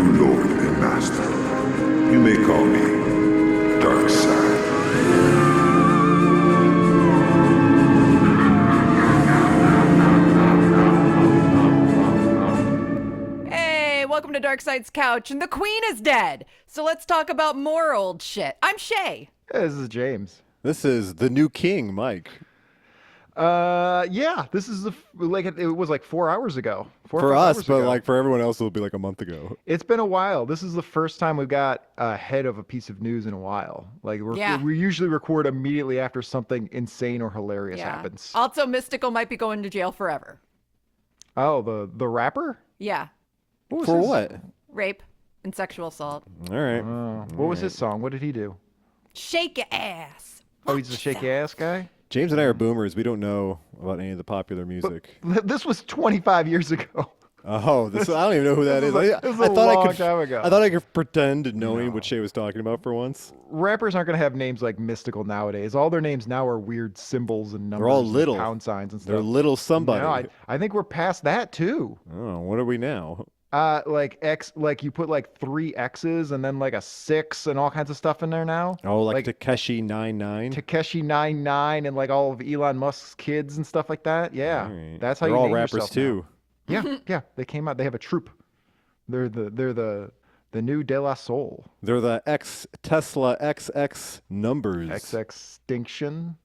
new lord and master. You may call me Dark Side. Hey, welcome to Darkside's Couch, and the Queen is dead. So let's talk about more old shit. I'm Shée. Hey, this is James. This is the new king, Mike. Yeah, this is it was like 4 hours ago. For us, but like for everyone else, it'll be like a month ago. It's been a while. This is the first time we've got ahead of a piece of news in a while. Like we usually record immediately after something insane or hilarious happens. Also, Mystical might be going to jail forever. Oh, the rapper? Yeah. For what? Rape and sexual assault. All right. What was his song? What did he do? Shake your ass. Oh, he's the shaky ass guy? James and I are boomers. We don't know about any of the popular music. This was 25 years ago. Oh, I don't even know who that is. This was a long time ago. I thought I could pretend knowing what Shea was talking about for once. Rappers aren't going to have names like Mystical nowadays. All their names now are weird symbols and numbers. They're all little. And pound signs and stuff. They're little somebody. No, I think we're past that too. Oh, what are we now? Like X, like you put like 3 X's and then like a 6 and all kinds of stuff in there now. Oh, like Takeshi 99. Takeshi 99 and like all of Elon Musk's kids and stuff like that. Yeah, Right. that's how They're you all name rappers yourself too. now. Yeah. They came out. They have a troupe. They're the new De La Soul. They're the X Tesla XX numbers. XX Extinction.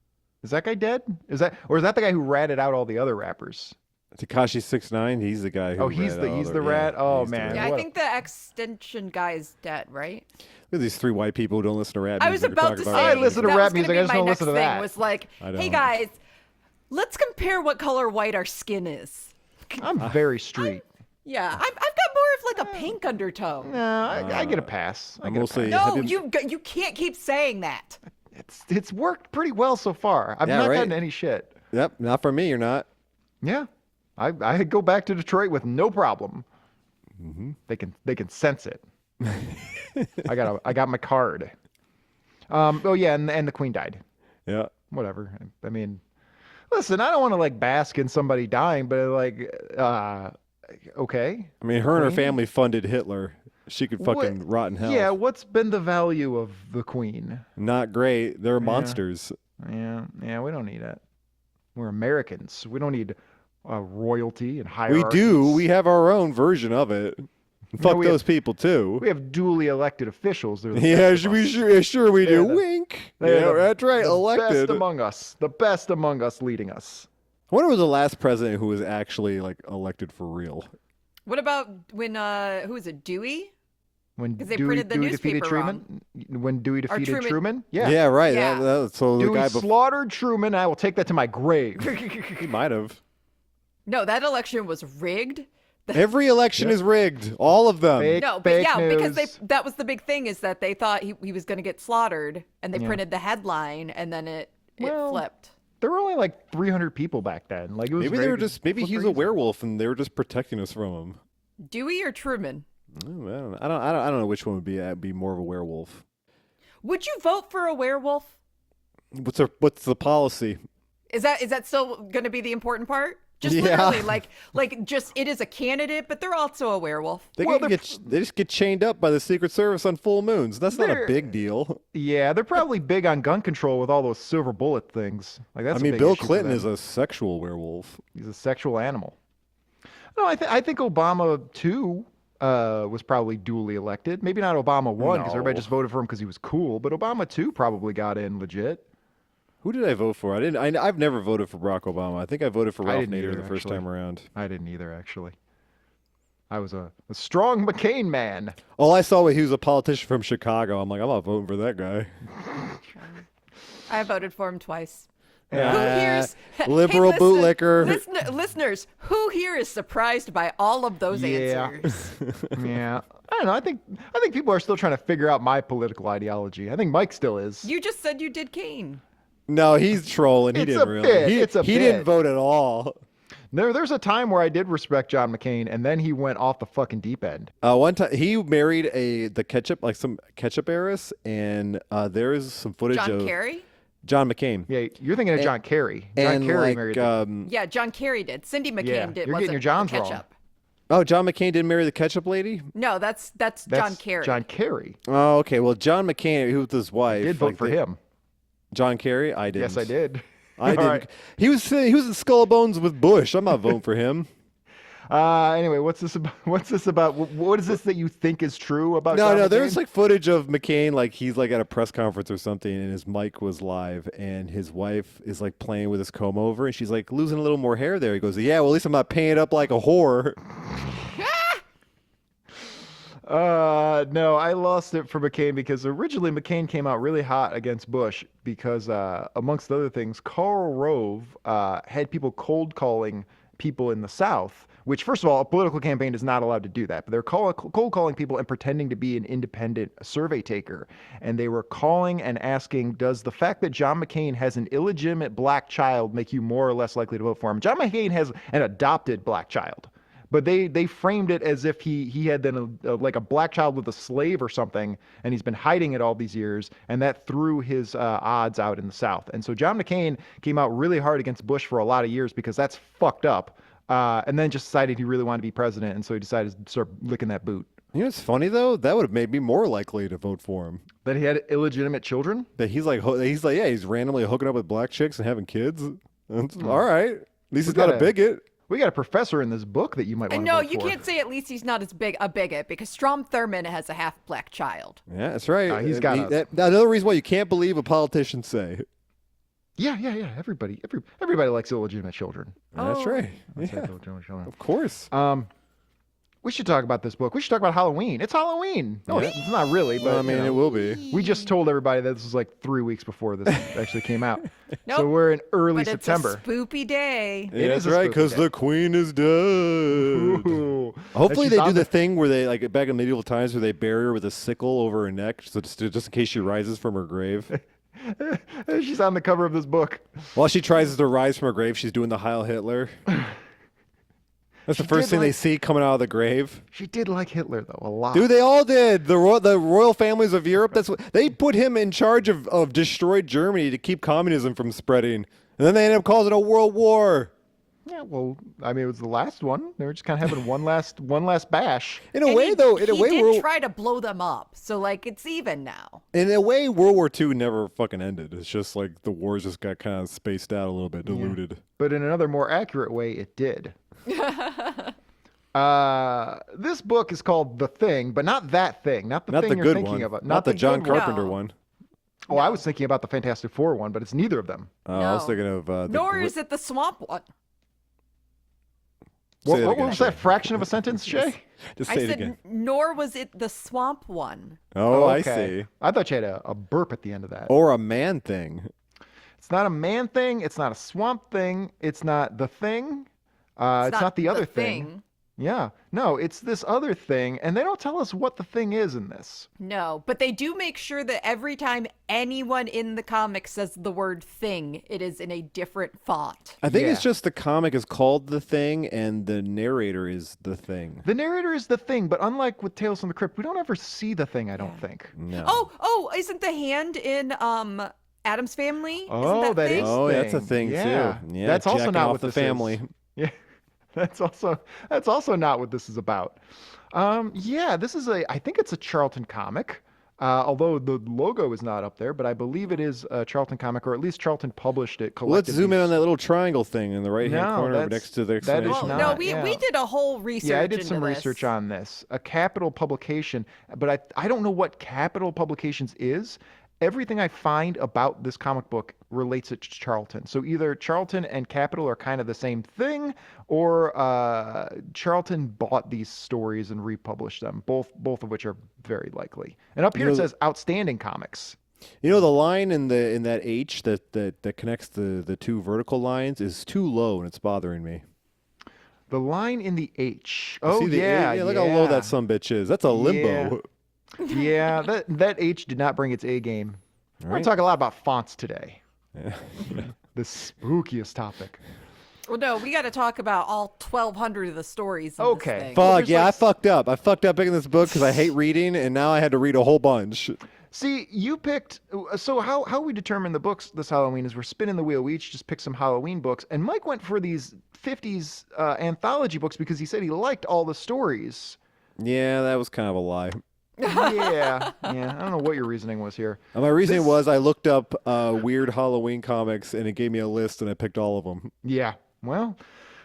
Is that guy dead? Is that the guy who ratted out all the other rappers? Tekashi 69. He's the guy who. He's the rat. Oh man. Yeah, I think the extension guy is dead, right? Look at these 3 white people who don't listen to rap music. I was about to say, I listen to that rap was gonna music, be I just my don't next listen to thing, that. was like, I hey don't. guys, let's compare what color white our skin is. I'm very street. Yeah, I've got more of like a pink undertone. No, I get a pass. I'm mostly. No, you can't keep saying that. It's worked pretty well so far. I've not gotten any shit. Yep, not for me. You're not. Yeah, I go back to Detroit with no problem. Mm-hmm. They can sense it. I got my card. Oh yeah, and the Queen died. Yeah. Whatever. I mean, listen, I don't want to like bask in somebody dying, but like, okay. I mean, her and her family funded Hitler. She could fucking rot in hell. Yeah, what's been the value of the Queen? Not great. They're monsters. Yeah, we don't need it. We're Americans. We don't need royalty and hierarchy. We do. We have our own version of it. Fuck those people too. We have duly elected officials. Yeah, sure we do. The, Wink. Yeah, that's right. The elected. The best among us, leading us. I wonder who was the last president who was actually like elected for real. What about when who is it, Dewey? When they printed the defeated newspaper Truman? When Dewey defeated Truman? Yeah. Yeah, right. Yeah. So Dewey the guy slaughtered Truman. I will take that to my grave. he might have. No, that election was rigged. Every election is rigged. All of them. Fake, No, but fake yeah, news. because that was the big thing, is that they thought he was going to get slaughtered, and they printed the headline, and then it flipped. There were only like 300 people back then. Like it was Maybe he's a werewolf and they were just protecting us from him. Dewey or Truman? I don't know which one would be more of a werewolf. Would you vote for a werewolf? What's the policy? Is that still going to be the important part? Just literally, like just it is a candidate, but they're also a werewolf. They just get chained up by the Secret Service on full moons. That's not a big deal. Yeah, they're probably big on gun control with all those silver bullet things. Like that's. I mean, Bill Clinton is a sexual werewolf. He's a sexual animal. No, I think Obama too was probably duly elected. Maybe not Obama 1 because everybody just voted for him because he was cool, but Obama 2 probably got in legit. Who did I vote for? I've never voted for Barack Obama. I think I voted for Ralph Nader the first time around. I didn't either, actually. I was a strong McCain man. All I saw was he was a politician from Chicago. I'm like, I'm not voting for that guy. I voted for him twice. Yeah. Who here's liberal bootlicker? Listeners, who here is surprised by all of those answers? Yeah. I don't know. I think people are still trying to figure out my political ideology. I think Mike still is. You just said you did Kane. No, he's trolling. He didn't really. He didn't vote at all. There's a time where I did respect John McCain, and then he went off the fucking deep end. One time he married some ketchup heiress, and there is some footage of Kerry? John McCain. Yeah, you're thinking of John Kerry. John Kerry married. Yeah, John Kerry did. Cindy McCain did. You're getting your Johns wrong. Oh, John McCain didn't marry the ketchup lady? No, that's John Kerry. John Kerry. Oh, okay. Well, John McCain, who was his wife, Did vote for him. John Kerry? I didn't. Yes, I did. I All didn't. right. He was in Skull and Bones with Bush. I'm not voting for him. Anyway, what's this about? What is this that you think is true about John No. McCain? There's like footage of McCain, like he's like at a press conference or something, and his mic was live, and his wife is like playing with his comb over, and she's like losing a little more hair there. He goes, "Yeah, well, at least I'm not paying up like a whore." No, I lost it for McCain because originally McCain came out really hot against Bush because, amongst other things, Karl Rove had people cold calling people in the South, which, first of all, a political campaign is not allowed to do that. But they're cold calling people and pretending to be an independent survey taker. And they were calling and asking, does the fact that John McCain has an illegitimate black child make you more or less likely to vote for him? John McCain has an adopted black child. But they framed it as if he had then like a black child with a slave or something, and he's been hiding it all these years, and that threw his odds out in the South. And so John McCain came out really hard against Bush for a lot of years because that's fucked up, and then just decided he really wanted to be president, and so he decided to start licking that boot. You know what's funny though? That would have made me more likely to vote for him. That he had illegitimate children? That he's randomly hooking up with black chicks and having kids. All right, at least he's not a bigot. We got a professor in this book that you might want to No, vote you for. can't say at least he's not as big a bigot because Strom Thurmond has a half black child. Yeah, that's right. He's got another reason why you can't believe what politicians say. Yeah. Everybody likes illegitimate children. That's right. Let's Yeah, say illegitimate children. of course. We should talk about this book. We should talk about Halloween. It's Halloween. No, it's not really, but I mean, you know, it will be. we just told everybody that this was like 3 weeks before this actually came out. Nope. So we're in early But September. it's a spoopy day. Yeah, is that's a right, spooky because day. the queen is dead. Ooh. Hopefully And they she's do on the thing where they, like back in medieval times, where they bury her with a sickle over her neck, so just in case she rises from her grave. She's on the cover of this book. While she tries to rise from her grave, she's doing the Heil Hitler. That's the first did thing they like- see coming out of the grave. She did like Hitler though a lot. Dude, they all did. The royal families of Europe. That's what they put him in charge of destroyed Germany to keep communism from spreading, and then they ended up causing it a world war. Yeah, well, I mean, it was the last one. They were just kind of having one last bash. In a And way, he, though, he did try to blow them up, so like it's even now. in a way, World War II never fucking ended. It's just like the wars just got kind of spaced out a little bit, diluted. But in another more accurate way, it did. This book is called The Thing, but not that thing. Not the Not thing the you're good thinking one. about. Not the John good one. Carpenter No. one. Oh, I was thinking about the Fantastic Four one, but it's neither of them. I was No. thinking of Nor is it the swamp one. Say that What again, was Shay. that fraction of a sentence, Shay? Just I say it said, again. nor was it the swamp one. Oh, I Okay. see. I thought you had a burp at the end of that. Or a man thing. It's not a man thing. It's not a swamp thing. It's not the thing. It's not the other thing. Yeah. No, it's this other thing, and they don't tell us what the thing is in this. No, but they do make sure that every time anyone in the comic says the word thing, it is in a different font. I think it's Yeah. just the comic is called The Thing and the narrator is The Thing. The narrator is the thing, but unlike with Tales from the Crypt, we don't ever see the thing, I don't Yeah. think. No. Oh, isn't the hand in Adam's Family? Oh, isn't that thing? is Oh, that's a thing. thing Yeah. too. Yeah, That's also jacking not off what the this family. is. Yeah. That's also not what this is about. Yeah, this is I think it's a Charlton comic. Although the logo is not up there, but I believe it is a Charlton comic, or at least Charlton published it. Let's collected zoom in these- on that little triangle thing in the right-hand No, corner that's- next to the that is exclamation Well, not- no, yeah. we did a whole research. Yeah, I did into some this. research on this. A Capital publication, but I don't know what Capital Publications is. Everything I find about this comic book relates it to Charlton. So either Charlton and Capital are kind of the same thing, or Charlton bought these stories and republished them. Both of which are very likely. And up here You it know, says Outstanding Comics. You know, the line in that H that connects the two vertical lines is too low and it's bothering me. The line in the H. You Oh see the yeah, look how low yeah. that sumbitch is. That's a limbo. Yeah, that H did not bring its A game. We're going Right. to talk a lot about fonts today. Yeah. The spookiest topic. Well, no, we got to talk about all 1,200 of the stories. In Okay. This thing. Well, Fuck there's yeah, like- I fucked up. I fucked up picking this book because I hate reading, and now I had to read a whole bunch. See, you picked. So how we determine the books this Halloween is we're spinning the wheel. We each just pick some Halloween books, and Mike went for these 50s anthology books because he said he liked all the stories. Yeah, that was kind of a lie. Yeah. I don't know what your reasoning was here. My reasoning was I looked up weird Halloween comics, and it gave me a list, and I picked all of them. Yeah. Well,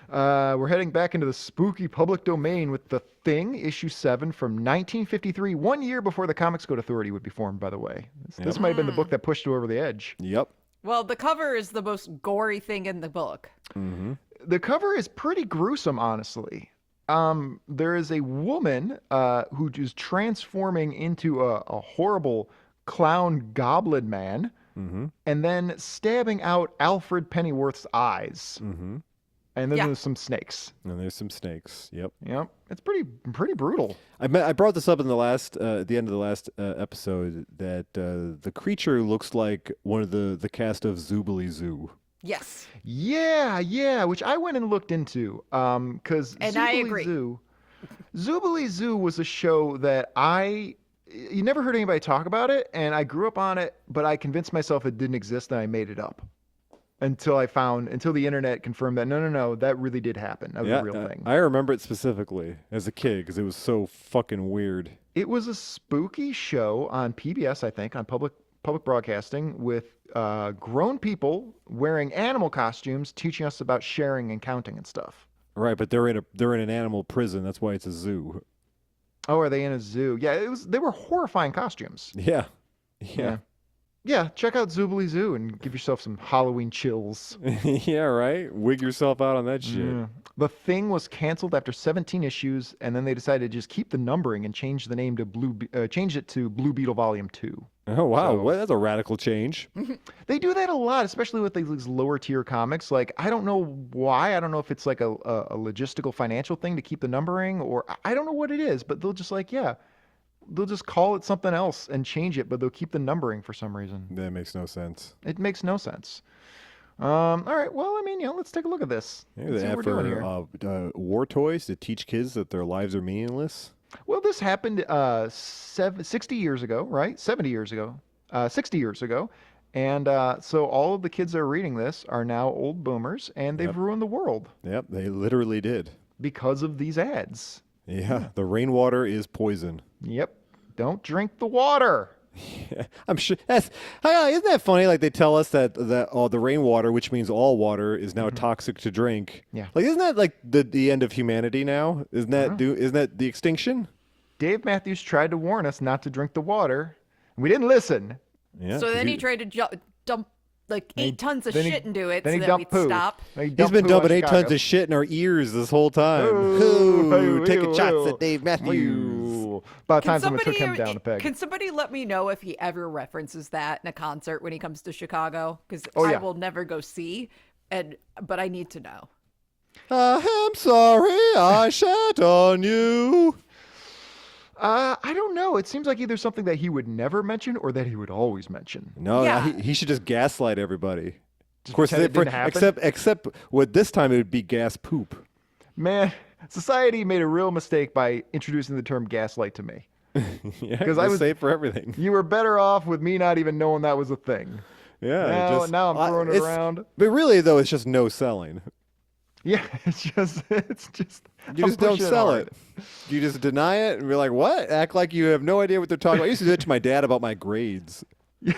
we're heading back into the spooky public domain with The Thing, issue 7 from 1953, 1 year before the Comics Code Authority would be formed, by the way. This might have been the book that pushed you over the edge. Yep. Well, the cover is the most gory thing in the book. Mm-hmm. The cover is pretty gruesome, honestly. There is a woman who is transforming into a horrible clown goblin man and then stabbing out Alfred Pennyworth's eyes. Mm-hmm. And then there's some snakes. And there's some snakes. Yep. Yep. It's pretty brutal. I brought this up in the last at the end of the last episode that the creature looks like one of the cast of Zoobly Zoo. Yes. Yeah, which I went and looked into because I agree. Zoobly Zoo was a show that you never heard anybody talk about it, and I grew up on it, but I convinced myself it didn't exist and I made it up. Until the internet confirmed that no, that really did happen. That was a real thing. I remember it specifically as a kid because it was so fucking weird. It was a spooky show on PBS, I think, on public broadcasting with grown people wearing animal costumes, teaching us about sharing and counting and stuff. Right, but they're in an animal prison. That's why it's a zoo. Oh, are they in a zoo? Yeah, they were horrifying costumes. Yeah. Yeah, check out Zoobly Zoo and give yourself some Halloween chills. Yeah, right? Wig yourself out on that shit. Yeah. The Thing was canceled after 17 issues, and then they decided to just keep the numbering and change the name to change it to Blue Beetle Volume 2. Oh, wow. That's a radical change. They do that a lot, especially with these lower tier comics. Like, I don't know why. I don't know if it's like a logistical financial thing to keep the numbering, or I don't know what it is, but they'll just they'll just call it something else and change it, but they'll keep the numbering for some reason. That makes no sense. It makes no sense. All right. Well, I mean, let's take a look at this. Maybe they have for war toys to teach kids that their lives are meaningless. Well, this happened 60 years ago, right? 70 years ago, 60 years ago. And so all of the kids that are reading this are now old boomers, and they've ruined the world. Yep, they literally did. Because of these ads. Yeah, the rainwater is poison. Yep. Don't drink the water. Yeah, I'm sure isn't that funny? Like they tell us that the rainwater, which means all water, is now toxic to drink. Yeah. Like isn't that like the end of humanity now? Isn't that the extinction? Dave Matthews tried to warn us not to drink the water. We didn't listen. Yeah. So then he tried to dump like 8 tons of shit into it so that we'd poo. stop. He's been dumping 8 tons of shit in our ears this whole time. Taking shots at Dave Matthews. About time someone took him down a peg. Can somebody let me know if he ever references that in a concert when he comes to Chicago? Because I will never go see, but I need to know. I'm sorry I shat on you. I don't know. It seems like either something that he would never mention or that he would always mention. No, he should just gaslight everybody. Just of course, except with this time it would be gas poop. Man, society made a real mistake by introducing the term gaslight to me. Yeah, because I was safe for everything. You were better off with me not even knowing that was a thing. Yeah. Now I'm throwing it around. But really, though, it's just no selling. Yeah, it's just. You just don't sell it. You just deny it and be like, what? Act like you have no idea what they're talking about. I used to do it to my dad about my grades. I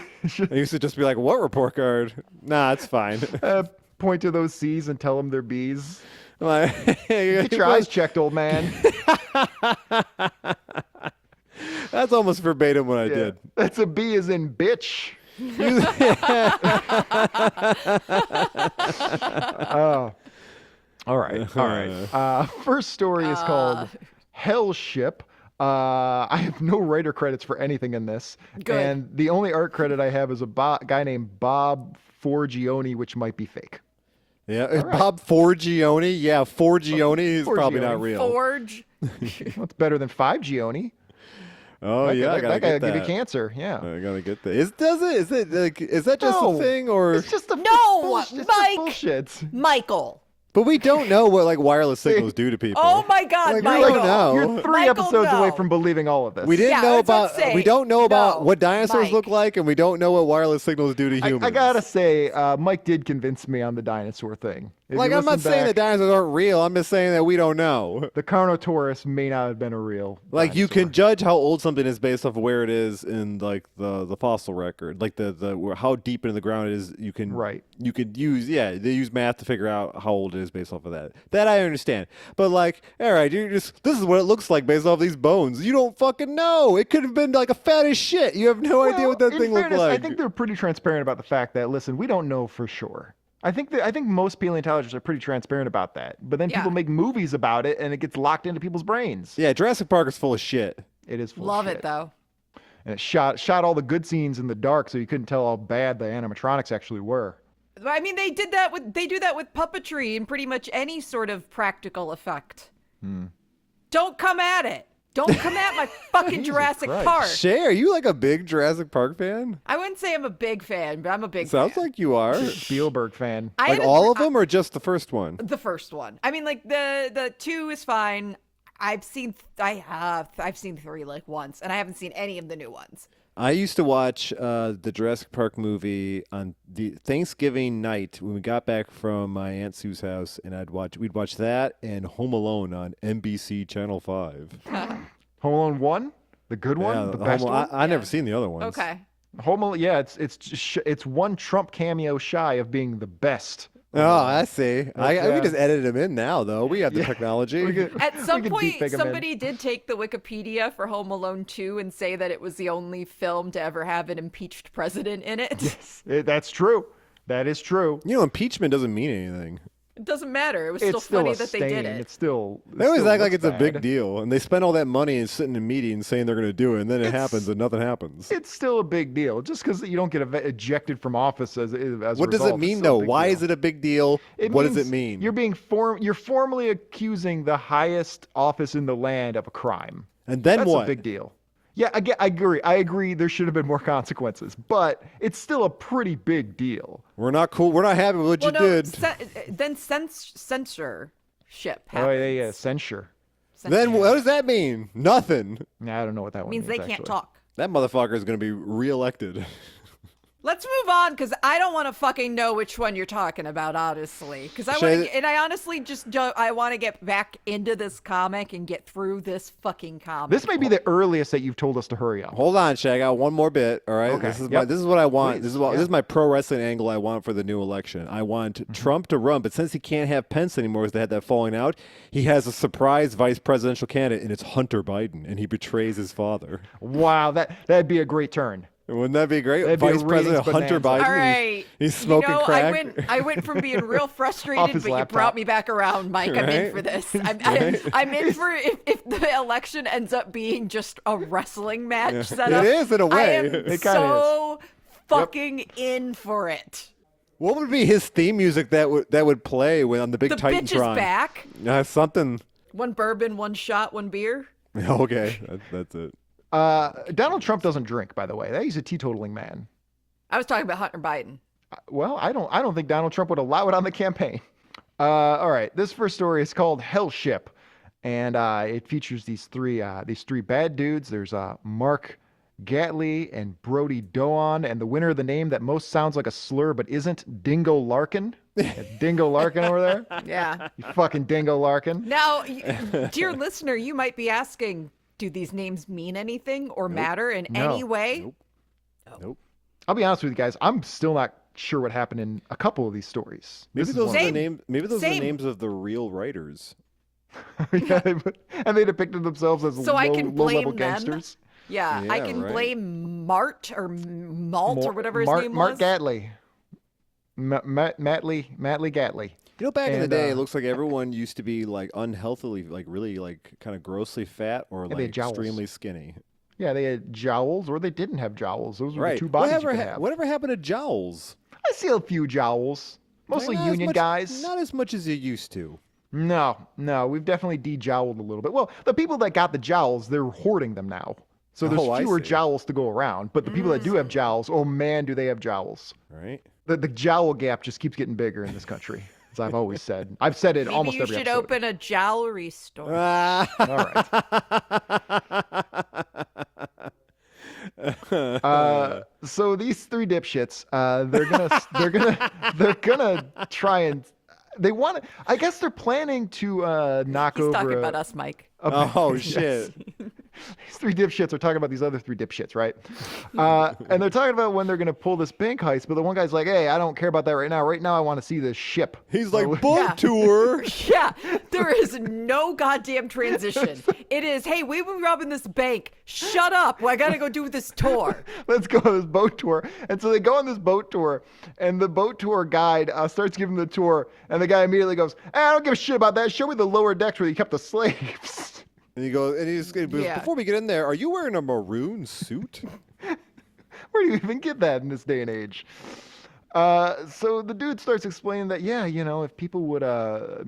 used to just be like, what report card? Nah, it's fine. Point to those C's and tell them they're B's. Like, Get your eyes checked, old man. That's almost verbatim what I did. That's a B as in bitch. All right. First story is called Hell Ship. I have no writer credits for anything in this. Good. And the only art credit I have is a guy named Bob Forgione, which might be fake. Yeah, right. Bob Forgione. Yeah, Forgione is probably not real. Forge. What's better than 5Gione? Oh, yeah, I gotta get that. Give you cancer. Yeah, I gotta get that. Is that just a thing, or it's just a no, bullshit. Mike? Bullshit. Michael. But we don't know what like wireless signals do to people. Oh my God, Like, we Michael! don't know. You're 3 Michael, episodes away no. from believing all of this. We didn't Yeah, know that's what I'm about. saying. We don't know about No, what dinosaurs Mike. look like, and we don't know what wireless signals do to humans. I gotta say, Mike did convince me on the dinosaur thing. If Like, you I'm not listen saying back, that dinosaurs aren't real. I'm just saying that we don't know. the Carnotaurus may not have been a real. Like, you dinosaur. can judge how old something is based off of where it is in like the fossil record, like how deep into the ground it is. You can Right. You could use they use math to figure out how old it is based off of that. That I understand. But like, all right, this is what it looks like based off these bones. You don't fucking know. It could have been like a fat as shit. You have no idea what that in thing looked fairness, like. I think they're pretty transparent about the fact that listen, we don't know for sure. I think most paleontologists are pretty transparent about that. But then Yeah. people make movies about it, and it gets locked into people's brains. Yeah, Jurassic Park is full of shit. It is full of Love shit. it though. And it shot all the good scenes in the dark, so you couldn't tell how bad the animatronics actually were. I mean, they do that with puppetry and pretty much any sort of practical effect. Don't come at it. Don't come at my fucking Jurassic Christ. Park. Shea, are you like a big Jurassic Park fan? I wouldn't say I'm a big fan, but I'm a big Sounds fan. like you are. Spielberg fan. I Like haven't- all of them, or just the first one? The first one. I mean, like the 2 is fine. I've seen 3 like once, and I haven't seen any of the new ones. I used to watch the Jurassic Park movie on the Thanksgiving night when we got back from my Aunt Sue's house, and we'd watch that and Home Alone on NBC Channel 5. Home Alone 1, the good one, Yeah, the Home best Alone- one. I never seen the other ones. Okay. Home Alone, yeah, it's one Trump cameo shy of being the best. Oh, I see. We Yeah. just edited them in now, though. We have the technology. At some could point, deepfake 'em in. somebody did take the Wikipedia for Home Alone 2 and say that it was the only film to ever have an impeached president in it. That's true. That is true. You know, impeachment doesn't mean anything. It doesn't matter. It was still It's still funny a that stain. they did it. It's still. They always still act like looks it's a big bad. deal, and they spend all that money and sitting in meetings saying they're going to do it, and then it happens and nothing happens. It's still a big deal. Just because you don't get ejected from office as a What does result, it mean, it's still a though? big Why deal. is it a big deal? What does it mean? You're formally accusing the highest office in the land of a crime. And then That's what? a big deal. Yeah, I agree. I agree. There should have been more consequences, but it's still a pretty big deal. We're not cool. We're not happy with what Well, you no, did. then censorship Oh happens. yeah, censure. Then what does that mean? Nothing. Nah, I don't know what that one means they can't actually. talk. That motherfucker is going to be reelected. Let's move on because I don't want to fucking know which one you're talking about, honestly. Because I honestly just don't. I want to get back into this comic and get through this fucking comic. This may be the earliest that you've told us to hurry up. Hold on, Shaq. I got one more bit. All right. Okay, This is yep. this is what I want. Please, This is my pro wrestling angle I want for the new election. I want Trump to run, but since he can't have Pence anymore because they had that falling out, he has a surprise vice presidential candidate, and it's Hunter Biden, and he betrays his father. Wow, that'd be a great turn. Wouldn't that be great? That'd be a Vice President ratings Hunter bonanza. Biden. All right. He's smoking crack. I went from being real Off frustrated, his but you laptop. brought me back around, Mike. I'm in Right? for this. I'm in for if the election ends up being just a wrestling match setup. It is in a way. I am It kinda so fucking in for it. What would be his theme music that would play when on the big The bitch is Titantron? back. Something. One bourbon, one shot, one beer. Okay, that's it. Donald Trump doesn't drink, by the way. He's a teetotaling man. I was talking about Hunter Biden. Well, I don't think Donald Trump would allow it on the campaign. All right, this first story is called Hell Ship, and it features these three bad dudes. There's Mark Gatley and Brody Doan, and the winner of the name that most sounds like a slur but isn't, Dingo Larkin. Dingo Larkin over there. Yeah. You fucking Dingo Larkin. Now, dear listener, you might be asking, do these names mean anything or matter in No. any way? Nope. I'll be honest with you guys. I'm still not sure what happened in a couple of these stories. Maybe This is those one are of the Same. names. Maybe those are the Same. names of the real writers. them. Yeah, and they depicted themselves as So I can low-level blame them? gangsters. Yeah, I Yeah, can right. blame Mart or Malt or whatever his Mark, name Mark was. Gatley. Matley Gatley. You know, back in the And, day, it looks like everyone used to be like unhealthily, like really, like kind of grossly fat or they like had jowls. extremely skinny. Yeah, they had jowls or they didn't have jowls. Those were Right. the two bodies you could have. Whatever happened to jowls? I see a few jowls. Mostly Not as union much- guys. Not as much as you used to. No, we've definitely de-jowled a little bit. Well, the people that got the jowls, they're hoarding them now. So there's Oh, I fewer see. jowls to go around. But the people that do have jowls, oh man, do they have jowls. Right. The jowl gap just keeps getting bigger in this country. as I've always said. I've said it Maybe almost you every should episode. open a jewelry store. All right. So these three dipshits, they're gonna try and I guess they're planning to knock He's over. talking about us, Mike. Oh shit. These three dipshits are talking about these other three dipshits, right? And they're talking about when they're going to pull this bank heist, but the one guy's like, hey, I don't care about that right now. Right now, I want to see this ship. He's like, boat tour. Yeah, there is no goddamn transition. It is, hey, we've been robbing this bank. Shut up. Well, I got to go do this tour. Let's go on this boat tour. And so they go on this boat tour, and the boat tour guide starts giving the tour, and the guy immediately goes, I don't give a shit about that. Show me the lower decks where you kept the slaves. And he goes, and he's before we get in there, are you wearing a maroon suit? Where do you even get that in this day and age? So the dude starts explaining that, yeah, you know, if people would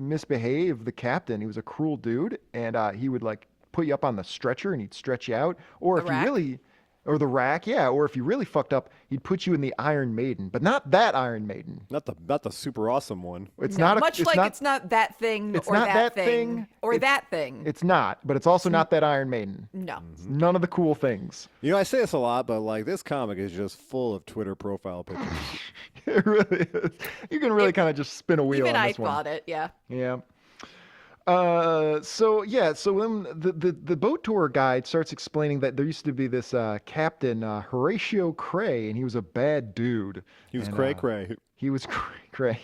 misbehave, the captain, he was a cruel dude, and he would like put you up on the stretcher and he'd stretch you out, or The if rack? you really, or the rack, yeah, or if you really fucked up, he'd put you in the Iron Maiden, but not that Iron Maiden. Not the super awesome one. It's No, not a, much it's like not, it's not that thing it's or not that that thing, thing, or it's- that thing. It's not, but it's also not that Iron Maiden. No. None of the cool things. You know, I say this a lot, but like this comic is just full of Twitter profile pictures. It really is. You can really kind of just spin a wheel Even on I this one. thought it, yeah. Yeah. So when the boat tour guide starts explaining that there used to be this captain Horatio Cray, and he was a bad dude. He was And, cray cray. He was cray,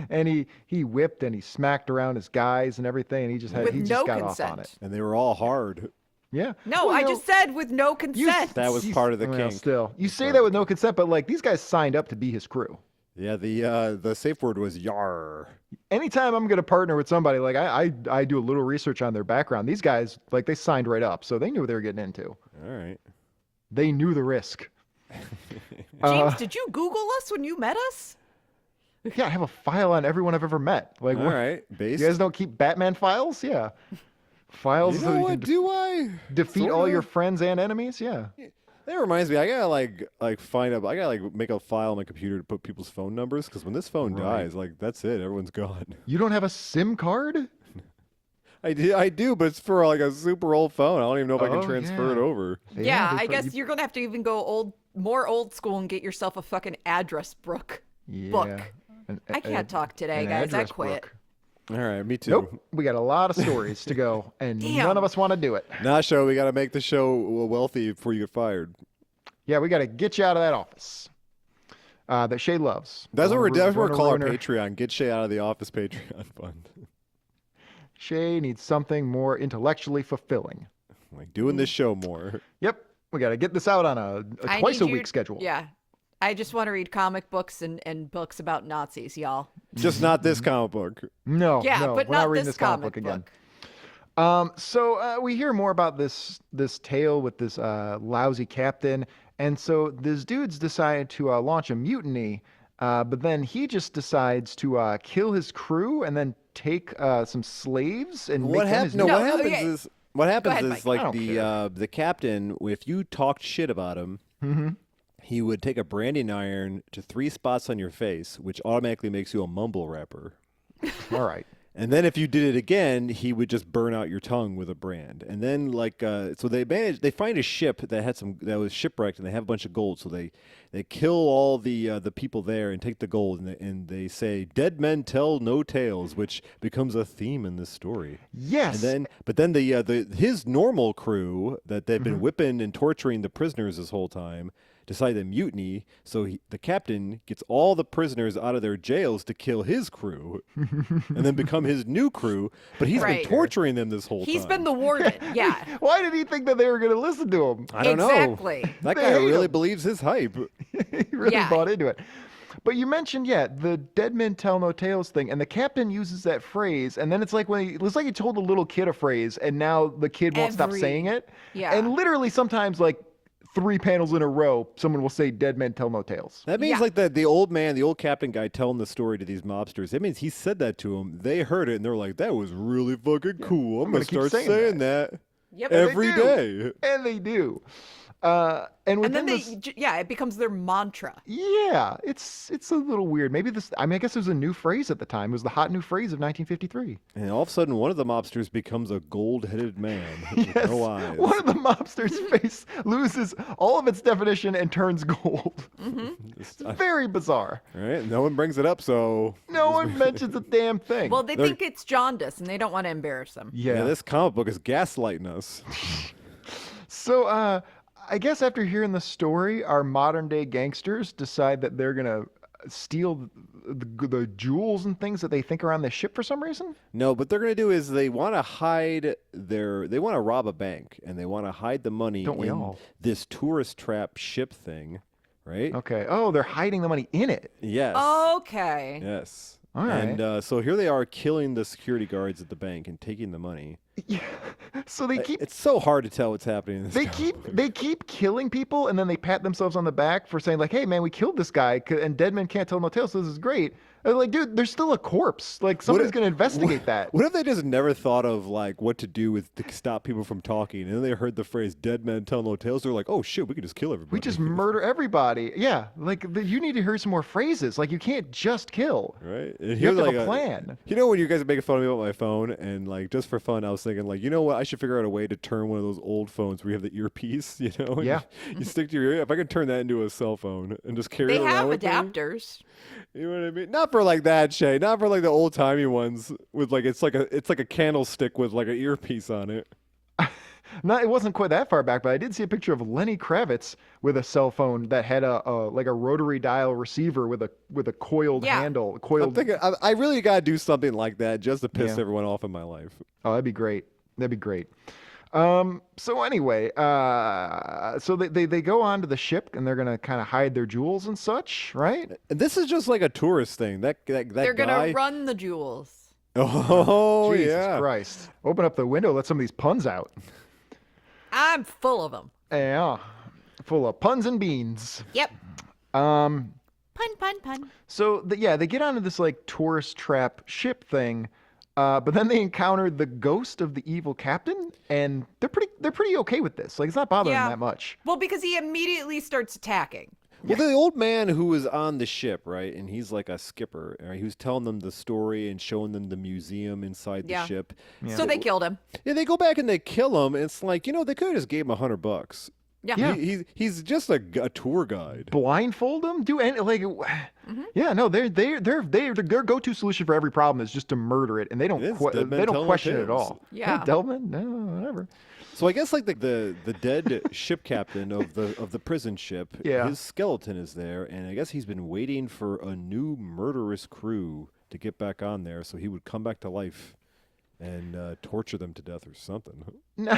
and he whipped and he smacked around his guys and everything, and he just With he just no got consent. off on it. And they were all hard. Yeah. No, Well, I you know, just said with no consent. That was part of the well, kink. Still, you say that with no consent, but like these guys signed up to be his crew. Yeah, the safe word was yar. Anytime I'm going to partner with somebody, like I do a little research on their background. These guys, like they signed right up, so they knew what they were getting into. All right. They knew the risk. James, did you Google us when you met us? Yeah, I have a file on everyone I've ever met. Like, All what, right. Based. you guys don't keep Batman files? Yeah. Files You so know you what? can Do I defeat Sorta. all your friends and enemies? Yeah. That reminds me. I gotta like find up. I gotta like make a file on my computer to put people's phone numbers because when this phone Right. dies, like that's it. Everyone's gone. You don't have a SIM card? I do, but it's for like a super old phone. I don't even know if I can Oh, transfer it yeah. over. Yeah, they I put- guess you're going to have to even go more old school and get yourself a fucking address book. Yeah. Book. An- I can't talk today, an guys. I address quit. book. All right, me too. Nope. We got a lot of stories to go, and Damn. none of us want to do it. Nasho, we got to make the show wealthy before you get fired. Yeah, we got to get you out of that office that Shée loves. That's what we're Don't going to call our ruin her. Patreon. Get Shea out of the office Patreon fund. Shée needs something more intellectually fulfilling. Like doing this show more. Yep. We got to get this out on a I twice need a you- week schedule. Yeah. I just want to read comic books and books about Nazis, y'all. Just not this comic book. No, Yeah, no, but we're not reading this comic book again. So we hear more about this tale with this lousy captain, and so this dude's decided to launch a mutiny, but then he just decides to kill his crew and then take some slaves and make What them happens? his No, new- what No, happens okay. is what happens ahead, is Mike. I like don't the captain. If you talked shit about him, he would take a branding iron to 3 spots on your face, which automatically makes you a mumble rapper. All right. And then if you did it again, he would just burn out your tongue with a brand. And then so they find a ship that was shipwrecked, and they have a bunch of gold. So they kill all the people there and take the gold, and they say dead men tell no tales, which becomes a theme in this story. Yes. And then his normal crew that they've been whipping and torturing the prisoners this whole time decide to mutiny. So the captain gets all the prisoners out of their jails to kill his crew, and then become his new crew. But he's Right. been torturing them this whole time. He's been the warden. Yeah. Why did he think that they were going to listen to him? I don't Exactly. know. That They guy hate really him. believes his hype. He really Yeah. bought into it. But you mentioned, the dead men tell no tales thing, and the captain uses that phrase, and then it's like it's like he told a little kid a phrase, and now the kid won't stop Every- saying it. Yeah. And literally sometimes, like 3 panels in a row, someone will say dead men tell no tales. That means Yeah. like the old man, the old captain guy telling the story to these mobsters. That means he said that to them. They heard it and they're like, "That was really fucking cool. I'm gonna gonna keep start saying saying that Yep. And they every do. day." And they do. And then within it becomes their mantra. Yeah, it's a little weird. Maybe I guess it was a new phrase at the time. It was the hot new phrase of 1953. And all of a sudden, one of the mobsters becomes a gold-headed man with Yes, no eyes. one of the mobsters' face loses all of its definition and turns gold. It's very bizarre. All right, no one brings it up, so... No one mentions a damn thing. Well, they think it's jaundice, and they don't want to embarrass him. Yeah, this comic book is gaslighting us. So, I guess after hearing the story, our modern day gangsters decide that they're going to steal the jewels and things that they think are on the ship for some reason? No, what they're going to do is they want to they want to rob a bank, and they want to hide the money in this tourist trap ship thing, right? Okay. Oh, they're hiding the money in it. Yes. Okay. Yes. All right. And so here they are killing the security guards at the bank and taking the money. Yeah. So they keep... It's so hard to tell what's happening in this They keep killing people, and then they pat themselves on the back for saying, like, hey, man, we killed this guy, and dead men can't tell no tales, so this is great. And like, dude, there's still a corpse. Like, somebody's going to investigate that. What if they just never thought of, like, what to do to stop people from talking, and then they heard the phrase, dead men tell no tales, they're like, oh, shit, we can just kill everybody. We just murder everybody. Yeah, like, you need to hear some more phrases. Like, you can't just kill. Right? And you have to have a plan. You know when you guys are making fun of me about my phone, and, like, just for fun, I was thinking, like, you know what, I should figure out a way to turn one of those old phones where you have the earpiece, you know? Yeah. You stick to your ear. If I could turn that into a cell phone and just carry it around with They have adapters. Me, you know what I mean? Not for like that, Shea. Not for like the old timey ones with like it's like a candlestick with like an earpiece on it. No, it wasn't quite that far back, but I did see a picture of Lenny Kravitz with a cell phone that had a rotary dial receiver with a coiled handle. I'm thinking I really got to do something like that just to piss everyone off in my life. Oh, that'd be great. That'd be great. So anyway, so they go onto the ship and they're gonna kind of hide their jewels and such, right? And this is just like a tourist thing. They're gonna run the jewels. Oh, Jesus Christ! Open up the window, let some of these puns out. I'm full of them. Yeah, full of puns and beans. Yep. Pun. So they get onto this like tourist trap ship thing. But then they encounter the ghost of the evil captain, and they're pretty okay with this. Like, it's not bothering them that much. Well, because he immediately starts attacking. Well, the old man who was on the ship, right, and he's like a skipper, right? He was telling them the story and showing them the museum inside the ship. Yeah. So they killed him. Yeah, they go back and they kill him. And it's like, they could have just gave him $100. Yeah. He's just a tour guide. Blindfold them? Do any like? Yeah, no. Their go-to solution for every problem is just to murder it, and they don't question it at all. Yeah, Delman, no, whatever. So I guess like the dead ship captain of the prison ship, his skeleton is there, and I guess he's been waiting for a new murderous crew to get back on there, so he would come back to life and torture them to death or something. No.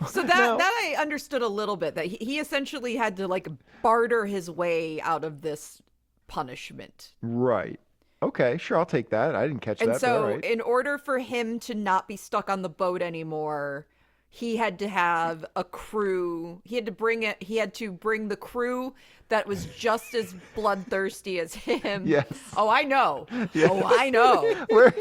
So that I understood a little bit, that he essentially had to like barter his way out of this punishment. Right. Okay, sure, I'll take that. I didn't catch that. And so right. In order for him to not be stuck on the boat anymore, he had to have a crew. He had to bring the crew that was just as bloodthirsty as him. Yes. Oh, I know. Yes. Oh, I know. Where,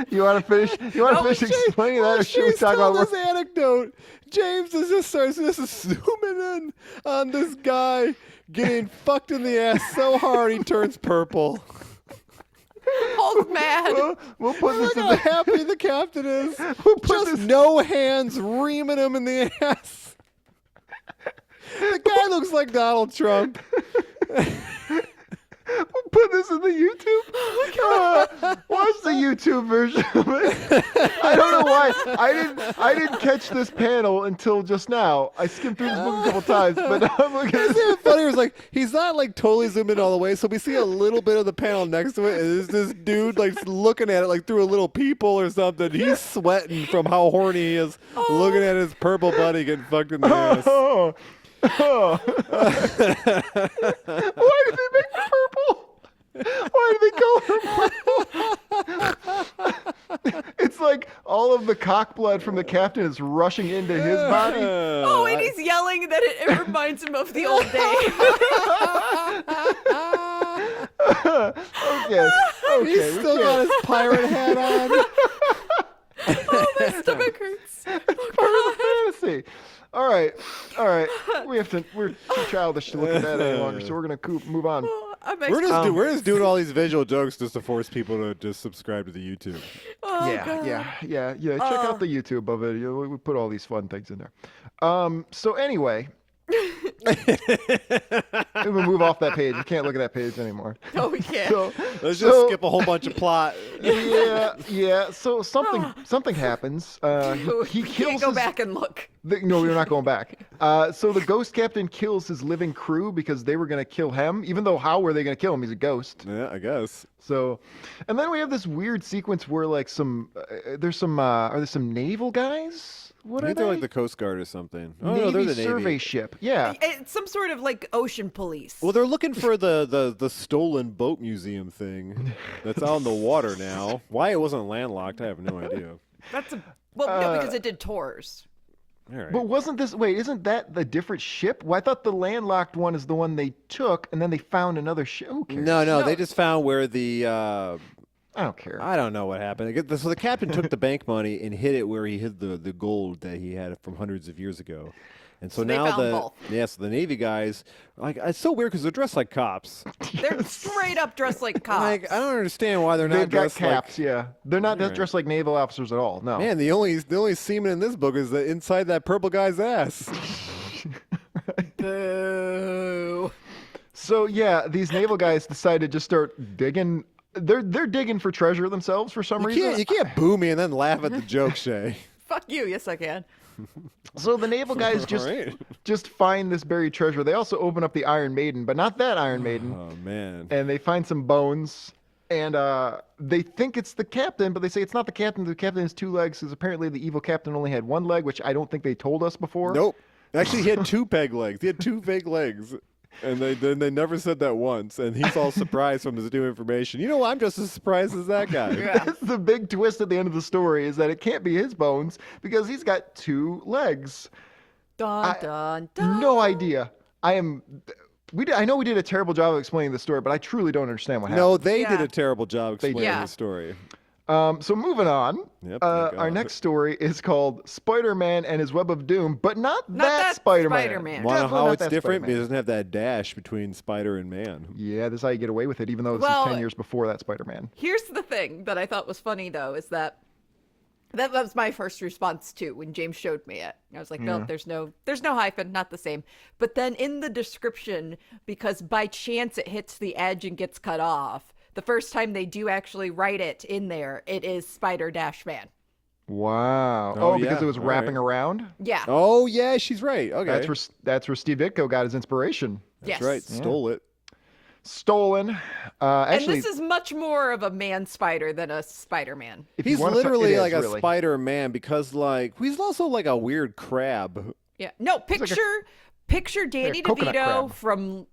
you want to finish? You want to finish explaining that, or should we talk about this anecdote? James is just starts zooming in on this guy getting fucked in the ass so hard he turns purple. Hulk mad. We'll put this Look how happy the captain is. Just no hands reaming him in the ass. The guy looks like Donald Trump. We'll put this in the YouTube. Watch the YouTube version of it. I don't know why I didn't catch this panel until just now. I skimmed through this book a couple times, but now I'm looking at it. Funny was like he's not like totally zoomed in all the way, so we see a little bit of the panel next to it, and there's this dude like looking at it like through a little peephole or something. He's sweating from how horny he is, looking at his purple buddy getting fucked in the ass. Why did they make it purple? Why did they color him purple? It's like all of the cock blood from the captain is rushing into his body. Oh, and he's yelling that it reminds him of the old days. Okay. He's still got his pirate hat on. Oh, my stomach hurts. It's part of the fantasy. All right. We're too childish to look at that any longer, so we're gonna move on. We're just doing all these visual jokes just to force people to just subscribe to the YouTube. Yeah. Check out the YouTube of it. We put all these fun things in there. So anyway, we'll move off that page. We can't look at that page anymore. No, we can't. Let's just skip a whole bunch of plot. Yeah. So something happens. He We kills. can't go back and look. No, we're not going back. So the ghost captain kills his living crew because they were going to kill him. Even though how were they going to kill him? He's a ghost. Yeah, I guess. So, and then we have this weird sequence where like are there some naval guys? What I are think they? they're like the Coast Guard or something. Oh, Navy no, they're the survey Navy. ship. Yeah. It's some sort of like ocean police. Well, they're looking for the stolen boat museum thing that's out in the water now. Why it wasn't landlocked, I have no idea. No, because it did tours. All right. But isn't that the different ship? Well, I thought the landlocked one is the one they took, and then they found another ship. Who cares? No, they just found where the I don't care. I don't know what happened. So the captain took the bank money and hid it where he hid the gold that he had from hundreds of years ago. And so they now found both. So the Navy guys, like, it's so weird because they're dressed like cops. They're straight up dressed like cops. Like, I don't understand why they're not They've got dressed caps, like. yeah. They're not Right. dressed like naval officers at all. No. Man, the only semen in this book is inside that purple guy's ass. Boo. So yeah, these naval guys decide to just start digging. They're digging for treasure themselves for some reason. You can't boo me and then laugh at the joke, Shea. Fuck you. Yes, I can. So the naval guys Right. just find this buried treasure. They also open up the Iron Maiden, but not that Iron Maiden. Oh man. And they find some bones. And they think it's the captain, but they say it's not the captain. The captain has two legs because apparently the evil captain only had one leg, which I don't think they told us before. Nope. Actually, he had two peg legs. He had two fake legs. And they never said that once. And he's all surprised from this new information. You know, I'm just as surprised as that guy. Yeah. That's the big twist at the end of the story is that it can't be his bones because he's got two legs. Dun, dun, dun. No idea. I know we did a terrible job of explaining the story, but I truly don't understand what happened. No, they Yeah. did a terrible job explaining Yeah. the story. So moving on, Yep, thank our God. next story is called Spider-Man and His Web of Doom, but not Not that Spider-Man. Spider-Man. Want to know Definitely how not it's that different? Spider-Man. It doesn't have that dash between Spider and Man. Yeah, this is how you get away with it, even though this Well, is 10 years before that Spider-Man. Here's the thing that I thought was funny, though, is that was my first response too when James showed me it. I was like, no, there's no hyphen, not the same. But then in the description, because by chance it hits the edge and gets cut off, the first time they do actually write it in there, it is Spider-Man. Wow. Oh, because yeah. it was All wrapping right. around? Yeah. Oh, yeah, she's right. Okay. That's where Steve Ditko got his inspiration. Yes. That's right. Stole it. Stolen. Actually, And this is much more of a man spider than a Spider-Man. if you He's wanna literally it is, like a really. Spider-Man because, like, he's also like a weird crab. Yeah. No, picture Danny coconut DeVito crab. from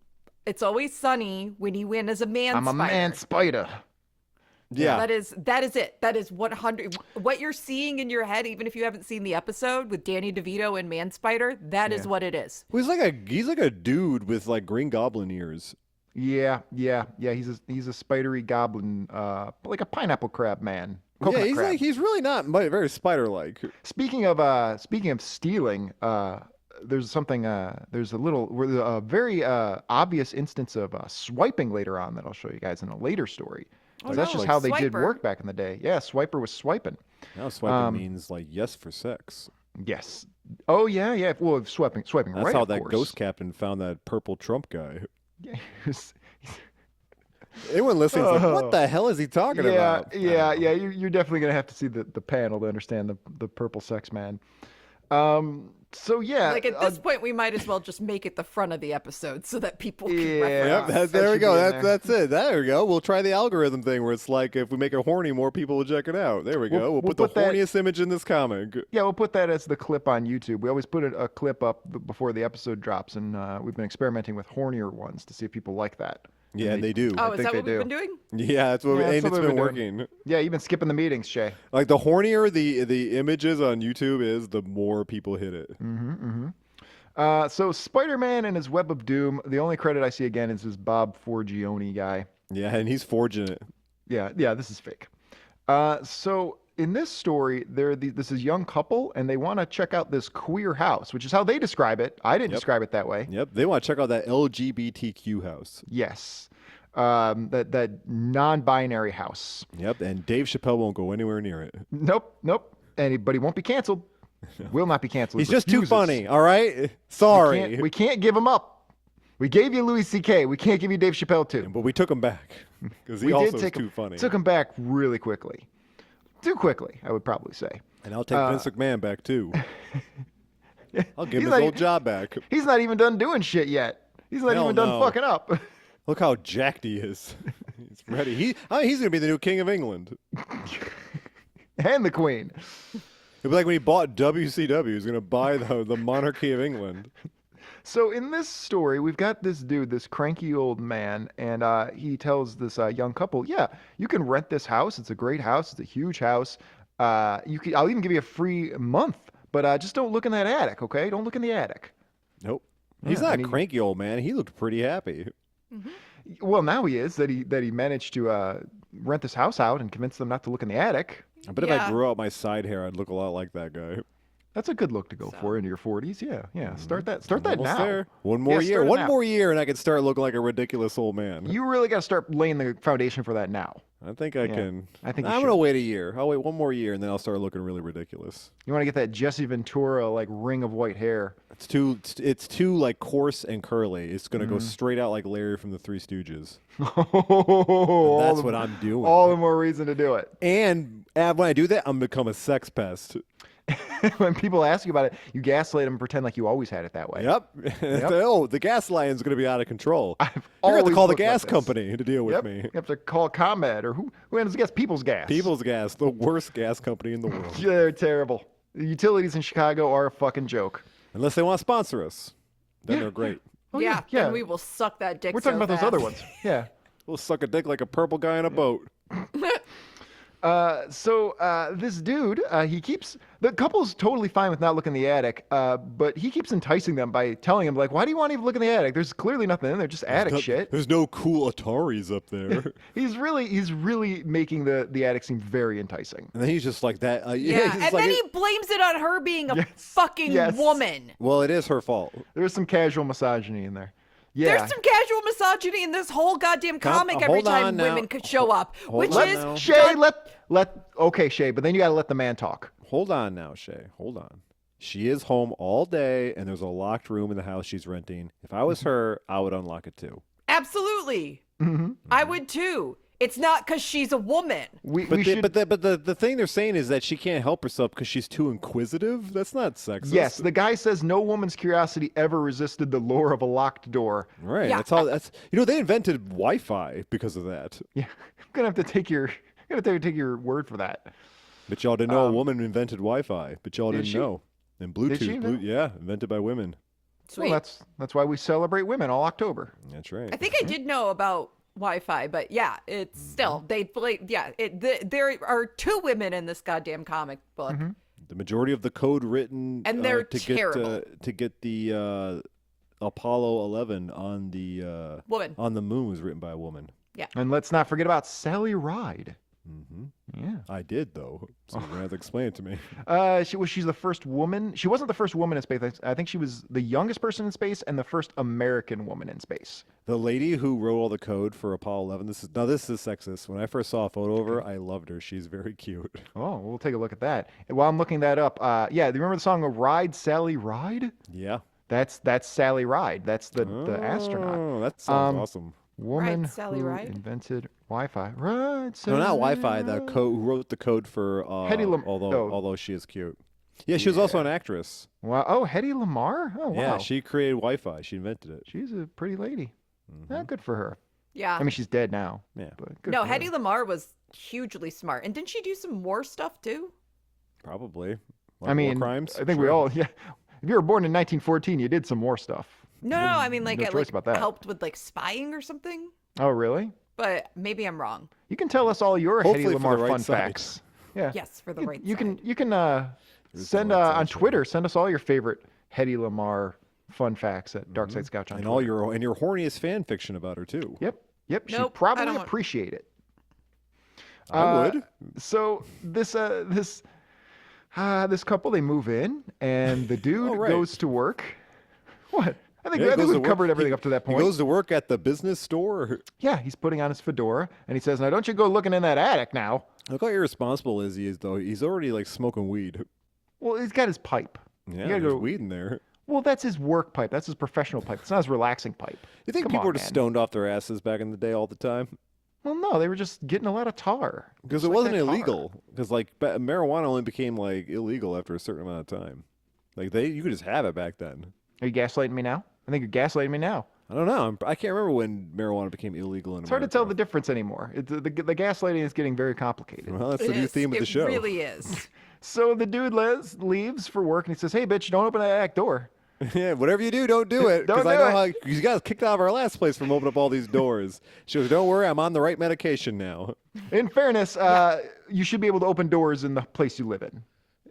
It's Always Sunny when he went as a man I'm a spider. man spider. Yeah. That is it. That is 100. What you're seeing in your head, even if you haven't seen the episode with Danny DeVito and Man Spider, that is what it is. He's like a dude with like Green Goblin ears. Yeah. He's a spidery goblin, like a pineapple crab man. Yeah, Coconut crab. he's really not very spider-like. Speaking of stealing, there's a very obvious instance of swiping later on that I'll show you guys in a later story. Oh, That's no. just how they did Swiper. work back in the day. Yeah, swiper was swiping. Now swiping means like yes for sex. Yes. Oh yeah. Well, swiping That's right. how of that course. ghost captain found that purple Trump guy. Yeah, he was- Anyone listening is like, what the hell is he talking about? Yeah. You're definitely gonna have to see the panel to understand the purple sex man. So yeah. Like at this point, we might as well just make it the front of the episode so that people can Yeah. reference. Yep, That there we should go. be in there. That's it. There we go. We'll try the algorithm thing where it's like if we make it horny, more people will check it out. There we go. We'll put the put that- horniest image in this comic. Yeah, we'll put that as the clip on YouTube. We always put a clip up before the episode drops, and we've been experimenting with hornier ones to see if people like that. Yeah, and they do. Oh, I is think that what they we've do. been doing? Yeah, that's what Yeah, and that's it's what been we've been working. Yeah, you've been skipping the meetings, Shea. Like the hornier the images on YouTube is, the more people hit it. So Spider-Man and His Web of Doom. The only credit I see again is this Bob Forgione guy. Yeah, and he's forging it. Yeah, this is fake. So in this story, this is a young couple, and they want to check out this queer house, which is how they describe it. I didn't describe it that way. Yep, they want to check out that LGBTQ house. Yes, that non-binary house. Yep, and Dave Chappelle won't go anywhere near it. Nope. Anybody won't be canceled. Will not be canceled. He's just too funny. All right, sorry. We can't give him up. We gave you Louis C.K. We can't give you Dave Chappelle too. But we took him back because he also is too funny. Took him back really quickly. Too quickly, I would probably say. And I'll take Vince McMahon back too. I'll give him his old job back. He's not even done doing shit yet. He's not even done fucking up. Look how jacked he is. He's ready. He's going to be the new king of England. And the queen. It'd be like when he bought WCW. He was going to buy the monarchy of England. So in this story, we've got this dude, this cranky old man, and he tells this young couple, yeah, you can rent this house. It's a great house. It's a huge house. I'll even give you a free month, but just don't look in that attic, okay? Don't look in the attic. Nope. He's not a cranky old man. He looked pretty happy. Mm-hmm. Well, now he is, that he managed to rent this house out and convince them not to look in the attic. I bet if I grew out my side hair, I'd look a lot like that guy. That's a good look to go for into your 40s. Yeah. Start that Almost now. there. One more year. One more year, and I could start looking like a ridiculous old man. You really got to start laying the foundation for that now. I think I can. I think I'm going to wait a year. I'll wait one more year, and then I'll start looking really ridiculous. You want to get that Jesse Ventura like ring of white hair. It's too like coarse and curly. It's going to go straight out like Larry from the Three Stooges. That's what I'm doing. All the more reason to do it. And when I do that, I'm going to become a sex pest. When people ask you about it, you gaslight them and pretend like you always had it that way. Yep. Oh, the gas line's going to be out of control. You're going to always call the looked like gas this. company to deal with me. You have to call ComEd or who handles gas? People's Gas. People's Gas, the worst gas company in the world. Yeah, they're terrible. The utilities in Chicago are a fucking joke. Unless they want to sponsor us. Then they're great. Oh, yeah, yeah. then we will suck that dick. We're talking so about fast. those other ones. Yeah. We'll suck a dick like a purple guy in a boat. So this dude, the couple's totally fine with not looking in the attic, but he keeps enticing them by telling them, like, why do you want to even look in the attic? There's clearly nothing in there, just attic shit. There's no cool Ataris up there. He's really making the attic seem very enticing. And then he's just like that. Yeah, and then he blames it on her being a fucking woman. Well, it is her fault. There's some casual misogyny in there. Yeah. There's some casual misogyny in this whole goddamn comic every time women could show up, which is Shée, okay, Shée, but then you got to let the man talk. Hold on now, Shée. Hold on. She is home all day, and there's a locked room in the house she's renting. If I was her, I would unlock it too. Absolutely. I would too. It's not because she's a woman. But the thing they're saying is that she can't help herself because she's too inquisitive. That's not sexist. Yes, the guy says no woman's curiosity ever resisted the lure of a locked door. Right. Yeah. They invented Wi-Fi because of that. Yeah, I'm gonna have to take your word for that. But y'all didn't know a woman invented Wi-Fi. But y'all didn't know. And Bluetooth, invented by women. Sweet. Well, that's why we celebrate women all October. That's right. I think I did know about Wi-Fi, but yeah, it's still there are two women in this goddamn comic book. The majority of the code written And they're to terrible. get the Apollo 11 on the Woman. on the moon was written by a woman. Yeah. And let's not forget about Sally Ride. Yeah. I did though, so you're gonna have to explain it to me. She's the first woman. She wasn't the first woman in space. I think she was the youngest person in space and the first American woman in space. The lady who wrote all the code for Apollo 11. This is sexist. When I first saw a photo of her, I loved her. She's very cute. Oh, we'll take a look at that. And while I'm looking that up, do you remember the song "Ride Sally Ride"? Yeah. That's Sally Ride. That's the astronaut. Oh, that sounds awesome. Woman Ride Sally who Ride? invented Wi-Fi. Ride Sally No, not Wi-Fi. Ride. Who wrote the code for although she is cute. Yeah, she was also an actress. Wow. Oh, Hedy Lamarr. Oh, wow. Yeah, she created Wi-Fi. She invented it. She's a pretty lady. Good for her. Yeah. I mean, she's dead now. Yeah. But good No, for her. Hedy Lamarr was hugely smart. And didn't she do some war stuff too? Probably. I mean, war crimes. I think we all. Yeah. If you were born in 1914, you did some more stuff. No, I mean like no it choice about that. helped with like spying or something. Oh, really? But maybe I'm wrong. You can tell us all your Hopefully Hedy for the Lamarr right fun side. facts. Yeah. Yes, for the right You side. can send right side, on sure. Twitter. Send us all your favorite Hedy Lamarr fun facts at Dark Side Scouch on and Twitter. all your horniest fan fiction about her too. Yep. She'd Nope, I probably don't want- appreciate it. I would. So this couple, they move in, and the dude right. goes to work. What? I think Yeah, he goes to we've work. covered everything up to that point. He goes to work at the business store. Yeah, he's putting on his fedora, and he says, "Now don't you go looking in that attic now." Look how irresponsible he is, though. He's already like smoking weed. Well, he's got his pipe. Yeah, You gotta there's go- weed in there. Well, that's his work pipe. That's his professional pipe. It's not his relaxing pipe. You think Come people on, were just man. stoned off their asses back in the day all the time? Well, no, they were just getting a lot of tar. Because Just it like wasn't that tar. illegal. Because like marijuana only became like illegal after a certain amount of time. Like you could just have it back then. Are you gaslighting me now? I think you're gaslighting me now. I don't know. I can't remember when marijuana became illegal in It's hard to tell the difference anymore. The gaslighting is getting very complicated. Well, that's the new theme of the show. It really is. So the dude leaves for work, and he says, "Hey, bitch, don't open that attic door." Yeah, whatever you do, don't do it. Don't Because I do know it. how you got kicked out of our last place from opening up all these doors. She goes, "Don't worry, I'm on the right medication now." In fairness, you should be able to open doors in the place you live in.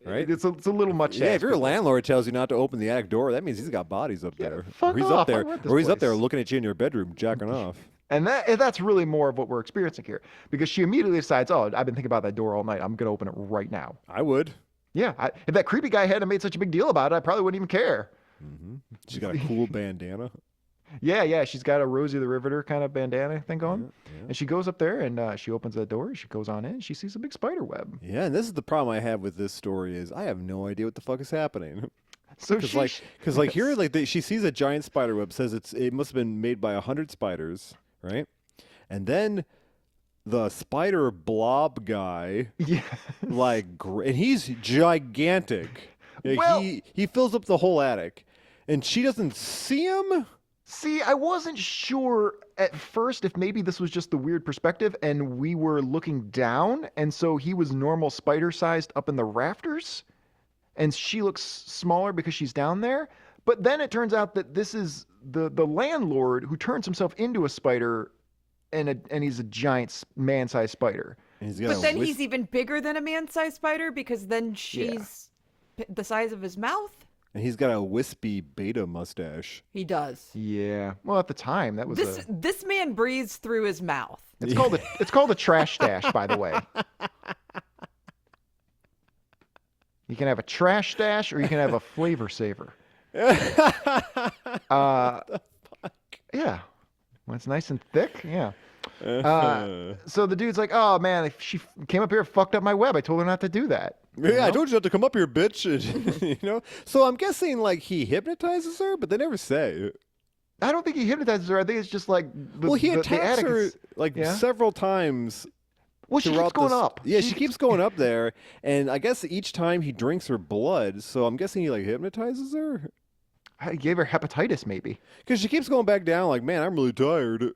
Right? It's a little much. to Yeah, ask if your people. landlord tells you not to open the attic door, that means he's got bodies up there. fuck Or he's off, up there, I rent this or he's up there place. looking at you in your bedroom, jacking off. And that's really more of what we're experiencing here, because she immediately decides, "Oh, I've been thinking about that door all night. I'm gonna open it right now." I would. Yeah, if that creepy guy hadn't made such a big deal about it, I probably wouldn't even care. She's got a cool bandana. Yeah, she's got a Rosie the Riveter kind of bandana thing going. And she goes up there and she opens that door. She goes on in. She sees a big spider web. Yeah, and this is the problem I have with this story is I have no idea what the fuck is happening. So Because like here, like she sees a giant spider web, says it must have been made by 100 spiders, right? And then the spider blob guy, yeah, and he's gigantic. Like, Well- he fills up the whole attic, and she doesn't see him. see, I wasn't sure at first if maybe this was just the weird perspective and we were looking down, and so he was normal spider sized up in the rafters, and she looks smaller because she's down there. But then it turns out that this is the landlord who turns himself into a spider, and he's a giant man-sized spider. And he's got But a then wisp- he's even bigger than a man-sized spider because then she's the size of his mouth. and he's got a wispy beta mustache. He does. Yeah. Well, at the time, that was This man breathes through his mouth. it's called a trash stash, by the way. You can have a trash stash or you can have a flavor saver. Yeah. When it's nice and thick, yeah. So the dude's like, "Oh man, she came up here, fucked up my web. I told her not to do that." Yeah, I told you not to come up here, bitch. You know. So I'm guessing like he hypnoptizes her, but they never say. I don't think he hypnotizes her. I think it's just like He the attacks attic her is- like yeah? several times. Well, she keeps throughout going this- up. Yeah, she keeps going up there, and I guess each time he drinks her blood. So I'm guessing he like hypnotizes her I gave her hepatitis, maybe. because she keeps going back down. Like, man, I'm really tired.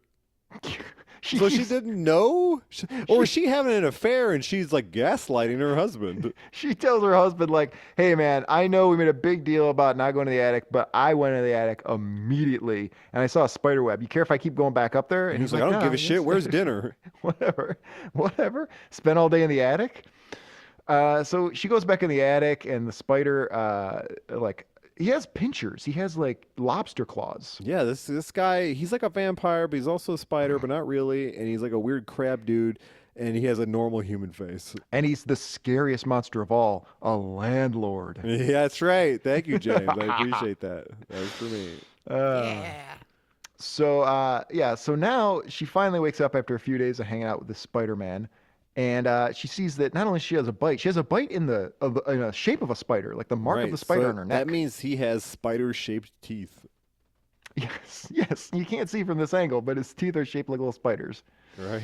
So she keeps- didn't know, or was she having an affair and she's like gaslighting her husband? She tells her husband, like, "Hey, man, I know we made a big deal about not going to the attic, but I went into the attic immediately, and I saw a spider web. You care if I keep going back up there?" And he's like, I don't "No, give a shit. yes." Where's dinner? Whatever. Spent all day in the attic. So she goes back in the attic, and the spider, he has pinchers. He has like lobster claws. Yeah, this guy, he's like a vampire, but he's also a spider, but not really. And he's like a weird crab dude, and he has a normal human face. And he's the scariest monster of all, a landlord. Yeah, that's right. Thank you, James. I appreciate that. That was for me. Yeah. So now she finally wakes up after a few days of hanging out with this Spider-Man, and she sees that not only she has a bite in the shape of a spider, like the mark of Right, the spider so on her neck. That means he has spider-shaped teeth. Yes. You can't see from this angle, but his teeth are shaped like little spiders. Right.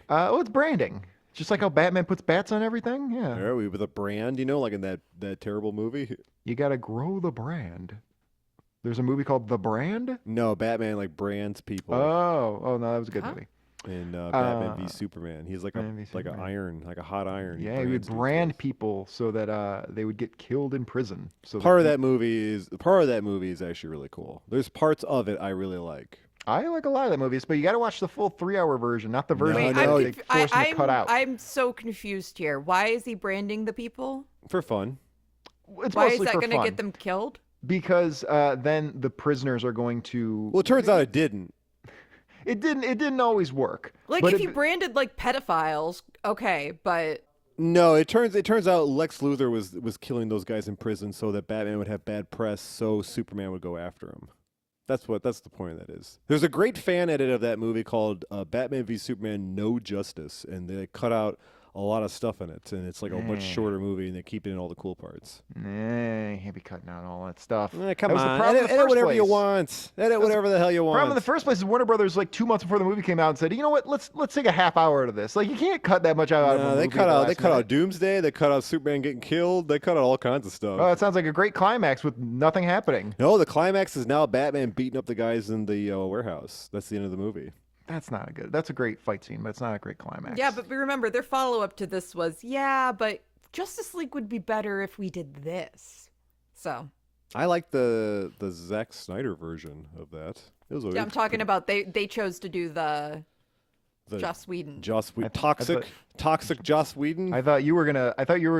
It's branding. Just like how Batman puts bats on everything. Yeah. Are we with a brand, you know, like in that terrible movie? You gotta grow the brand. There's a movie called The Brand. No, Batman like brands people. Oh no, that was a good movie. In Batman v Superman, he's like Batman v like a Superman. iron, like a hot iron. Yeah, he would brands dudes brand with. people so that they would get killed in prison. So Part of that movie is actually really cool. There's parts of it I really like. I like a lot of that movies, but you got to watch the full 3-hour version, not the version Wait, that no, they forced him to cut out. I'm so confused here. Why is he branding the people? For fun. It's Why is mostly that for going to fun, get them killed? because then the prisoners are going to. Well, it turns out it didn't. it didn't always work. Like, But if you branded like pedophiles, okay, but No, it turns out Lex Luthor was killing those guys in prison so that Batman would have bad press, so Superman would go after him. That's the point of that is. There's a great fan edit of that movie called Batman v Superman: No Justice, and they cut out a lot of stuff in it, and it's like a much shorter movie, and they keep in all the cool parts. Nah, you can't be cutting out all that stuff. Come That was the on, problem in the edit first whatever you place. want. Edit whatever the hell you want. Problem in the first place is Warner Brothers, like 2 months before the movie came out, and said, "You know what? Let's take a half hour out of this. Like, you can't cut that much out of a movie." They cut out Doomsday. They cut out Superman getting killed. They cut out all kinds of stuff. Oh, it sounds like a great climax with nothing happening. No, the climax is now Batman beating up the guys in the warehouse. That's the end of the movie. That's a great fight scene, but it's not a great climax. yeah, but remember their follow-up to this was, yeah, but Justice League would be better if we did this. So I like the Zack Snyder version of that. It was yeah, I'm talking about they chose to do the the Joss Whedon. Toxic Joss Whedon. I thought you were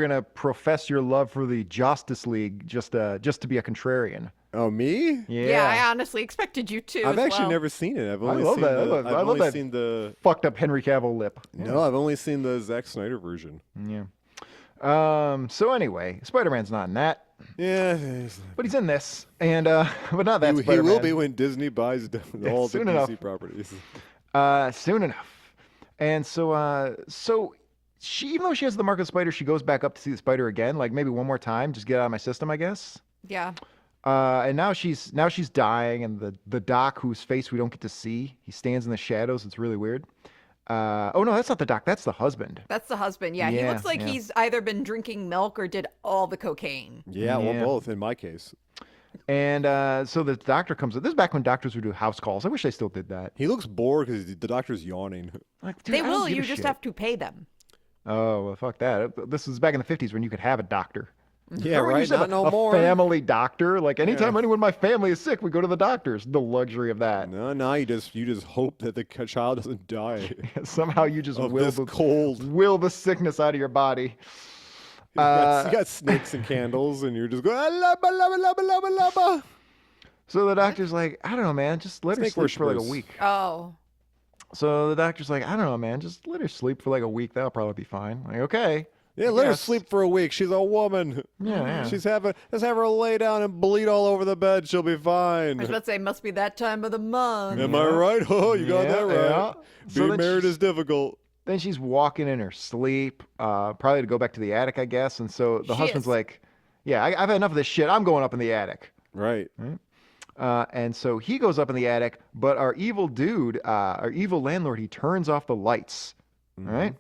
gonna profess your love for the Justice League just to be a contrarian. Oh, me? Yeah, I honestly expected you to. I've as actually well. never seen it. I've only love seen that. the. I love that seen the. Fucked up Henry Cavill lip. No, I've only seen the Zack Snyder version. Yeah. So anyway, Spider-Man's not in that, Yeah, but he's in this, and but not that he Spider-Man. will be when Disney buys all the soon DC enough. properties. Soon enough. And so she, even though she has the mark of the spider, she goes back up to see the spider again, like maybe one more time, just get it out of my system, I guess. Yeah. And now she's dying, and the doc, whose face we don't get to see, he stands in the shadows. It's really weird. Oh no, that's not the doc. That's the husband. That's the husband. Yeah, he Yeah, looks like yeah. he's either been drinking milk or did all the cocaine. Yeah, well, Yeah. both in my case. And so the doctor comes in. This is back when doctors would do house calls. I wish they still did that. He looks bored because the doctor's yawning. Like, dude, They I don't will. give You a just shit. have to pay them. Oh well, fuck that. This is back in the 50s when you could have a doctor. Yeah, Remember when you right. used to have Not no a more. family doctor. Like anytime Yeah. anyone in my family is sick, we go to the doctors. The luxury of that. No, you just hope that the child doesn't die Somehow you just of will this the cold. will the sickness out of your body. You got snakes and candles, and you're just going, "Laba, laba, laba, laba, laba." So the doctor's like, I don't know, man, just let her Snake sleep for like a worshippers. week. Oh. So the doctor's like, I don't know, man, just let her sleep for like a week. That'll probably be fine. Like, okay. Yeah, let her Yes. sleep for a week. She's a woman. Yeah. Let's have her lay down and bleed all over the bed. She'll be fine. I was about to say, must be that time of the month. Am I right? Oh, you got Yeah, that right. yeah. So Being then married she's- is difficult. Then she's walking in her sleep, probably to go back to the attic, I guess. And so the She husband's is. like, yeah, I've had enough of this shit. I'm going up in the attic. Right. And so he goes up in the attic, but our evil dude, our evil landlord, he turns off the lights. All right.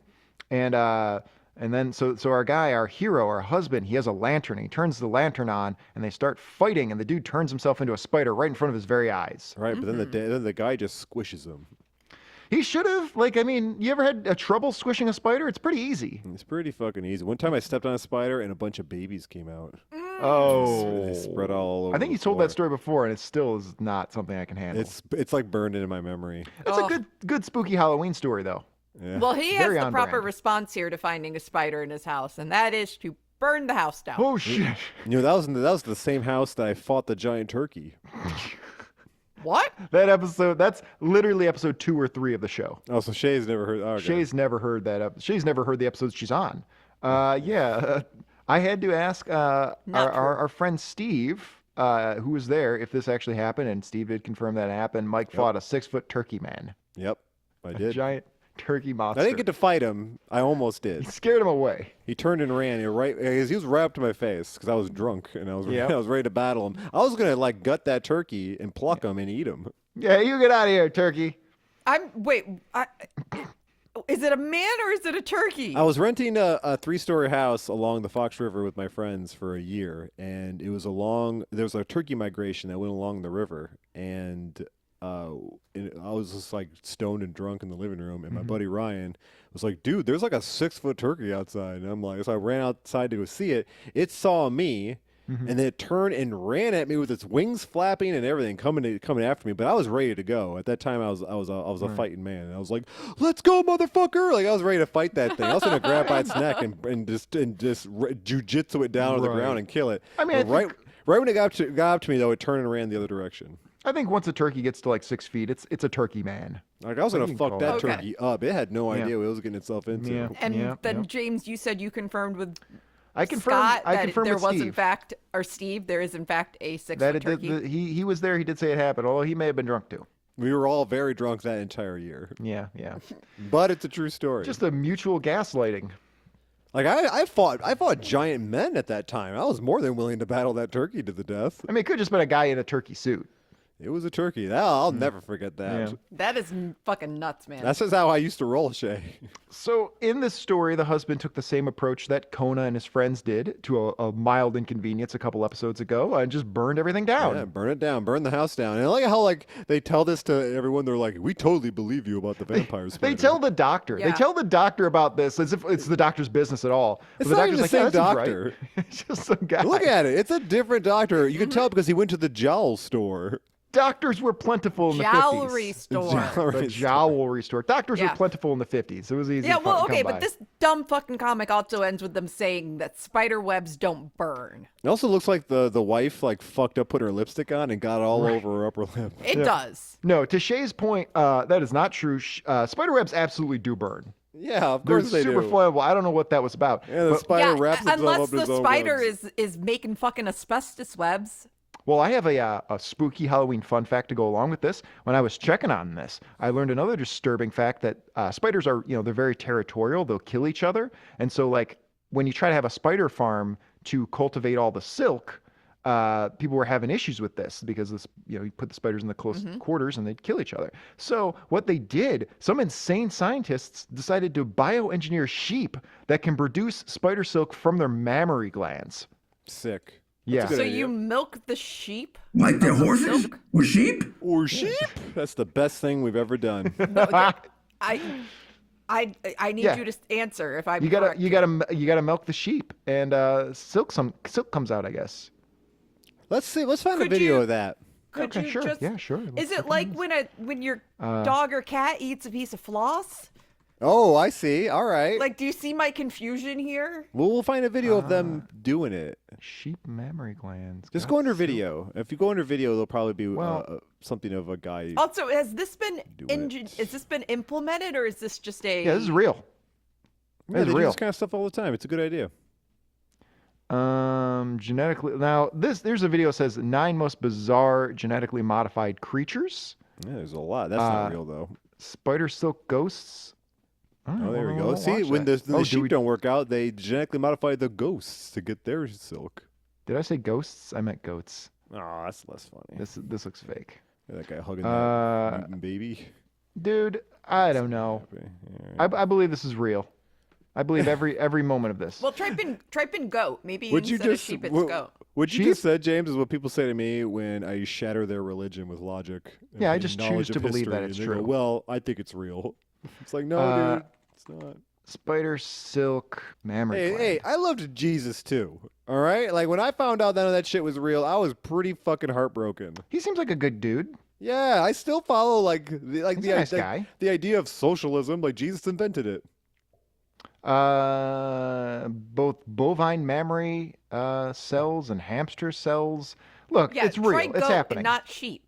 And then so our guy, our hero, our husband, he has a lantern. He turns the lantern on, and they start fighting. And the dude turns himself into a spider right in front of his very eyes. Right. But then the guy just squishes him. He should have, like, I mean, you ever had a trouble squishing a spider? It's pretty easy. It's pretty fucking easy. One time I stepped on a spider and a bunch of babies came out. Oh, They spread all over. I think you the told floor. that story before, and it still is not something I can handle. It's like burned into my memory. It's a good spooky Halloween story, though. Yeah. Well, he has Very the on proper brand. response here to finding a spider in his house, and that is to burn the house down. Oh shit! You know, that was the same house that I fought the giant turkey. What? That episode, that's literally episode 2 or 3 of the show. Oh, so Shay's never heard. Oh, okay. Shay's never heard that. Shay's never heard the episodes she's on. I had to ask our friend Steve, who was there, if this actually happened, and Steve did confirm that it happened. Mike fought a 6-foot turkey man, Yep, I a did. giant turkey monster. I didn't get to fight him. I almost did. Scared him away. He turned and ran. He was right up to my face because I was drunk and I was Yep. I was ready to battle him. I was gonna like gut that turkey and pluck him and eat him. Yeah, you get out of here, turkey. Is it a man or is it a turkey? I was renting a 3-story house along the Fox River with my friends for a year, and there was a turkey migration that went along the river, and I was just like stoned and drunk in the living room, and my buddy Ryan was like, "Dude, there's like a 6-foot turkey outside," and I'm like, so I ran outside to go see it. It saw me. And then it turned and ran at me with its wings flapping and everything, coming after me. But I was ready to go. At that time, I was a fighting man. And I was like, "Let's go, motherfucker!" Like I was ready to fight that thing. I was gonna grab by its neck and just jujitsu it down to the ground and kill it. I mean, But right when it got up to me though, it turned and ran the other direction. I think once a turkey gets to like 6 feet, it's a turkey man. Like I was What gonna do you fuck call that that? Okay. turkey up. It had no Yeah. idea what it was getting itself into. Yeah. And then yeah. James, you said you confirmed with I confirmed. Scott I that confirmed there with was Steve. in fact, or Steve, there is in fact a 6 that foot it did. turkey. He was there. He did say it happened. Although he may have been drunk too. We were all very drunk that entire year. Yeah. But it's a true story. Just a mutual gaslighting. Like I fought giant men at that time. I was more than willing to battle that turkey to the death. I mean, it could just been a guy in a turkey suit. It was a turkey. I'll never forget that. Yeah. That is fucking nuts, man. That's just how I used to roll, Shée. So in this story, the husband took the same approach that Kona and his friends did to a mild inconvenience a couple episodes ago and just burned everything down. Yeah, burn it down, burn the house down. And I like how they tell this to everyone. They're like, we totally believe you about the vampires. They tell the doctor. Yeah. They tell the doctor about this as if it's the doctor's business at all. It's But not the even doctor's the like, same yeah, that seems doctor. right. It's just some guy. Look at it. It's a different doctor. You can tell because he went to the jowl store. Doctors were plentiful in the 50s. Jowlery store. The jowlery store. Doctors were Yeah. plentiful in the 50s. It was easy Yeah, to well, come okay, by. but this dumb fucking comic also ends with them saying that spider webs don't burn. It also looks like the wife like fucked up, put her lipstick on, and got all over her upper lip. It does. No, to Shay's point, that is not true. Spider webs absolutely do burn. Yeah, of They're course they super do. flammable. I don't know what that was about. Yeah, the But- spider wraps itself unless up in the his own spider webs. is making fucking asbestos webs. Well, I have a spooky Halloween fun fact to go along with this. When I was checking on this, I learned another disturbing fact that spiders are, they're very territorial. They'll kill each other. And so, like, when you try to have a spider farm to cultivate all the silk, people were having issues with this because this, you put the spiders in the close quarters and they'd kill each other. So what they did, some insane scientists decided to bioengineer sheep that can produce spider silk from their mammary glands. Sick. Yeah. That's a good So idea. you milk the sheep? Like the of the horses silk? or sheep? Or sheep. That's the best thing we've ever done. I need Yeah. you to answer if I'm You correct. gotta milk the sheep, and silk comes out, I guess. Let's see. Let's find a Could video you- of that. Could Okay, you sure. just? Yeah, sure. Let's Is it look like at when your dog or cat eats a piece of floss? Oh, I see. All right. Like, do you see my confusion here? We'll find a video of them doing it. Sheep mammary glands. Just got go under silk. video. If you go under video, there'll probably be Well- something of a guy. Also, has this been Do it. Has this been implemented, or is this just a? Yeah, this is real. Yeah, This they is do real. this kind of stuff all the time. It's a good idea. Genetically. Now, there's a video that says 9 most bizarre genetically modified creatures. Yeah, there's a lot. That's not real though. Spider silk ghosts. Oh, there we I go. won't See, watch when that. the Oh, do sheep we- don't work out, they genetically modify the ghosts to get their silk. Did I say ghosts? I meant goats. Oh, that's less funny. This looks fake. That guy hugging Uh, that mutant baby. Dude, I don't know. Happy. All right. I believe this is real. I believe every moment of this. Well, type in goat. Maybe What you instead just of sheep, it's what, goat. what you Sheep? just said, James, is what people say to me when I shatter their religion with logic. and Yeah, I just knowledge choose of to believe that history, it's and they go, true. well, I think it's real. It's like, no, dude, it's not. Spider silk mammary Hey, gland. hey, I loved Jesus too. All right, like when I found out none of that shit was real, I was pretty fucking heartbroken. He seems like a good dude. Yeah, I still follow like He's a nice guy. the idea of socialism. Like Jesus invented it. Both bovine mammary cells and hamster cells. Look, Yeah, it's real. try It's goat happening. and not sheep.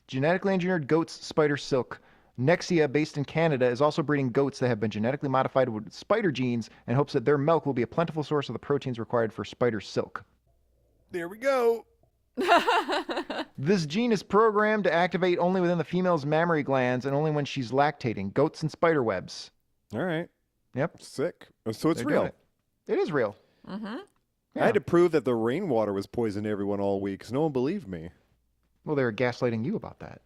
Genetically engineered goats, spider silk. Nexia, based in Canada, is also breeding goats that have been genetically modified with spider genes and hopes that their milk will be a plentiful source of the proteins required for spider silk. There we go. This gene is programmed to activate only within the female's mammary glands and only when she's lactating. Goats and spider webs. All right, Yep. sick. So it's they're real. doing It is real. Mm-hmm. I had to prove that the rainwater was poisoning to everyone all week because no one believed me. Well, they were gaslighting you about that.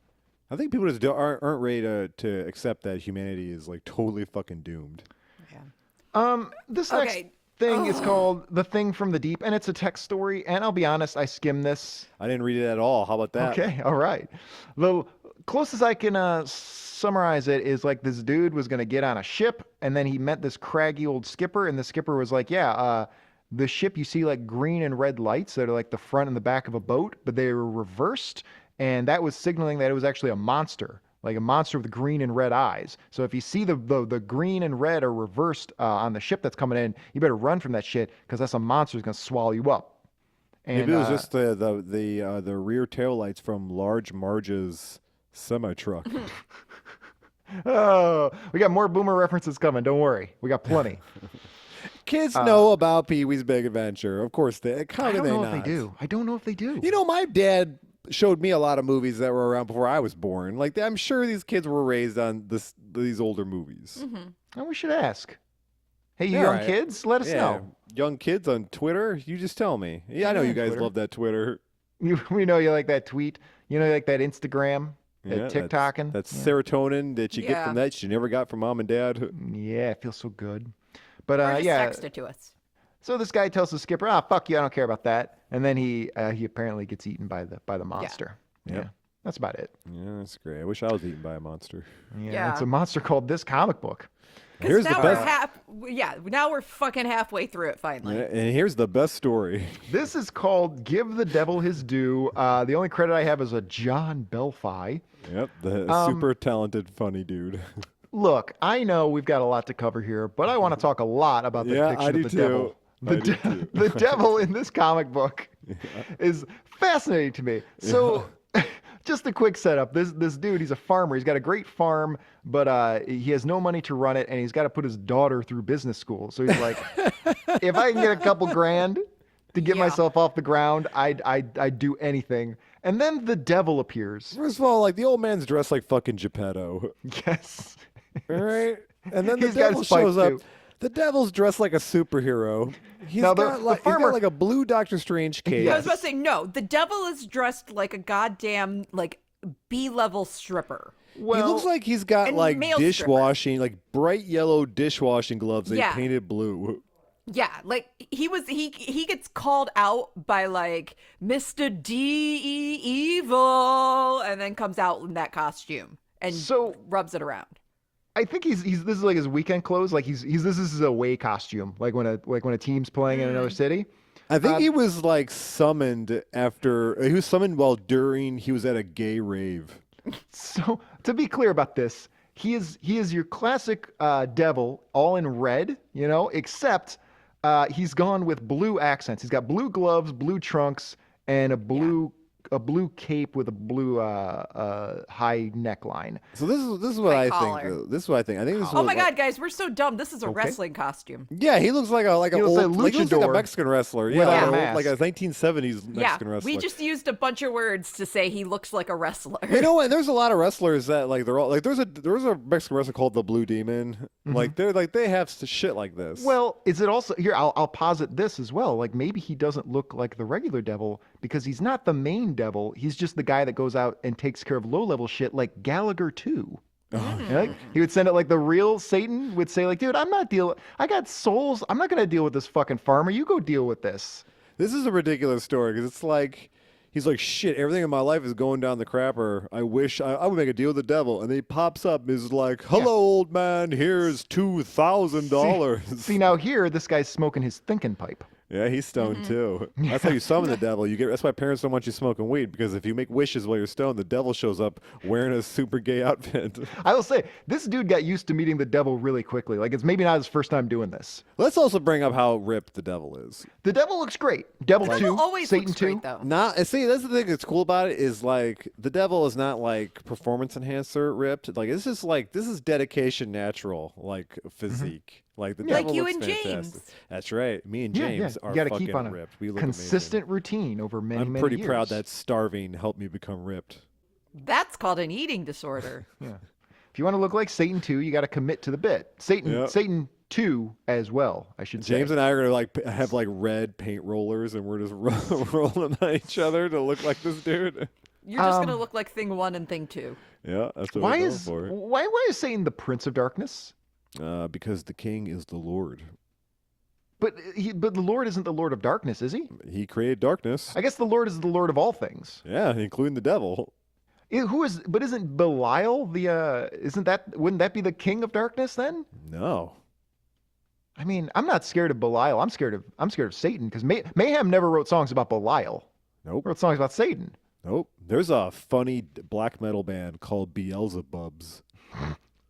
I think people just aren't ready to accept that humanity is like totally fucking doomed. This Okay. next thing is called The Thing from the Deep, and it's a text story, and I'll be honest, I skimmed this. I didn't read it at all. How about that? Okay, all right. The closest I can summarize it is like this dude was going to get on a ship, and then he met this craggy old skipper, and the skipper was like, yeah, the ship, you see like green and red lights that are like the front and the back of a boat, but they were reversed, and that was signaling that it was actually a monster. Like a monster with green and red eyes. So if you see the green and red are reversed on the ship that's coming in, you better run from that shit because that's a monster that's going to swallow you up. And, Maybe it was just the rear tail lights from Large Marge's semi truck. Oh, we got more Boomer references coming. Don't worry, we got plenty. Kids know about Pee-wee's Big Adventure. Of course they. How I do don't they know not? if they do. I don't know if they do. You know, my dad showed me a lot of movies that were around before I was born. Like, I'm sure these kids were raised on these older movies. And we should ask. Hey, you Yeah, young right. kids, let us know. Young kids on Twitter, you just tell me. Yeah, I know Yeah, you guys Twitter. love that Twitter. We know you like that tweet. You know you like that Instagram, that TikToking. That's serotonin that you get from that you never got from mom and dad. Yeah, it feels so good. But Or just yeah. text it to us. So this guy tells the skipper, fuck you, I don't care about that. And then he apparently gets eaten by the monster. Yeah. That's about it. Yeah, that's great. I wish I was eaten by a monster. Yeah. It's a monster called This Comic Book. Here's the Now best. now we're fucking halfway through it finally. Yeah, and here's the best story. This is called Give the Devil His Due. The only credit I have is a John Belfi. Yep, the super talented, funny dude. Look, I know we've got a lot to cover here, but I want to talk a lot about the Yeah, depiction I of do the too. devil. The devil in this comic book is fascinating to me. So, just a quick setup. This dude, he's a farmer. He's got a great farm, but he has no money to run it, and he's got to put his daughter through business school. So he's like, if I can get a couple grand to get myself off the ground, I'd do anything. And then the devil appears. First of all, like, the old man's dressed like fucking Geppetto. Yes. All right? And then the He's got devil his spikes, shows up. too. The devil's dressed like a superhero. He's Now, got the farmer- he's got like a blue Doctor Strange cape. I was about to say no. The devil is dressed like a goddamn B-level stripper. Well, he looks like he's got and like male dishwashing, like bright yellow dishwashing gloves they Yeah. painted blue. Yeah, like he gets called out by like Mr. D Evil, and then comes out in that costume and rubs it around. I think he's this is like his weekend clothes. Like this is a away costume. Like when a team's playing in another city. I think he was like summoned after he was summoned while he was at a gay rave. So to be clear about this, he is your classic devil, all in red, except he's gone with blue accents. He's got blue gloves, blue trunks, and a blue cape with a blue high neckline. So this is what I collar. think. This is what I think. I think this is Oh what, my god, guys, we're so dumb. This is a wrestling costume. Yeah, he looks like a He looks old, like he looks like a luchador Mexican wrestler. without Yeah, a like a mask. 1970s Mexican wrestler. We just used a bunch of words to say he looks like a wrestler. You know what? There's a lot of wrestlers that like they're all like there's a Mexican wrestler called the Blue Demon. Like they have shit like this. Well, is it also here? I'll posit this as well. Like maybe he doesn't look like the regular devil because he's not the main devil. He's just the guy that goes out and takes care of low-level shit like Gallagher too. Like, he would send it like the real Satan would say like, dude, I got souls. I'm not going to deal with this fucking farmer. You go deal with this. This is a ridiculous story because it's like he's like, shit, everything in my life is going down the crapper. I wish I would make a deal with the devil. And then he pops up and is like, hello, old man, here's $2,000. See, now here, this guy's smoking his thinking pipe. Yeah, he's stoned too. That's how you summon the devil. That's why parents don't want you smoking weed, because if you make wishes while you're stoned, the devil shows up wearing a super gay outfit. I will say, this dude got used to meeting the devil really quickly. Like, it's maybe not his first time doing this. Let's also bring up how ripped the devil is. The devil looks great. Devil The 2, devil always Satan looks 2. great, though. See, that's the thing that's cool about it is like the devil is not like performance enhancer ripped. Like this is dedication natural like physique. Like the devil Like you looks and fantastic. James. That's right. Me and James You are gotta fucking keep on a ripped. We look consistent routine over many, amazing. I'm many pretty years. proud that starving helped me become ripped. That's called an eating disorder. Yeah. If you want to look like Satan 2, you got to commit to the bit. Satan 2 as well, I should say. James and I are gonna like have like red paint rollers, and we're just rolling on each other to look like this dude. You're just gonna look like Thing 1 and Thing 2. Yeah, that's what why we're going is for. why is Satan the Prince of Darkness? Because the king is the Lord. But the Lord isn't the Lord of Darkness, is he? He created darkness. I guess the Lord is the Lord of all things. Yeah, including the devil. But isn't Belial wouldn't that be the king of darkness then? No. I mean, I'm not scared of Belial. I'm scared of Satan because Mayhem never wrote songs about Belial. Nope. He wrote songs about Satan. Nope. There's a funny black metal band called Beelzebubs.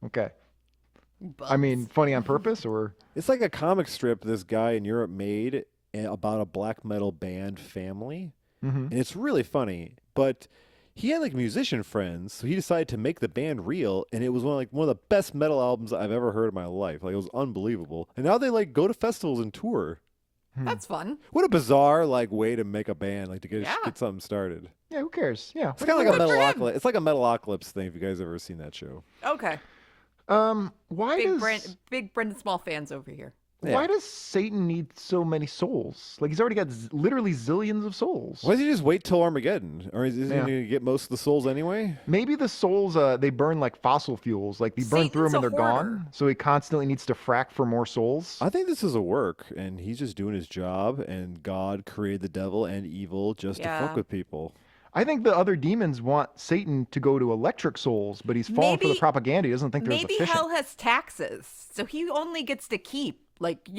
Okay. I mean, funny on purpose, or It's like a comic strip this guy in Europe made, about a black metal band family, Mm-hmm. and it's really funny. But he had like musician friends, so he decided to make the band real, and it was one of the best metal albums I've ever heard in my life. Like, it was unbelievable. And now they like go to festivals and tour. That's fun. What a bizarre like way to make a band, like to get Yeah. get something started. Yeah, who cares? Yeah. It's kind of like a Good for him. Metalocalypse. It's like a Metalocalypse thing. If you guys ever seen that show, Okay. Why Big Brendan Small fans over here. why does Satan need so many souls? Like he's already got literally zillions of souls. why does he just wait till Armageddon? Or is he Yeah. going to get most of the souls anyway? Maybe the souls they burn like fossil fuels. Like they burn through Satan's them and a they're hoarder. gone. So he constantly needs to frack for more souls. I think this is a work, and he's just doing his job. And God created the devil and evil just to fuck Yeah. with people. I think the other demons want Satan to go to electric souls, but he's fallen for the Maybe- propaganda. He doesn't think they're Maybe efficient. hell has taxes, so he only gets to keep, like,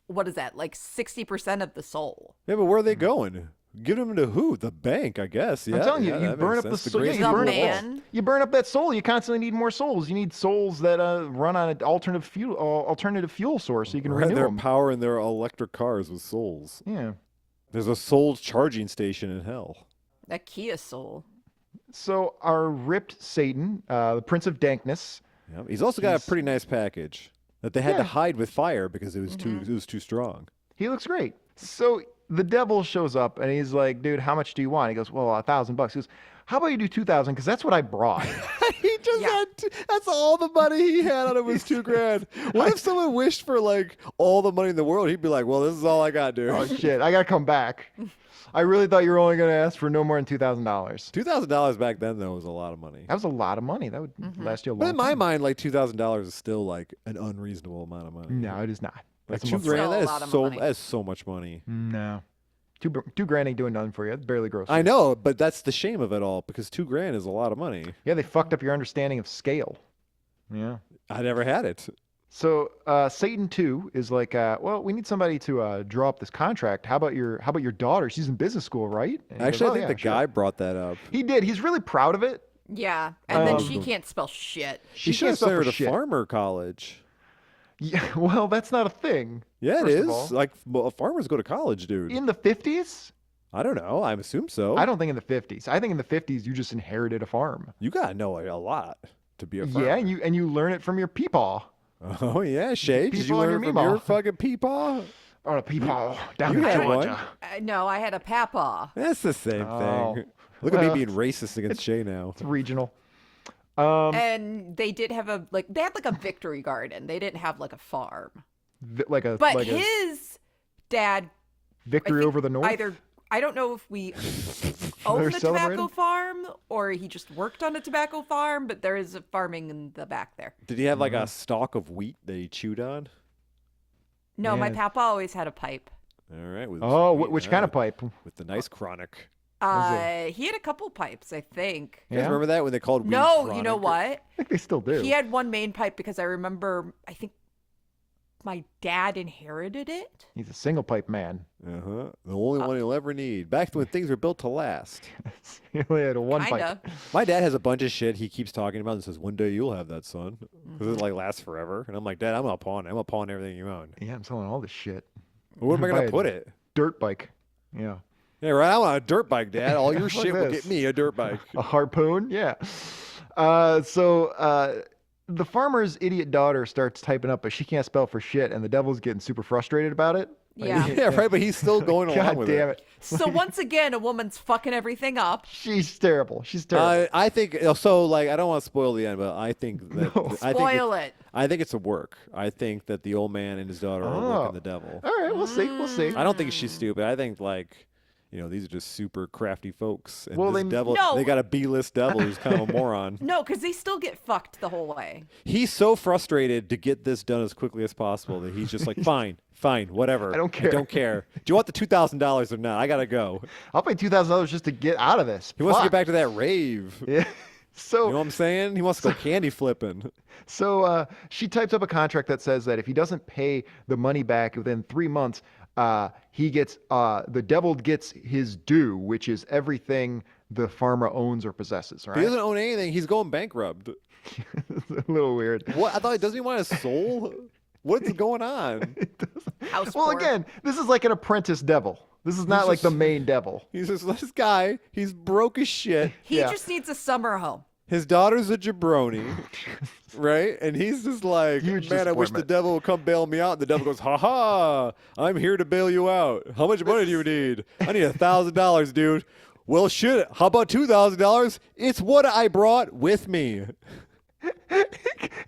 what is that? Like 60% of the soul. Yeah, but where are they going? Give them to who? The bank, I guess. Yeah, I'm telling you, yeah, you that burn makes up the sense. soul. Yeah, great you The burn man. up. You burn up that soul. You constantly need more souls. You need souls that run on an alternative fuel source, so you can Right, renew they're them. powering their electric cars with souls. Yeah. There's a soul charging station in hell. That Kia soul. So our ripped Satan, the Prince of Dankness. Yeah. He's also got a pretty nice package that they had to Yeah. hide with fire because it was too strong. He looks great. So the devil shows up and he's like, "Dude, how much do you want?" He goes, "Well, $1,000." He goes, "How about you do 2,000? Because that's what I brought." He just Yeah. that's all the money he had out of his $2,000. What if someone wished for like all the money in the world? He'd be like, well, this is all I got, dude. Oh shit! I gotta come back. I really thought you were only gonna ask for no more than $2,000. $2,000 back then though was a lot of money. That was a lot of money. That would last you a long But in my time. mind, like $2,000 is still like an unreasonable amount of money. No, it is not. like That's a $2,000. Still a That lot of is so money. that is so much money. No. Two grand ain't doing nothing for you. It's barely gross. I know, but that's the shame of it all because $2,000 is a lot of money. Yeah, they fucked up your understanding of scale. Yeah. I never had it. So Satan 2 is like, well, we need somebody to draw up this contract. How about your daughter? She's in business school, right? And he Actually, goes, I think "Oh, the yeah, sure." guy brought that up. He did. He's really proud of it. Yeah, and then she can't spell shit. She should can't have spell sent her for to shit. farmer college. Yeah, well, that's not a thing. Yeah, it First of is. all. Like, well, farmers go to college, dude. In the 50s? I don't know. I assume so. I don't think in the 50s. I think in the 50s you just inherited a farm. You gotta know a lot to be a farmer. Yeah, and you learn it from your peepaw. Oh yeah, Shea. Did you Peepaw on learn your it from your meemaw. fucking peepaw? On a peepaw down You in had Georgia. one. No, I had a papaw. That's the same Oh. thing. Look at me Well, being racist against Shea now. It's regional. And they did have they had like a victory garden. They didn't have like a farm. Like a But like a his dad I victory think over the north. I don't know if we own They're the celebrating? tobacco farm or he just worked on a tobacco farm, but there is a farming in the back there. Did he have like a stalk of wheat that he chewed on? No, my Yeah. papa always had a pipe. All right. With Oh, some wheat, which kind of pipe? With the nice chronic. He had a couple pipes, I think. You guys Yeah. remember that when they called weed No, you know chronic? what? I think they still do. He had one main pipe because I remember I think my dad inherited it. He's a single pipe man. Uh-huh. The only one he'll ever need. Back when things were built to last. He only had a one Kinda. pipe. My dad has a bunch of shit he keeps talking about and says, one day you'll have that, son. Because it like lasts forever. And I'm like, Dad, I'm gonna pawn it. I'm gonna pawn everything you own. Yeah, I'm selling all this shit. Where am I Buy gonna a put it? Dirt bike. Yeah. Yeah, right. I want a dirt bike, Dad. All your Look shit at will this. get me a dirt bike. A harpoon? Yeah. So the farmer's idiot daughter starts typing up, but she can't spell for shit, and the devil's getting super frustrated about it. Like, Yeah. Yeah, right. But he's still going along God with damn it. So once again, a woman's fucking everything up. She's terrible. She's terrible. I think so. Like, I don't want to spoil the end, but I think that No. I think Spoil it's- it. I think it's a work. I think that the old man and his daughter are Oh. working the devil. All right, we'll see. We'll see. I don't think she's stupid. I think like, these are just super crafty folks. And Well, this they- devil, No. they got a B-list devil who's kind of a moron. No, because they still get fucked the whole way. He's so frustrated to get this done as quickly as possible that he's just like, fine, whatever. I don't care. I don't care. Do you want the $2,000 or not? I gotta go. I'll pay $2,000 just to get out of this. He wants to Fuck. get back to that rave. Yeah. You know what I'm saying? He wants to go candy flipping. So she types up a contract that says that if he doesn't pay the money back within 3 months, he gets the devil gets his due, which is everything the farmer owns or possesses. He Right? doesn't own anything. He's going bankrupt. It's a little weird. What? I thought, doesn't he want his soul? What's going on? House Well, poor. again, this is like an apprentice devil. This is not like the main devil. He's just this guy. He's broke as shit. He Yeah. just needs a summer home. His daughter's a jabroni, right? And he's just like, Huge man, I wish the disappointment. devil would come bail me out. And the devil goes, ha ha, I'm here to bail you out. How much money do you need? I need $1,000, dude. Well, shit, how about $2,000? It's what I brought with me.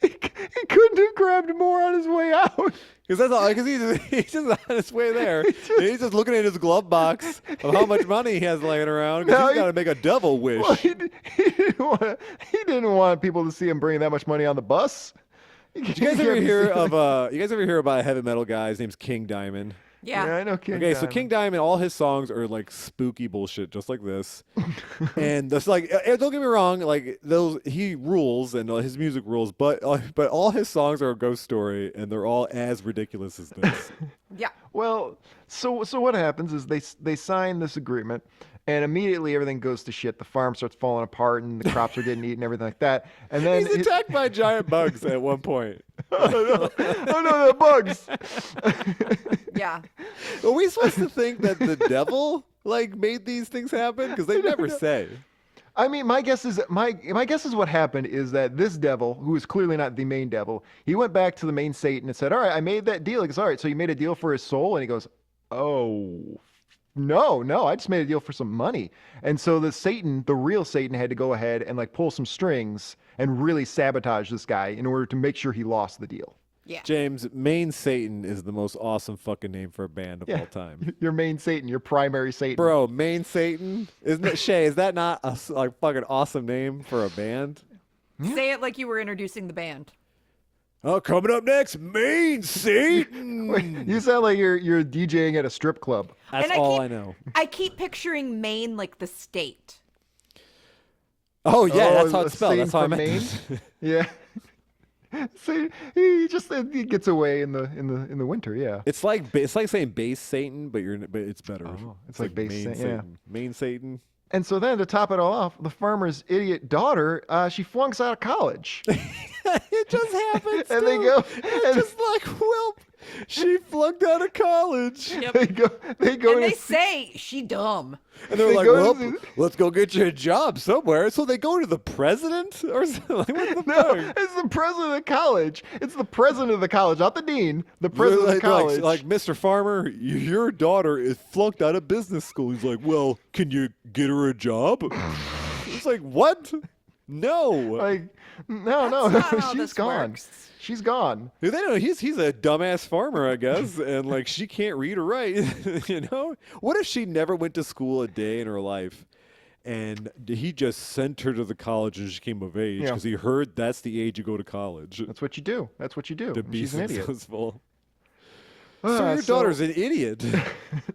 He couldn't have grabbed more on his way out. Because he's just on his way there. And he's just looking at his glove box of how much money he has laying around. Because No, he's got to make a devil wish. Well, he didn't want people to see him bringing that much money on the bus. Did you guys ever hear of? You guys ever hear about a heavy metal guy? His name's King Diamond. Yeah. Yeah, I know King Okay, so Diamond. King Diamond, all his songs are like spooky bullshit, just like this. And that's like, don't get me wrong, like he rules and his music rules, but all his songs are a ghost story, and they're all as ridiculous as this. Yeah. Well, so what happens is they sign this agreement, and immediately everything goes to shit. The farm starts falling apart, and the crops are getting eaten, and everything like that. And then He's attacked by giant bugs at one point. oh no, the bugs! Yeah. Are we supposed to think that the devil like made these things happen? Because they never say. I mean, my guess is what happened is that this devil, who is clearly not the main devil, he went back to the main Satan and said, "All right, I made that deal." He goes, "All right, so you made a deal for his soul?" And he goes, "Oh, no, I just made a deal for some money." And so the real Satan, had to go ahead and like pull some strings and really sabotage this guy in order to make sure he lost the deal. Yeah. James, Main Satan is the most awesome fucking name for a band of all time. Your main Satan, your primary Satan. Bro, Main Satan? Isn't it, Shea, is that not a like fucking awesome name for a band? Say it like you were introducing the band. Oh, coming up next, Main Satan. You sound like you're DJing at a strip club. That's And I all keep- I know. I keep picturing Maine like the state. Oh yeah, that's how a it's spelled. Satan That's how I from meant. Maine? Yeah. See, he gets away in the winter. Yeah. It's like saying base Satan, but it's better. Oh, it's like base Main Satan, yeah. Main Satan. And so then to top it all off, the farmer's idiot daughter, she flunks out of college. It just happens. And they too. go- It's and- just like, well, she flunked out of college. Yep. they go And they to say she dumb. And they're They like, go well, to- let's go get you a job somewhere. So they go to the president or something. Like, what the No, fuck? it's the president of college. It's the president of the college, not the dean. The president of Like, college. like, Mr. Farmer, your daughter is flunked out of business school. He's like, well, can you get her a job? It's like, what? No. No, That's not how she's this gone. works. She's gone. They know he's a dumbass farmer, I guess, and like she can't read or write. You know, what if she never went to school a day in her life, and he just sent her to the college and she came of age Yeah. because he heard that's the age you go to college That's what you do. That's what you do. to be She's an idiot. successful. Ah, So your daughter's an idiot.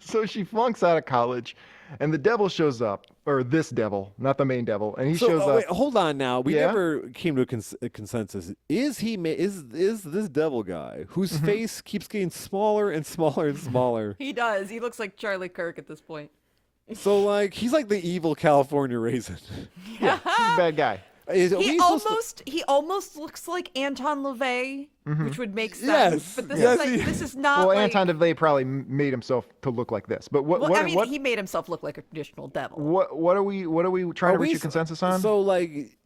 So she flunks out of college, and the devil shows up, or this devil, not the main devil, and he So shows up. wait, hold on now. We Yeah? never came to a consensus. Is this devil guy whose Mm-hmm. face keeps getting smaller and smaller and smaller? He does. He looks like Charlie Kirk at this point. So like he's like the evil California raisin. He's a bad guy. Are we supposed to- He almost looks like Anton LaVey, which would make sense. Yes. But this Yes, is he- like, this is not Well, like. Anton DeVay probably made himself to look like this. But what Well, I mean, what he made himself look like a traditional devil. what are we trying Are to reach we a consensus on? So like,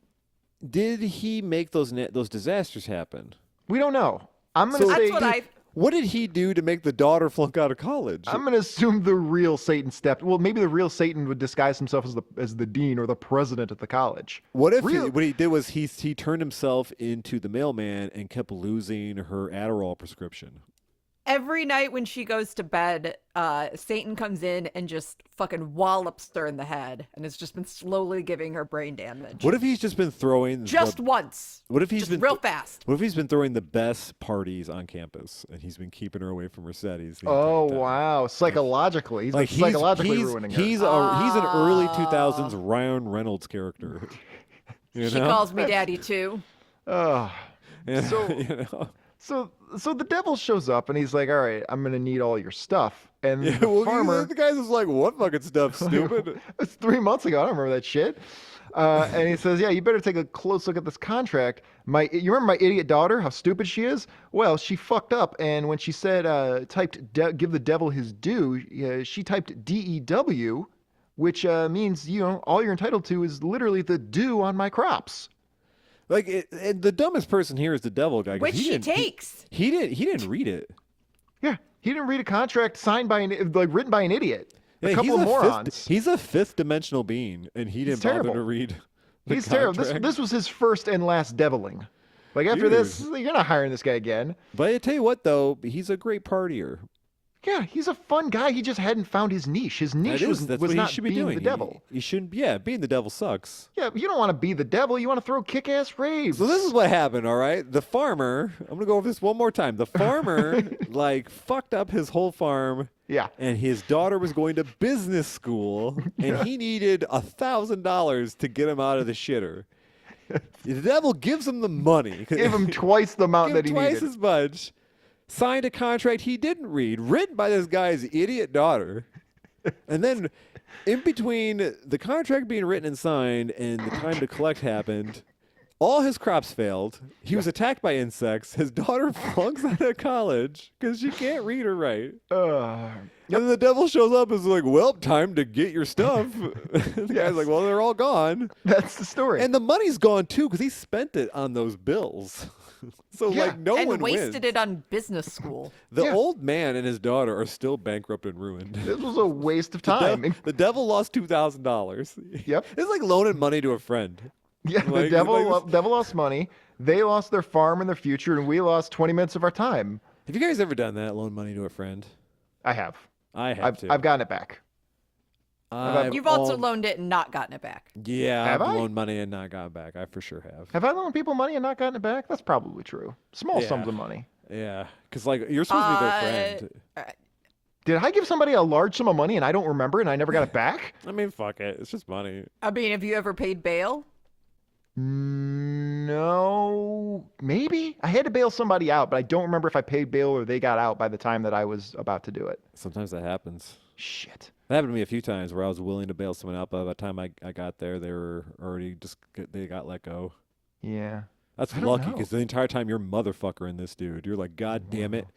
did he make those disasters happen? We don't know. I'm gonna So- say That's what I. What did he do to make the daughter flunk out of college? I'm gonna assume the real Satan stepped. Well, maybe the real Satan would disguise himself as the dean or the president of the college. What if Real- what he did was he turned himself into the mailman and kept losing her Adderall prescription? Every night when she goes to bed, Satan comes in and just fucking wallops her in the head, and has just been slowly giving her brain damage. What if he's just been throwing Just once. What if he's Just been real fast. What if he's been throwing the best parties on campus and he's been keeping her away from Mercedes? the Oh entire time? wow! Psychologically, he's Like been psychologically ruining her. he's an early 2000s Ryan Reynolds character. You She know? calls me daddy too. Oh. And, So- you know? So the devil shows up and he's like, "All right, I'm gonna need all your stuff." And Yeah, the well, farmer, the guy's just like, what fucking stuff, stupid? it's 3 months ago. I don't remember that shit. And he says, "Yeah, you better take a close look at this contract. You remember my idiot daughter? How stupid she is? Well, she fucked up, and when she said give the devil his due, she typed DEW, which means all you're entitled to is literally the dew on my crops." And the dumbest person here is the devil guy. 'Cause Which he takes. He didn't read it. Yeah, he didn't read a contract signed by written by an idiot. Yeah, A couple of morons. He's a fifth dimensional being, and he didn't bother terrible. to read. He's terrible. This was his first and last deviling. Like after this, you're not hiring this guy again. But I tell you what, though, he's a great partier. Yeah, he's a fun guy. He just hadn't found his niche. His niche was what not he should be being doing. the devil. You shouldn't. Yeah, being the devil sucks. Yeah, but you don't want to be the devil. You want to throw kick-ass raves. So this is what happened, all right? The farmer, I'm going to go over this one more time. The farmer, fucked up his whole farm. Yeah. And his daughter was going to business school, and he needed $1,000 to get him out of the shitter. The devil gives him the money. Gave him twice the amount that he twice needed. as much. Signed a contract he didn't read, written by this guy's idiot daughter. And then in between the contract being written and signed and the time to collect happened, all his crops failed. He was attacked by insects. His daughter flunks out of college because she can't read or write. And then the devil shows up and is like, well, time to get your stuff. The guy's like, well, they're all gone. That's the story. And the money's gone, too, because he spent it on those bills. So, no and one wasted wins. it on business school. The old man and his daughter are still bankrupt and ruined. This was a waste of time. The devil lost $2,000. Yep. It's like loaning money to a friend. Yeah, the devil lost money. They lost their farm and their future, and we lost 20 minutes of our time. Have you guys ever done that, loan money to a friend? I have. I have too. I've gotten it back. You've also loaned it and not gotten it back. Yeah, Have I've I? loaned money and not gotten it back. I for sure have. Have I loaned people money and not gotten it back? That's probably true. Small sums of money. Yeah, because you're supposed to be their friend. Did I give somebody a large sum of money and I don't remember and I never got it back? I mean, fuck it. It's just money. I mean, have you ever paid bail? No, maybe. I had to bail somebody out, but I don't remember if I paid bail or they got out by the time that I was about to do it. Sometimes that happens. Shit. That happened to me a few times where I was willing to bail someone out, but by the time I got there, they were already they got let go. Yeah. That's lucky because the entire time you're motherfucker in this dude. You're like, God damn it.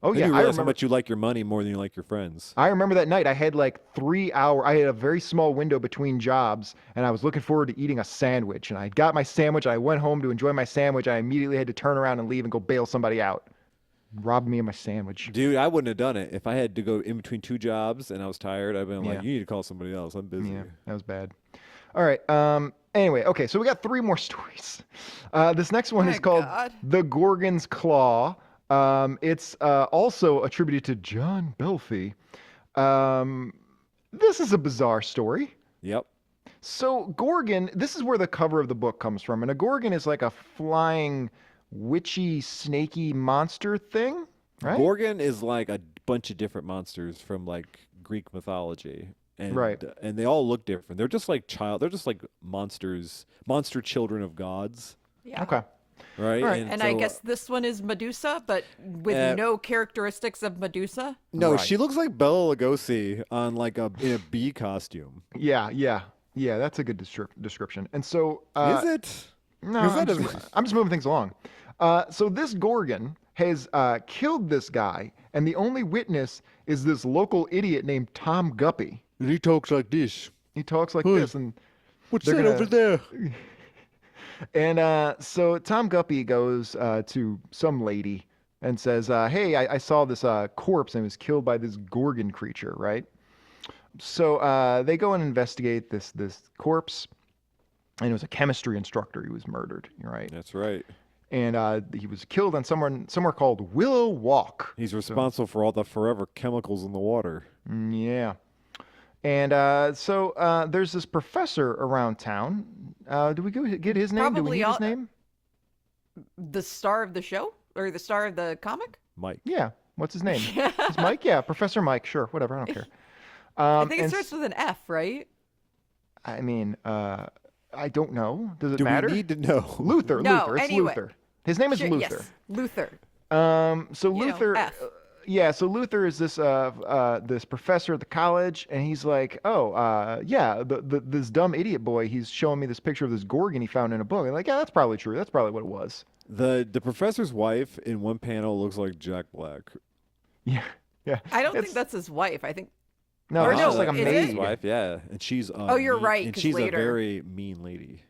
Oh, Then yeah. you I realize how remember, much you like your money more than you like your friends. I remember that night I had like 3 hours. I had a very small window between jobs and I was looking forward to eating a sandwich. And I got my sandwich. I went home to enjoy my sandwich. I immediately had to turn around and leave and go bail somebody out. Robbed me of my sandwich. Dude, I wouldn't have done it. If I had to go in between 2 jobs and I was tired, I'd been like, you need to call somebody else. I'm busy. Yeah, that was bad. All right. Anyway, okay, so we got 3 more stories. This next one is called The Gorgon's Claw. It's also attributed to John Belfi. This is a bizarre story. Yep. So Gorgon, this is where the cover of the book comes from. And a Gorgon is like a flying, witchy, snaky monster thing, right? Gorgon is like a bunch of different monsters from like Greek mythology. And, and they all look different. They're just like monsters, monster children of gods. Yeah. Okay. Right. And I guess this one is Medusa, but with no characteristics of Medusa. No, she looks like Bela Lugosi on like in a bee costume. Yeah. That's a good description. And so is it? No, I'm just moving things along. So this Gorgon has killed this guy, and the only witness is this local idiot named Tom Guppy. And he talks like this. He talks like this, and what's that over there? And so Tom Guppy goes to some lady and says, hey, I saw this corpse and it was killed by this Gorgon creature, right? So they go and investigate this corpse, and it was a chemistry instructor who was murdered, right? That's right. And he was killed on somewhere called Willow Walk. He's responsible for all the forever chemicals in the water. Yeah. And so there's this professor around town. Do we go get his name? Probably Do we need his name? The star of the show? Or the star of the comic? Mike. Yeah. What's his name? Is Mike? Yeah, Professor Mike. Sure, whatever. I don't care. I think it starts with an F, right? I mean, I don't know. Does it Do matter? we need to know? Luther. No, Luther. It's anyway. Luther. His name is Luther. Yes, Luther. So Luther. F. Yeah, so Luther is this professor at the college, and he's like, oh, yeah, this dumb idiot boy, he's showing me this picture of this Gorgon he found in a book. And like, yeah, that's probably true. That's probably what it was. The professor's wife in one panel looks like Jack Black. Yeah, yeah. I don't think that's his wife. I think. No, Or it's no, just like a is it? maid. His wife, yeah, and she's you're right, and 'cause she's later- a very mean lady.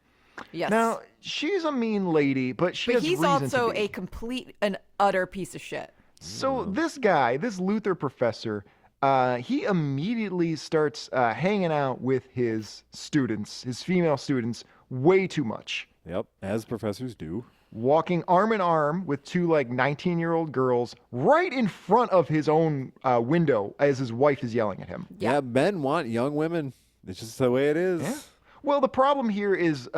Yes. Now, she's a mean lady, but she but has he's reason also to be. a complete and utter piece of shit. So this guy, this Luther professor, he immediately starts hanging out with his students, his female students, way too much. Yep, as professors do. Walking arm in arm with two like 19-year-old girls right in front of his own window as his wife is yelling at him. Yeah, men want young women. It's just the way it is. Yeah. Well, the problem here is,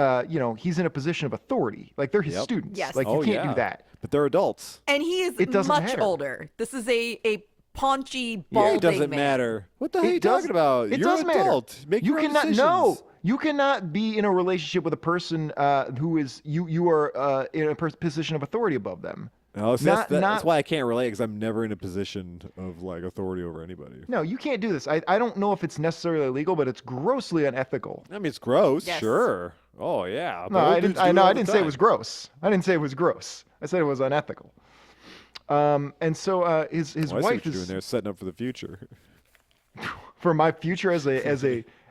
he's in a position of authority. Like, they're his Yep. students. Yes. Like, you can't do that. But they're adults. And he is It doesn't much matter. older. This is a paunchy, Yeah, balding it doesn't man. matter. What the hell are you It does- talking about? It You're does an matter. adult. Make You your own cannot. decisions. No, you cannot be in a relationship with a person who is you are in a position of authority above them. No, so Not- that's not- why I can't relate, because I'm never in a position of like authority over anybody. No, you can't do this. I don't know if it's necessarily illegal, but it's grossly unethical. I mean, it's gross, Yes. sure. Oh yeah. No, but old I dudes didn't. I do know. all I the didn't say it time. was gross. I didn't say it was gross. I said it was unethical. And so his Oh, I see wife what you're is doing there, setting up for the future. for my future as a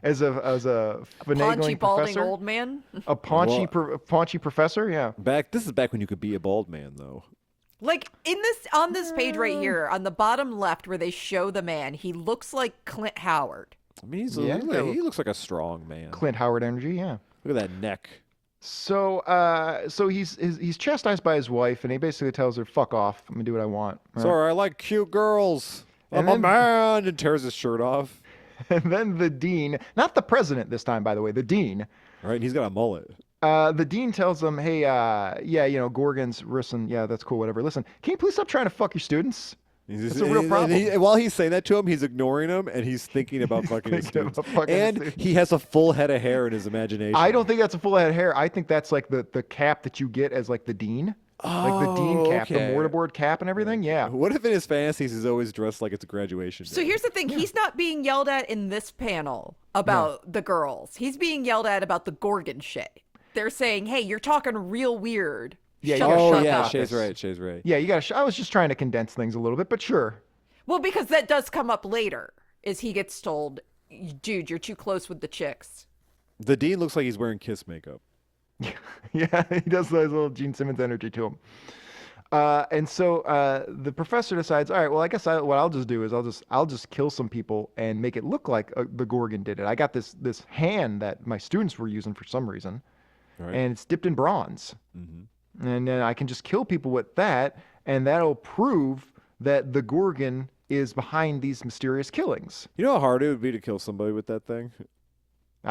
finagling Paunchy, balding professor. old man. A paunchy, Well- paunchy professor, yeah. This is back when you could be a bald man, though. Like on this page right here, on the bottom left where they show the man, he looks like Clint Howard. I mean, Yeah, he looks like a strong man. Clint Howard energy, yeah. Look at that neck. So, he's chastised by his wife, and he basically tells her, "Fuck off! I'm gonna do what I want." Right? Sorry, I like cute girls. And I'm a then- man, and tears his shirt off. And then the dean, not the president this time, by the way, the dean. Right, and he's got a mullet. The dean tells him, "Hey, Gorgons, listen, yeah, that's cool, whatever. Listen, can you please stop trying to fuck your students? It's a real problem." While he's saying that to him, he's ignoring him, and he's thinking about fucking his Thinking students. about fucking his And students. he has a full head of hair in his imagination. I don't think that's a full head of hair. I think that's like the cap that you get as like the dean, like the dean cap, okay. the mortarboard cap, and everything. Yeah. What if in his fantasies he's always dressed like it's a graduation day? So here's the thing: he's not being yelled at in this panel about the girls. He's being yelled at about the Gorgon shit. They're saying, "Hey, you're talking real weird." Yeah, you Shut gotta the shut fuck yeah, up." Shay's right. Shay's right. Yeah, you got to. I was just trying to condense things a little bit, but sure. Well, because that does come up later, is he gets told, "Dude, you're too close with the chicks." The dean looks like he's wearing Kiss makeup. Yeah, he does those little Gene Simmons energy to him. And so the professor decides, all right, well, I guess what I'll just do is I'll just kill some people and make it look like the Gorgon did it. I got this hand that my students were using for some reason, Right. and it's dipped in bronze, and then I can just kill people with that, and that'll prove that the Gorgon is behind these mysterious killings. You know how hard it would be to kill somebody with that thing?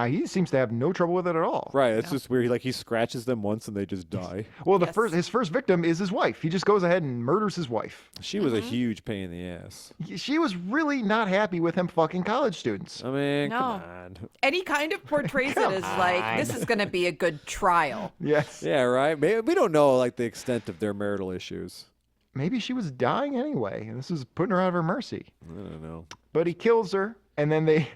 He seems to have no trouble with it at all. Right. It's just weird. He scratches them once and they just die. Well, Yes. his first victim is his wife. He just goes ahead and murders his wife. She was a huge pain in the ass. She was really not happy with him fucking college students. I mean, No. come on. And he kind of portrays it as like, this is going to be a good trial. Yes. Yeah, right. Maybe we don't know the extent of their marital issues. Maybe she was dying anyway, and this is putting her out of her mercy. I don't know. But he kills her, and then they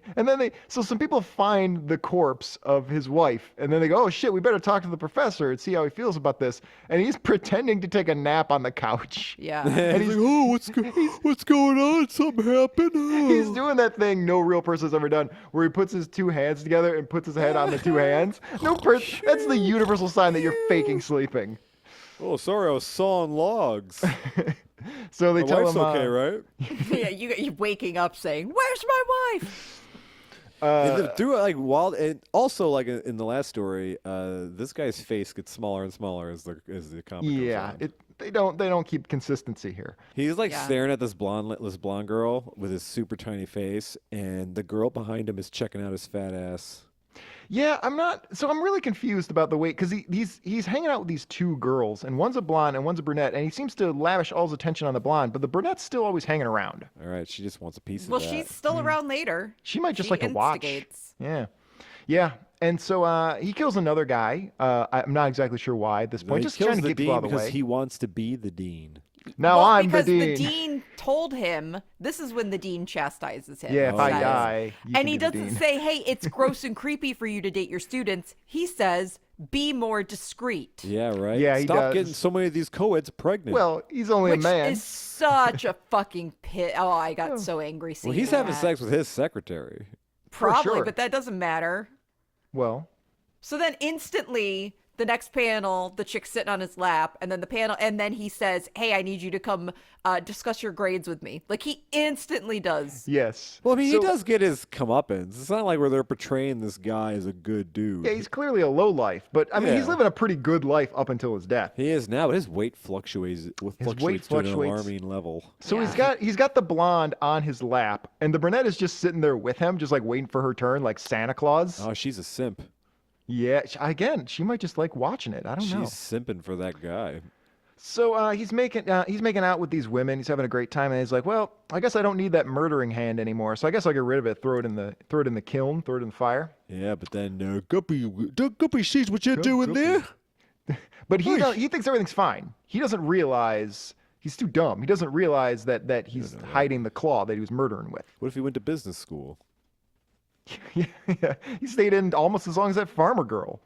so some people find the corpse of his wife, and then they go, "Oh shit, we better talk to the professor and see how he feels about this." And he's pretending to take a nap on the couch. Yeah. And he's he's- like, "Oh, what's going on? Something happened." He's doing that thing no real person's ever done, where he puts his two hands together and puts his head on the two hands. That's the universal sign that you're faking sleeping. Oh, sorry, I was sawing logs. So they My tell wife's him, okay, right? Yeah, you waking up saying, "Where's my wife?" And also in the last story, this guy's face gets smaller and smaller as the comic goes Yeah, on. they don't keep consistency here. He's Yeah. staring at this blonde girl with his super tiny face, and the girl behind him is checking out his fat ass. Yeah, I'm really confused about the way, because he's hanging out with these two girls, and one's a blonde and one's a brunette, and he seems to lavish all his attention on the blonde, but the brunette's still always hanging around. All right, she just wants a piece Well, of that. she's still around later. She might just She like to watch. instigates. Yeah. And so he kills another guy. I'm not exactly sure why at this point. He Just kills trying to the get people out dean of the because way. he wants to be the dean. Now well, I'm because the dean. told him, this is when the dean chastises him. Yeah, if I says- die, you and can he be the doesn't dean. say, hey, it's gross and creepy for you to date your students. He says, be more discreet. Yeah, right. Yeah, he Stop does. getting so many of these co-eds pregnant. Well, he's only Which a man. is such a fucking pit. Oh, I got so angry seeing he's that. having sex with his secretary. Probably, sure. but that doesn't matter. Well, So then instantly, the next panel, the chick's sitting on his lap, and then he says, hey, I need you to come discuss your grades with me. Like, he instantly does. yes. Well, I mean, So- he does get his comeuppance. It's not like where they're portraying this guy as a good dude. Yeah, he's clearly a low life, but I mean, he's Yeah. living a pretty good life up until his death. He is now, but his weight fluctuates to an fluctuates. alarming level. So Yeah. he's got the blonde on his lap, and the brunette is just sitting there with him, just like waiting for her turn, like Santa Claus. Oh, she's a simp. Yeah, again, she might just like watching it. I don't know. She's simping for that guy. So he's making out with these women. He's having a great time, and he's like, "Well, I guess I don't need that murdering hand anymore. So I guess I'll get rid of it. Throw it in the kiln. Throw it in the fire." Yeah, but then Guppy sees what you're doing Guppy. there. But he thinks everything's fine. He doesn't realize he's too dumb. He doesn't realize that he's hiding the claw that he was murdering with. What if he went to business school? Yeah, he stayed in almost as long as that farmer girl.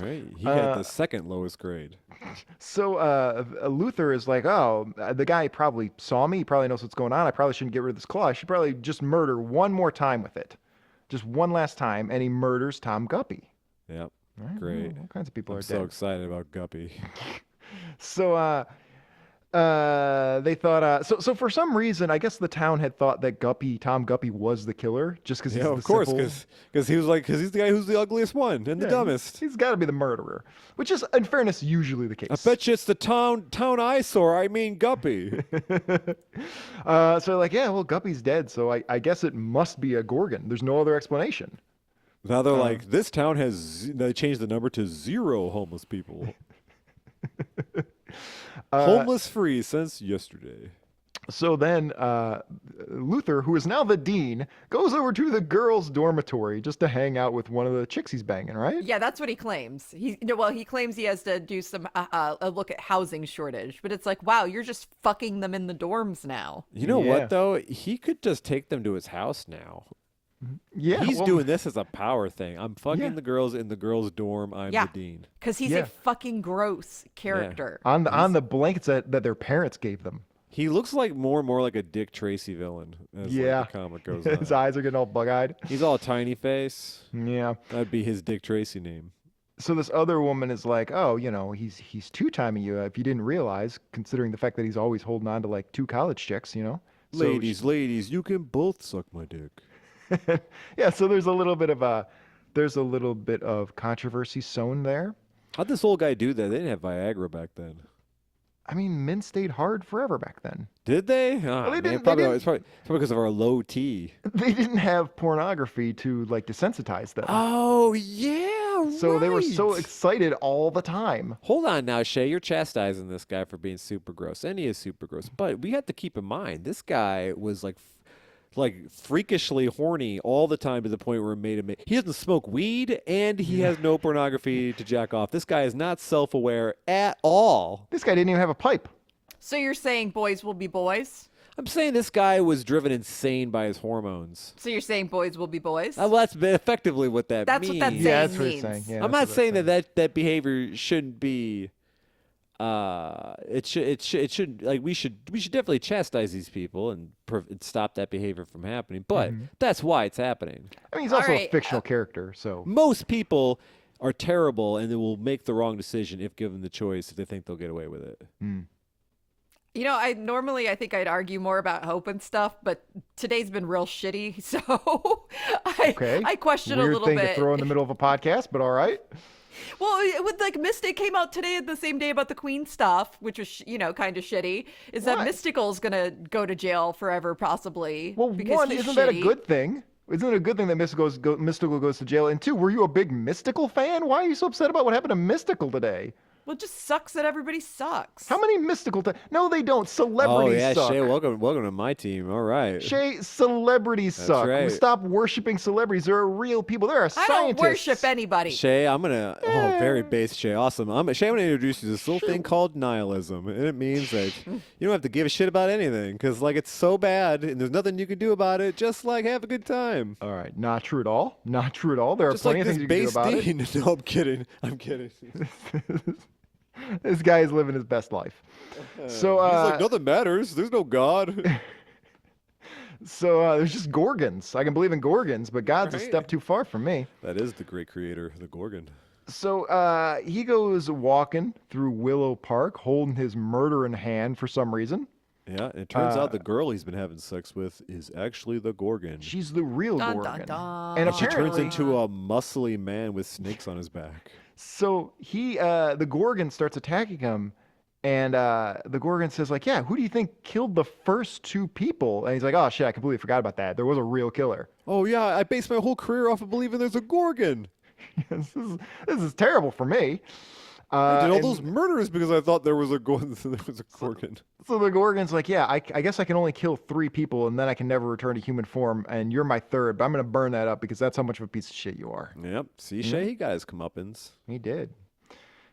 All right, he had the second lowest grade. So Luther is like, oh, the guy probably saw me. He probably knows what's going on. I probably shouldn't get rid of this claw. I should probably just murder one more time with it. Just one last time. And he murders Tom Guppy. Yep, Right? great. All kinds of people I'm are so dead. excited about Guppy. So they thought, so for some reason, I guess the town had thought that Tom Guppy was the killer just because he's Yeah, the of course, simple- because he's the guy who's the ugliest one and the Yeah, dumbest. He's got to be the murderer, which is, in fairness, usually the case. I bet you it's the town eyesore. I mean Guppy. So like, yeah, well, Guppy's dead, so I guess it must be a Gorgon. There's no other explanation. Now they're like, this town they changed the number to 0 homeless people. Homeless free since yesterday. So then Luther, who is now the dean, goes over to the girls' dormitory just to hang out with one of the chicks he's banging, right? Yeah, that's what he claims. He claims he has to do some a look at housing shortage, but it's like, wow, you're just fucking them in the dorms now. You know Yeah. what though? He could just take them to his house now. Yeah, He's well, doing this as a power thing. I'm fucking Yeah. the girls in the girls' dorm. I'm Yeah. the dean. Because he's Yeah. a fucking gross character. on the blankets that their parents gave them. He looks like more and more like a Dick Tracy villain as Yeah. like, the comic goes His on. eyes are getting all bug-eyed. He's all tiny face. Yeah. That'd be his Dick Tracy name. So this other woman is like, oh, he's two-timing you if you didn't realize, considering the fact that he's always holding on to like 2 college chicks, So Ladies, you can both suck my dick. yeah, so there's a little bit of controversy sown there. How'd this old guy do that? They didn't have Viagra back then. I mean, men stayed hard forever back then. Did they? Well, they didn't- It's probably because of our low T. They didn't have pornography to like desensitize them. Oh, yeah, So they were so right. excited all the time. Hold on now, Shée. You're chastising this guy for being super gross. And he is super gross. But we have to keep in mind, this guy was like freakishly horny all the time to the point where it made him. He doesn't smoke weed and he has no pornography to jack off. This guy is not self-aware at all. This guy didn't even have a pipe. So you're saying boys will be boys? I'm saying this guy was driven insane by his hormones. So you're saying boys will be boys? Well, that's effectively what that That's means. what that Yeah, saying that's what it's means. saying. Yeah, I'm that's not what saying it's that behavior shouldn't be. It should like we should definitely chastise these people and stop that behavior from happening. But that's why it's happening. I mean, he's also a Alright, fictional character, so Most people are terrible and they will make the wrong decision if given the choice if they think they'll get away with it. I think I'd argue more about hope and stuff, but today's been real shitty, so I question weird a little thing bit. to throw in the middle of a podcast, but all right. Well, with like Mystic came out today at the same day about the Queen stuff, which was kind of shitty. Is that What? Mystical's gonna go to jail forever, possibly? Well, because one, he's isn't that a shitty. good thing? Isn't it a good thing that Mystical goes to jail? And two, were you a big Mystical fan? Why are you so upset about what happened to Mystical today? Well, it just sucks that everybody sucks. How many mystical? No, they don't. Oh Celebrities yeah, suck. Shée, welcome to my team. All right. Shée, celebrities That's suck. right. Stop worshiping celebrities. There are real people. There are I scientists. don't worship anybody. Shée, I'm gonna very base Shée. Awesome. Shée, I'm gonna introduce you to this little thing called nihilism, and it means that you don't have to give a shit about anything because like it's so bad and there's nothing you can do about it. Just like have a good time. All right, not true at all. Not true at all. There are Just plenty like of this things you can do base about it. dean. No, I'm kidding. I'm kidding. This guy is living his best life. So He's like nothing matters. There's no God. So there's just Gorgons. I can believe in Gorgons, but God's a Right. step too far from me. That is the great creator, the Gorgon. So he goes walking through Willow Park, holding his murder in hand for some reason. Yeah, and it turns out the girl he's been having sex with is actually the Gorgon. She's the real Dun, Gorgon. dun, dun. And She turns apparently, into a muscly man with snakes on his back. so the Gorgon starts attacking him, and the Gorgon says like, "Yeah, who do you think killed the first two people?" And he's like, "Oh shit, I completely forgot about that. There was a real killer." Oh yeah, I based my whole career off of believing there's a Gorgon. this is terrible for me. I did all and those murders because I thought there was a Gorgon. So the Gorgon's like, "Yeah, I guess I can only kill 3 people, and then I can never return to human form, and you're my third, but I'm gonna burn that up because that's how much of a piece of shit you are." Yep. See, Shée, he got his comeuppance. He did.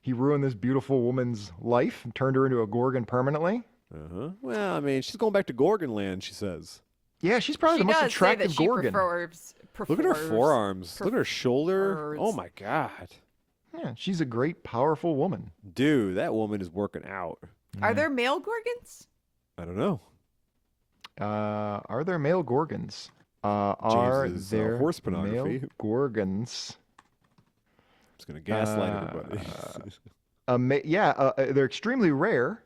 He ruined this beautiful woman's life and turned her into a Gorgon permanently. Well, I mean, she's going back to Gorgon land, she says. Yeah, she's probably She the most does say attractive that she Gorgon. Look at her forearms. Look at her shoulder. prefers- Oh my god. Yeah, she's a great, powerful woman. Dude, that woman is working out. Are there male Gorgons? I don't know. Are there male Gorgons? Are James's, there horse pornography. male Gorgons? Just going to gaslight everybody. They're extremely rare.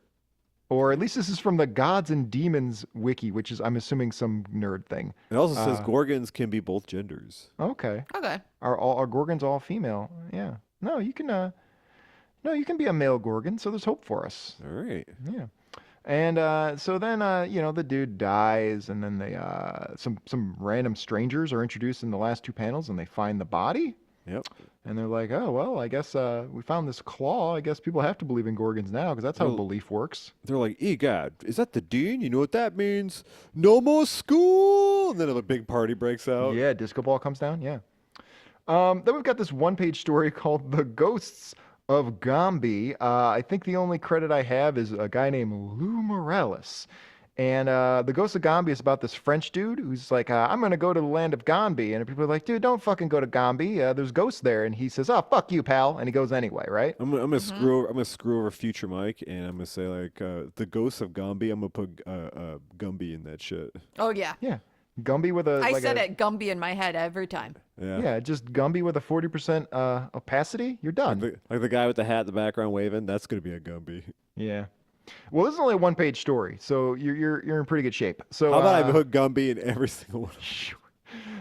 Or at least this is from the Gods and Demons wiki, which is, I'm assuming, some nerd thing. It also says Gorgons can be both genders. Okay. Okay. Are Gorgons all female? Yeah. No, you can be a male Gorgon, so there's hope for us. All right. Yeah. And so then the dude dies, and then they some random strangers are introduced in the last 2 panels, and they find the body. Yep. And they're like, "Oh, well, I guess we found this claw. I guess people have to believe in Gorgons now, because that's how Well- belief works." They're like, "Egad, is that the dean? You know what that means? No more school!" And then a big party breaks out. Yeah, disco ball comes down. Yeah. Then we've got this 1-page story called "The Ghosts of Gambi." I think the only credit I have is a guy named Lou Morales. And the Ghost of Gambi is about this French dude who's like, "I'm going to go to the land of Gambi." And people are like, "Dude, don't fucking go to Gambi. There's ghosts there." And he says, "Oh, fuck you, pal." And he goes anyway, right? I'm gonna screw over future Mike, and I'm gonna say like the ghosts of Gumby. I'm gonna put Gumby in that shit. Oh yeah. Yeah. Gumby with a... I like said a, it Gumby in my head every time. Yeah. Yeah, just Gumby with a 40% opacity. You're done. Like the guy with the hat in the background waving. That's gonna be a Gumby. Yeah. Well, this is only a 1-page story, so you're in pretty good shape. So How about I put Gumby in every single one?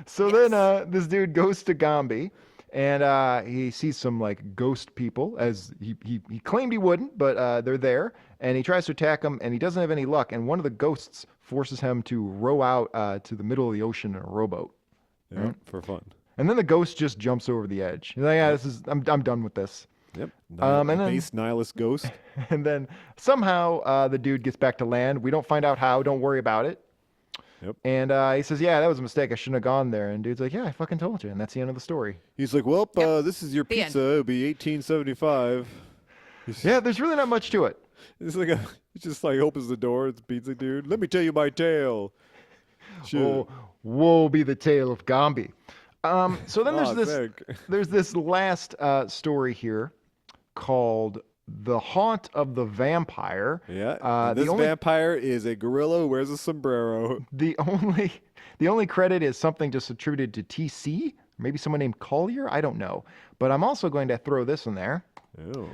So then this dude goes to Gambi, and he sees some like ghost people, as he claimed he wouldn't, but they're there, and he tries to attack them, and he doesn't have any luck, and one of the ghosts forces him to row out to the middle of the ocean in a rowboat. Yeah, for fun. And then the ghost just jumps over the edge. He's like, "Yeah, I'm done with this." Yep. and then- Base nihilist ghost. And then somehow the dude gets back to land. We don't find out how. Don't worry about it. Yep. And he says, "Yeah, that was a mistake. I shouldn't have gone there." And dude's like, "Yeah, I fucking told you." And that's the end of the story. He's like, "Well, Yep. this is your The end. pizza. It'll be 1875." Yeah, there's really not much to it. It's like he just like opens the door. It's pizza dude. Let me tell you my tale. Shit. Oh, woe be the tale of Gambi. So then Sick. there's this last story here called "The Haunt of the Vampire." Yeah. The This only vampire is a gorilla who wears a sombrero. the only credit is something just attributed to TC, maybe someone named Collier. I don't know, but I'm also going to throw this in there. Oh.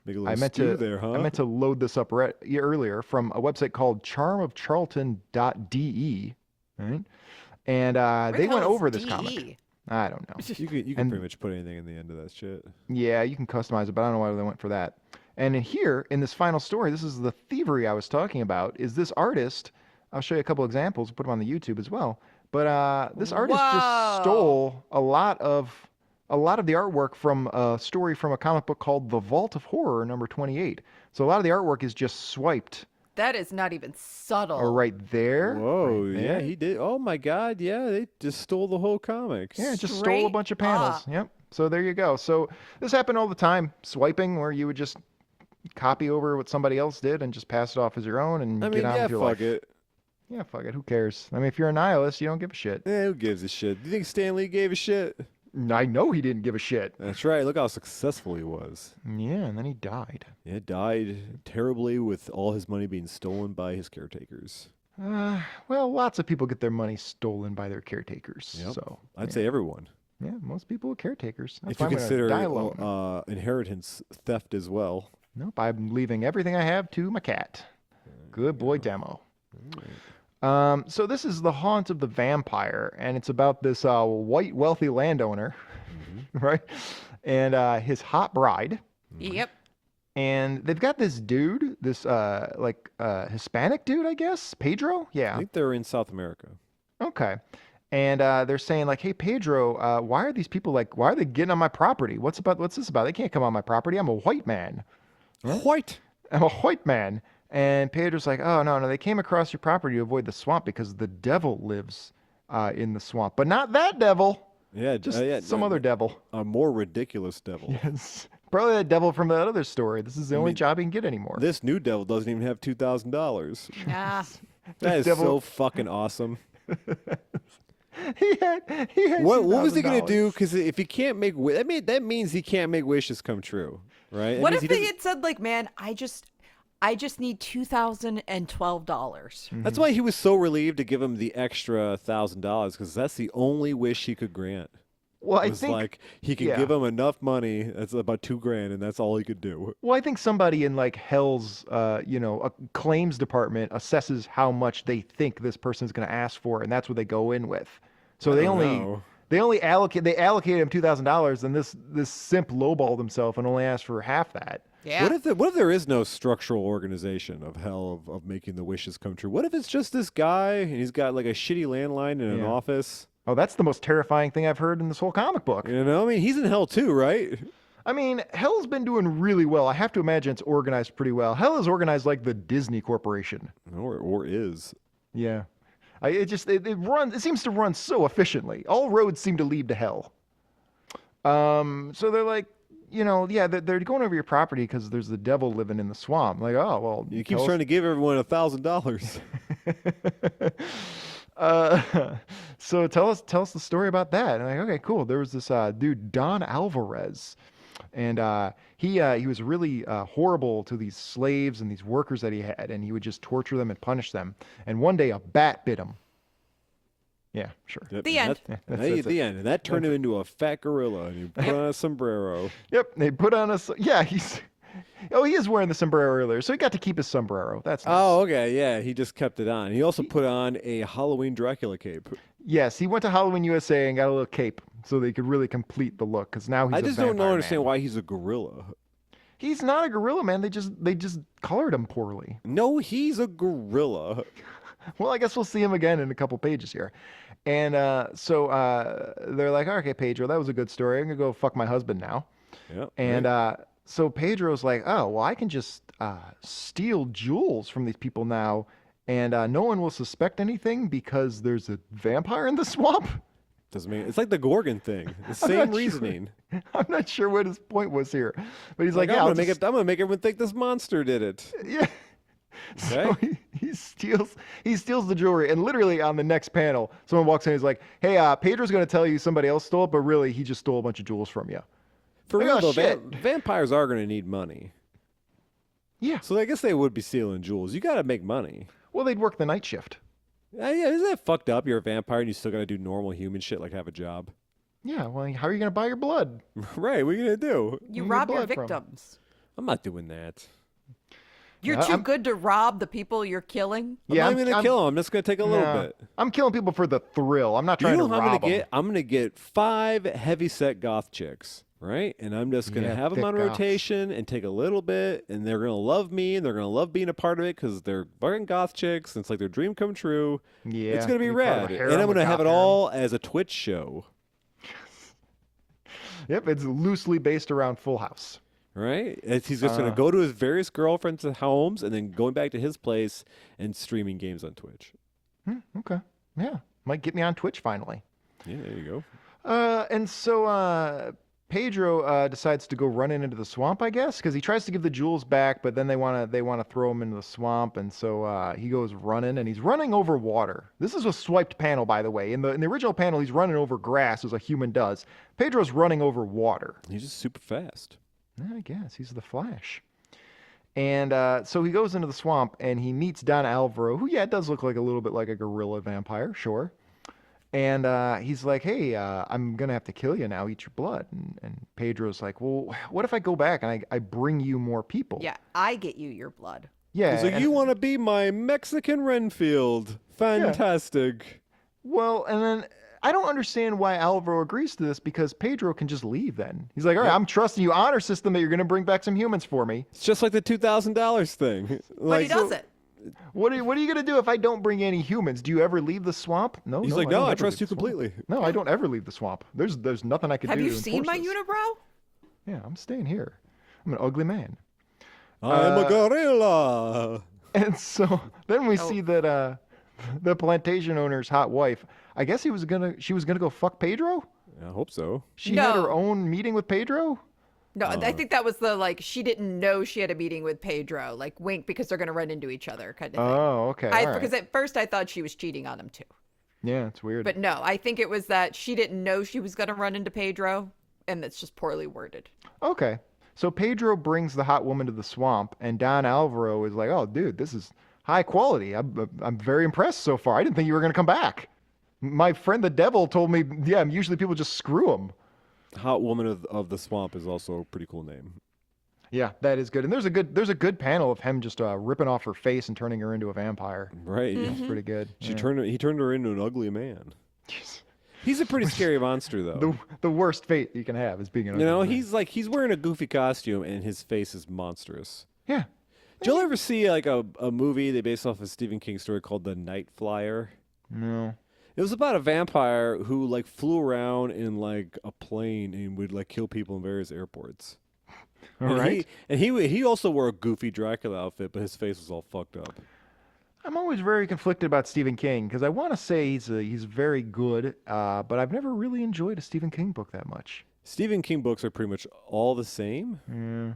Make a little I meant stew to there, huh? I meant to load this up earlier from a website called charmofcharlton.de, right? And Where the they hell went is over this DE? comic. I don't know. You can And- pretty much put anything in the end of that shit. Yeah, you can customize it, but I don't know why they went for that. And in here, in this final story, this is the thievery I was talking about, is this artist, I'll show you a couple examples, put them on the YouTube as well, but this artist just Whoa. stole a lot of a lot of the artwork from a story from a comic book called The Vault of Horror, number 28. So a lot of the artwork is just swiped That is not even subtle. right there. Whoa, right yeah, there. he did. Oh my God, yeah, they just stole the whole comic. Yeah, just stole a Straight bunch of panels. up. Yep. So there you go. So this happened all the time, swiping, where you would just copy over what somebody else did and just pass it off as your own and I get mean, on yeah, with your fuck life. it. Yeah, fuck it. Who cares? I mean, if you're a nihilist, you don't give a shit. Yeah, who gives a shit? Do you think Stan Lee gave a shit? I know he didn't give a shit. That's right. Look how successful he was. Yeah, and then he died. Yeah, died terribly with all his money being stolen by his caretakers. Well, lots of people get their money stolen by their caretakers. Yep. So I'd say everyone. yeah, most people are caretakers. That's If why you I'm gonna consider die alone. inheritance theft as well. Nope, I'm leaving everything I have to my cat. Good boy, Demo. So this is The Haunt of the Vampire, and it's about this white wealthy landowner, right? And his hot bride. Yep. And they've got this dude, this Hispanic dude, I guess, Pedro. I Yeah. think they're in South America. Okay. And they're saying like, "Hey Pedro, why are these people like? Why are they getting on my property? What's this about? They can't come on my property. I'm a white man. White. I'm a white man." And Pedro's like, "Oh no, they came across your property to avoid the swamp because the devil lives in the swamp, but not that devil. Yeah, Just yeah, some other devil. a more ridiculous devil. Yes, probably that devil from that other story. This is the only job he can get anymore." This new devil doesn't even have $2,000. Nah. That is devil- so fucking awesome. he had What was he gonna $2,000. do? Because if he can't make, that means he can't make wishes come true, right? That What means if he they doesn't- had said like, man, I just need $2,012. That's why he was so relieved to give him the extra $1,000 because that's the only wish he could grant. Well, I It was think like he could yeah. give him enough money. That's about $2,000, and that's all he could do. Well, I think somebody in like Hell's, a claims department assesses how much they think this person's going to ask for, and that's what they go in with. So they know. only allocated him $2,000, and this simp lowballed himself and only asked for half that. Yeah. What if there is no structural organization of hell of making the wishes come true? What if it's just this guy and he's got like a shitty landline in an Yeah. office? Oh, that's the most terrifying thing I've heard in this whole comic book. You know, I mean, he's in hell too, right? I mean, Hell's been doing really well. I have to imagine it's organized pretty well. Hell is organized like the Disney Corporation. Or is. Yeah. It seems to run so efficiently. All roads seem to lead to hell. So they're like, they're going over your property because there's the devil living in the swamp. Like, oh, well. He keeps trying to give everyone $1,000. So tell us the story about that. And I'm like, okay, cool. There was this dude, Don Alvarez. And he was really horrible to these slaves and these workers that he had, and he would just torture them and punish them. And one day a bat bit him. Yeah, sure. Yep, The and end. that- Yeah, hey, that's at the end, and that turned him into a fat gorilla, and he put on a sombrero. Yep, they put on he is wearing the sombrero earlier, so he got to keep his sombrero. That's nice. Oh, okay, yeah, he just kept it on. He also put on a Halloween Dracula cape. Yes, he went to Halloween USA and got a little cape so they could really complete the look. Because now he's I a just don't vampire understand man. why he's a gorilla. He's not a gorilla, man. They just colored him poorly. No, he's a gorilla. Well, I guess we'll see him again in a couple pages here. And so they're like, okay, Pedro, that was a good story. I'm gonna go fuck my husband now. Yep. And so Pedro's like, oh, well, I can just steal jewels from these people now, and no one will suspect anything because there's a vampire in the swamp. Doesn't mean it's like the Gorgon thing. The I'm same not sure. reason. I'm not sure what his point was here, but he's Like, like, yeah, I'm I'll gonna just- I'm gonna make everyone think this monster did it. yeah. So Okay. he steals the jewelry, and literally on the next panel, someone walks in and is like, "Hey, Pedro's going to tell you somebody else stole it, but really he just stole a bunch of jewels from you." For Like, real oh, though, shit. vampires are gonna need money. Yeah. So I guess they would be stealing jewels. You gotta make money. Well, they'd work the night shift. Yeah, isn't that fucked up? You're a vampire and you still gotta do normal human shit like have a job. Yeah. Well, how are you going to buy your blood? Right, what are you gonna do? You Where you rob get your blood from? victims. I'm not doing that. You're Yeah, too I'm- good to rob the people you're killing. I'm not even gonna kill him. I'm just gonna take a little No, bit. I'm killing people for the thrill. I'm not Do you trying know to how I'm rob gonna them. get? I'm gonna get 5 heavy-set goth chicks, right? And I'm just gonna Yeah, have them thick on goths. rotation and take a little bit, and they're gonna love me, and they're gonna love being a part of it because they're fucking goth chicks, and it's like their dream come true. Yeah, It's gonna be you're part of rad, a harem and I'm of gonna have goth it harem. all as a Twitch show. Yep, it's loosely based around Full House. Right? He's just going to go to his various girlfriends' homes and then going back to his place and streaming games on Twitch. Okay. Yeah. Might get me on Twitch finally. Yeah, there you go. And so Pedro decides to go running into the swamp, I guess, because he tries to give the jewels back, but then they want to throw him into the swamp, and so he goes running, and he's running over water. This is a swiped panel, by the way. In the original panel, he's running over grass as a human does. Pedro's running over water. He's just super fast. I guess he's the Flash. And so he goes into the swamp, and he meets Don Alvaro, who does look like a little bit like a gorilla vampire, sure. And he's like, hey, I'm going to have to kill you now, eat your blood. And Pedro's like, well, what if I go back and I bring you more people? Yeah, I get you your blood. Yeah. He's like, you want to be my Mexican Renfield. Fantastic. Yeah. Well, and then I don't understand why Alvaro agrees to this, because Pedro can just leave then. He's like, all right, I'm trusting you, honor system, that you're going to bring back some humans for me. It's just like the $2,000 thing. But he does it. What are you going to do if I don't bring any humans? Do you ever leave the swamp? No. He's like, don't I ever trust leave you the swamp. completely. No, I don't ever leave the swamp. There's nothing I can Have do you to seen my enforce this. unibrow? Yeah, I'm staying here. I'm an ugly man. I'm a gorilla. And so then we see that the plantation owner's hot wife, I guess she was gonna go fuck Pedro? I hope so. She had her own meeting with Pedro? No, I think that was she didn't know she had a meeting with Pedro, like wink, because they're going to run into each other kind of thing. Oh, okay. all right. Because at first I thought she was cheating on him too. Yeah, it's weird. But no, I think it was that she didn't know she was going to run into Pedro, and that's just poorly worded. Okay. So Pedro brings the hot woman to the swamp, and Don Alvaro is like, oh, dude, this is high quality. I'm very impressed so far. I didn't think you were going to come back. My friend the devil told me, usually people just screw him. Hot Woman of the Swamp is also a pretty cool name. Yeah, that is good. And there's a good panel of him just ripping off her face and turning her into a vampire. Right. It's pretty good. He turned her into an ugly man. He's a pretty scary monster, though. The worst fate you can have is being an ugly man. he's wearing a goofy costume and his face is monstrous. Yeah. Did you ever see like a movie they based off a Stephen King story called The Night Flyer? No. It was about a vampire who like flew around in like a plane and would like kill people in various airports. All right. He also wore a goofy Dracula outfit, but his face was all fucked up. I'm always very conflicted about Stephen King because I want to say he's very good, but I've never really enjoyed a Stephen King book that much. Stephen King books are pretty much all the same. Yeah.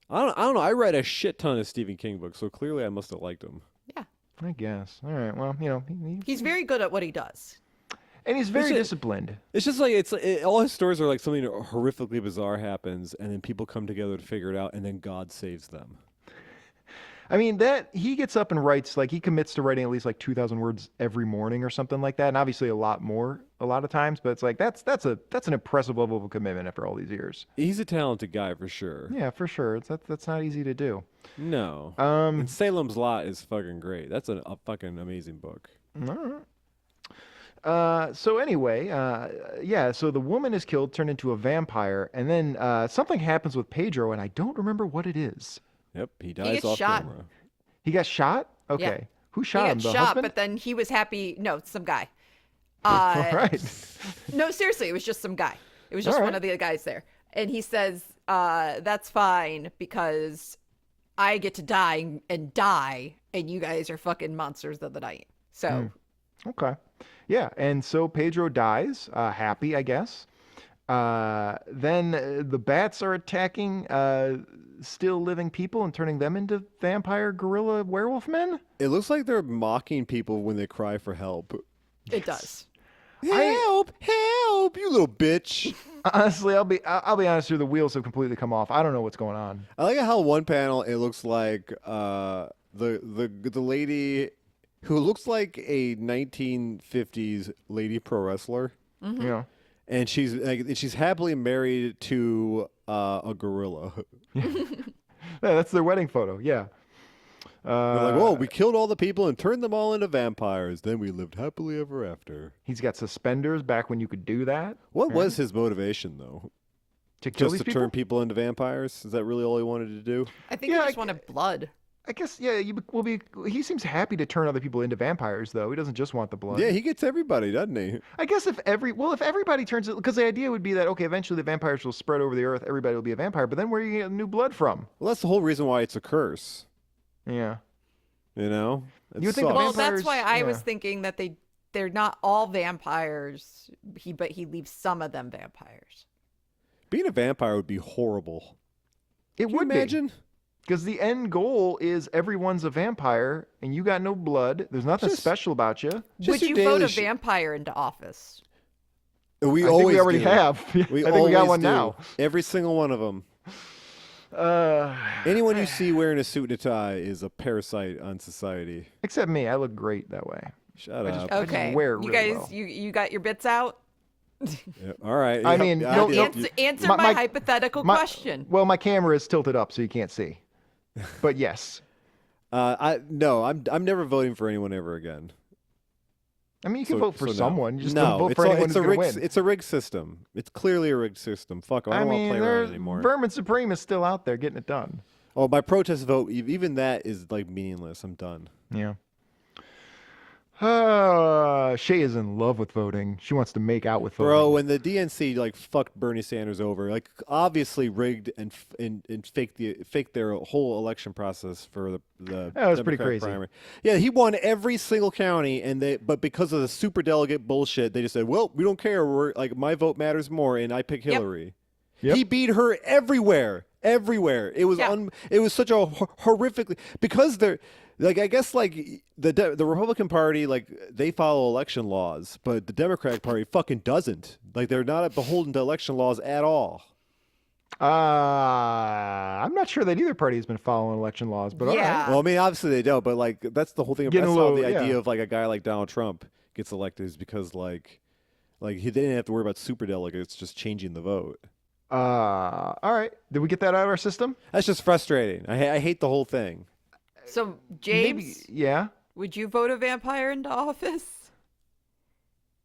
I don't know. I read a shit ton of Stephen King books, so clearly I must have liked them. Yeah. I guess. All right. Well, he's very good at what he does. And he's very disciplined. It's just like all his stories are like something horrifically bizarre happens, and then people come together to figure it out, and then God saves them. I mean, that he gets up and writes, like he commits to writing at least like 2,000 words every morning or something like that, and obviously a lot more a lot of times. But it's like that's an impressive level of commitment after all these years. He's a talented guy for sure. Yeah, for sure. That's not easy to do. No. And Salem's Lot is fucking great. That's a fucking amazing book. All right. So anyway, so the woman is killed, turned into a vampire, and then something happens with Pedro, and I don't remember what it is. Yep, he dies off shot. camera. He got shot? Okay. Yeah. Who shot him? He The got shot, husband? but then he was happy. No, some guy. All right. No, seriously, it was just some guy. It was just one of the guys there. And he says, that's fine because I get to die, and you guys are fucking monsters of the night. So. Okay. Yeah, and so Pedro dies, happy, I guess. Then the bats are attacking still living people and turning them into vampire gorilla werewolf men. It looks like they're mocking people when they cry for help. It does. Help! Help! You little bitch! Honestly, I'll be honest here. The wheels have completely come off. I don't know what's going on. I like how one panel it looks like the lady who looks like a 1950s lady pro wrestler. Mm-hmm. Yeah. And she's happily married to a gorilla. Yeah, that's their wedding photo. Yeah. They're like, whoa, we killed all the people and turned them all into vampires. Then we lived happily ever after. He's got suspenders back when you could do that. What was his motivation, though? To kill Just these to people? turn people into vampires? Is that really all he wanted to do? I think he just wanted blood. I guess yeah. He seems happy to turn other people into vampires, though. He doesn't just want the blood. Yeah, he gets everybody, doesn't he? I guess if everybody turns it, because the idea would be that okay, eventually the vampires will spread over the earth. Everybody will be a vampire. But then where are you get new blood from? Well, that's the whole reason why it's a curse. Yeah. You know. You would think the Well, vampires- that's why I was yeah. thinking that they're not all vampires. But he leaves some of them vampires. Being a vampire would be horrible. It Can you would imagine? Because the end goal is everyone's a vampire and you got no blood. There's nothing Just- special about you. Would your you daily vote a vampire into office? We I always think we already do. have. We I think we always got one do. now. Every single one of them. Anyone you see wearing a suit and a tie is a parasite on society. Except me. I look great that way. Shut I just- up. I just Okay, wear it you really guys, well. you got your bits out. Yeah, all right. I Yeah, mean, I no- did- no- Answer My- my hypothetical question. Well, my camera is tilted up so you can't see. But yes. No, I'm never voting for anyone ever again. I mean, you can So- vote for so no. someone. You just no, don't vote it's for a, anyone it's who's a going to rigged, win. It's a rigged system. It's clearly a rigged system. Fuck, I don't want to play around anymore. Vermin Supreme is still out there getting it done. Oh, my protest vote, even that is like meaningless. I'm done. Yeah. Shée is in love with voting. She wants to make out with voting. Bro, when the DNC like fucked Bernie Sanders over, like obviously rigged and faked their whole election process for the That was pretty Democratic crazy. primary. Yeah, he won every single county, but because of the super delegate bullshit, they just said, "Well, we don't care. We're like my vote matters more, and I pick Hillary." Yep. He beat her everywhere. It was Yeah. it was such a horrifically because they're like I guess like the Republican Party like they follow election laws, but the Democratic Party fucking doesn't. Like they're not beholden to election laws at all. I'm not sure that either party has been following election laws, but all Yeah. right. Well, I mean, obviously they don't, but like that's the whole thing. Getting That's a how little- the idea yeah. of like a guy like Donald Trump gets elected is because like he didn't have to worry about super delegates just changing the vote. All right. Did we get that out of our system? That's just frustrating. I hate the whole thing. So, James, Maybe. Yeah. would you vote a vampire into office?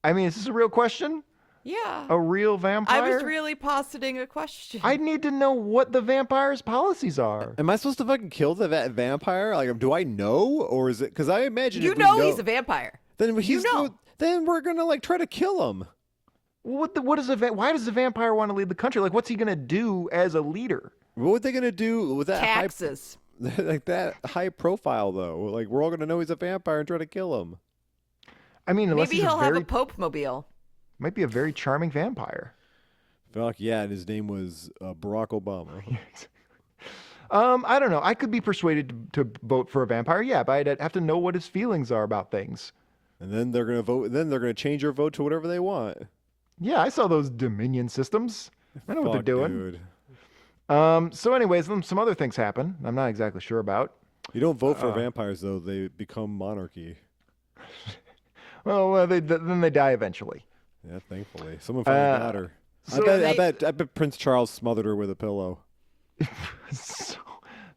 I mean, is this a real question? Yeah. A real vampire? I was really positing a question. I need to know what the vampire's policies are. Am I supposed to fucking kill the vampire? Like, do I know, or is it? Because I imagine you if we know he's a vampire. Then he's know. Then we're gonna like try to kill him. What is why does the vampire want to lead the country? Like, what's he gonna do as a leader? What are they gonna do with that Taxes. like that high profile though? Like we're all gonna know he's a vampire and try to kill him. I mean, unless Maybe he's he'll a have very, a Pope mobile. might be a very charming vampire. Fuck yeah! And his name was Barack Obama. I don't know. I could be persuaded to vote for a vampire, yeah, but I'd have to know what his feelings are about things. And then they're gonna vote. Then they're gonna change your vote to whatever they want. Yeah, I saw those Dominion systems. I know what they're Fuck, doing. dude. So, anyways, some other things happen. I'm not exactly sure about. You don't vote for vampires though; they become monarchy. Well, then they die eventually. Yeah, thankfully, someone finally got her. so I bet Prince Charles smothered her with a pillow.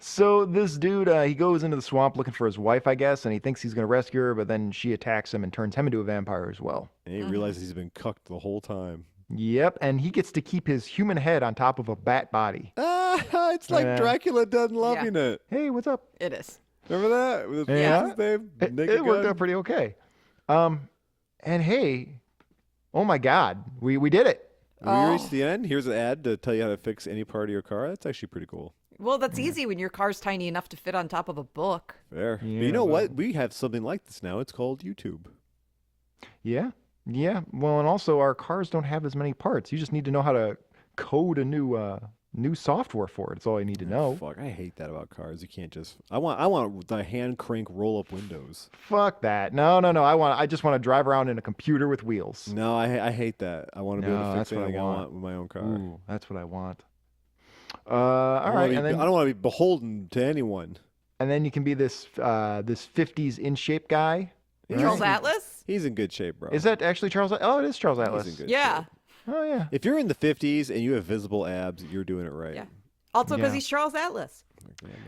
So this dude, he goes into the swamp looking for his wife, I guess, and he thinks he's going to rescue her, but then she attacks him and turns him into a vampire as well. And he realizes he's been cucked the whole time. Yep, and he gets to keep his human head on top of a bat body. Ah, it's like Yeah. Dracula done loving it. Hey, what's up? It is. Remember that? With his Yeah. what's his name? It Naked worked Gun? out pretty okay. And hey, oh my God, we did it. We reached the end. Here's an ad to tell you how to fix any part of your car. That's actually pretty cool. Well, that's easy when your car's tiny enough to fit on top of a book. Fair. But Yeah, you know well- what? We have something like this now. It's called YouTube. Yeah. Well, and also our cars don't have as many parts. You just need to know how to code a new software for it. That's all you need to know. Fuck, I hate that about cars. You can't just. I want the hand crank roll up windows. Fuck that. No. I just want to drive around in a computer with wheels. No, I hate that. I want to be able No, to fix that's what I anything I want. want with my own car. Ooh, that's what I want. I All don't right, wanna and be- then I don't want to be beholden to anyone. you can be this 50s in shape guy. Charles Atlas? He's in good shape, bro. Is that actually Charles? Oh, it is Charles He's Atlas. in good Yeah. shape. Oh yeah. If you're in the 50s and you have visible abs, you're doing it right. Yeah. Also because Yeah. he's Charles Atlas.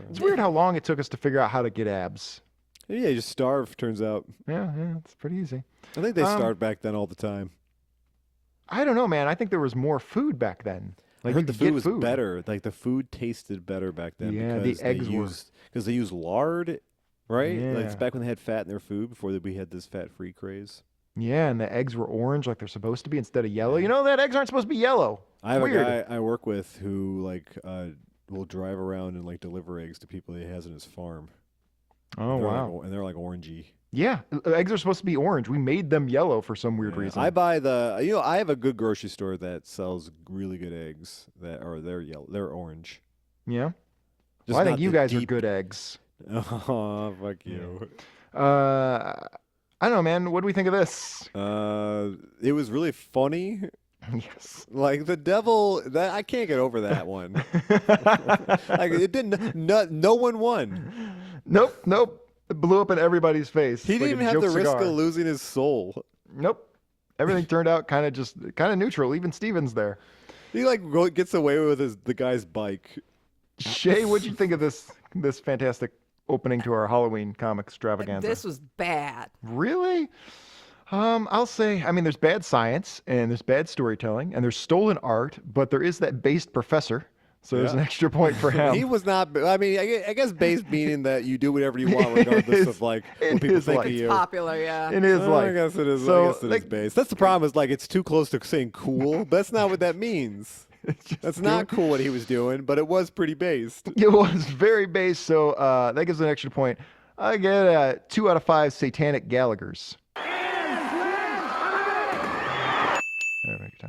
It's weird how long it took us to figure out how to get abs. Yeah, you just starve, turns out. Yeah, it's pretty easy. I think they Um, starved back then all the time. I don't know, man. I think there was more food back then. I Like heard you the could food get was food. better. Like the food tasted better back then. Yeah, because the eggs were. because they used lard, right? Like it's Yeah. back when they had fat in their food before we had this fat-free craze. Yeah, and the eggs were orange like they're supposed to be instead of yellow. You know that eggs aren't supposed to be yellow. I have Weird. a guy I work with who will drive around and like deliver eggs to people he has in his farm. Oh They're wow. and they're like orangey. Yeah, eggs are supposed to be orange. We made them yellow for some weird reason. I buy I have a good grocery store that sells really good eggs they're yellow, they're orange. Yeah. Just Well, I think not you the guys are deep- good eggs. Oh, fuck you. I don't know, man. What do we think of this? It was really funny. Yes. Like the devil, that I can't get over that one. Like it didn't. No one won. Nope. It blew up in everybody's face. He like didn't a even have joke the risk cigar. of losing his soul. Nope. Everything turned out kind of neutral. Even Steven's there. He gets away with the guy's bike. Shea, what'd you think of this fantastic opening to our Halloween comic extravaganza? This was bad. Really? I'll say, I mean, there's bad science and there's bad storytelling and there's stolen art, but there is that based professor. So there's an extra point for him. He was not. I mean, I guess based meaning that you do whatever you want, regardless of like in what people his think life. of It's you. popular, yeah. In his I life. guess it is. So, I guess it is based. That's the problem. Is like it's too close to saying cool, but that's not what that means. That's not cool what he was doing, but it was pretty based. It was very based, so that gives an extra point. I get 2 out of 5 satanic Gallaghers.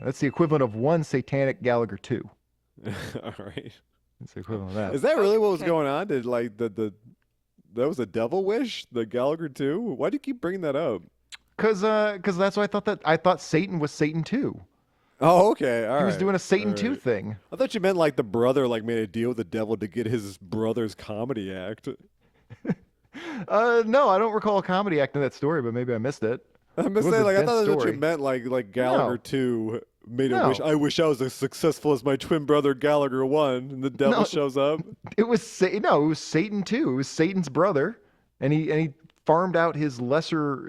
That's the equivalent of 1 satanic Gallagher 2. All right. That's the equivalent of that. Is that really what was Okay. going on? Did like that was a devil wish? The Gallagher 2? Why do you keep bringing that up? Because that's why I thought Satan was Satan 2. Oh, okay. All right. He was doing a Satan All 2 right. thing. I thought you meant like the brother like made a deal with the devil to get his brother's comedy act. No, I don't recall a comedy act in that story, but maybe I missed it. I'm It just was saying, a like I dense thought that's what story. you meant, like Gallagher No. 2 made a No. wish. I wish I was as successful as my twin brother Gallagher 1, and the devil No. shows up. It was Satan 2. It was Satan's brother, and he farmed out his lesser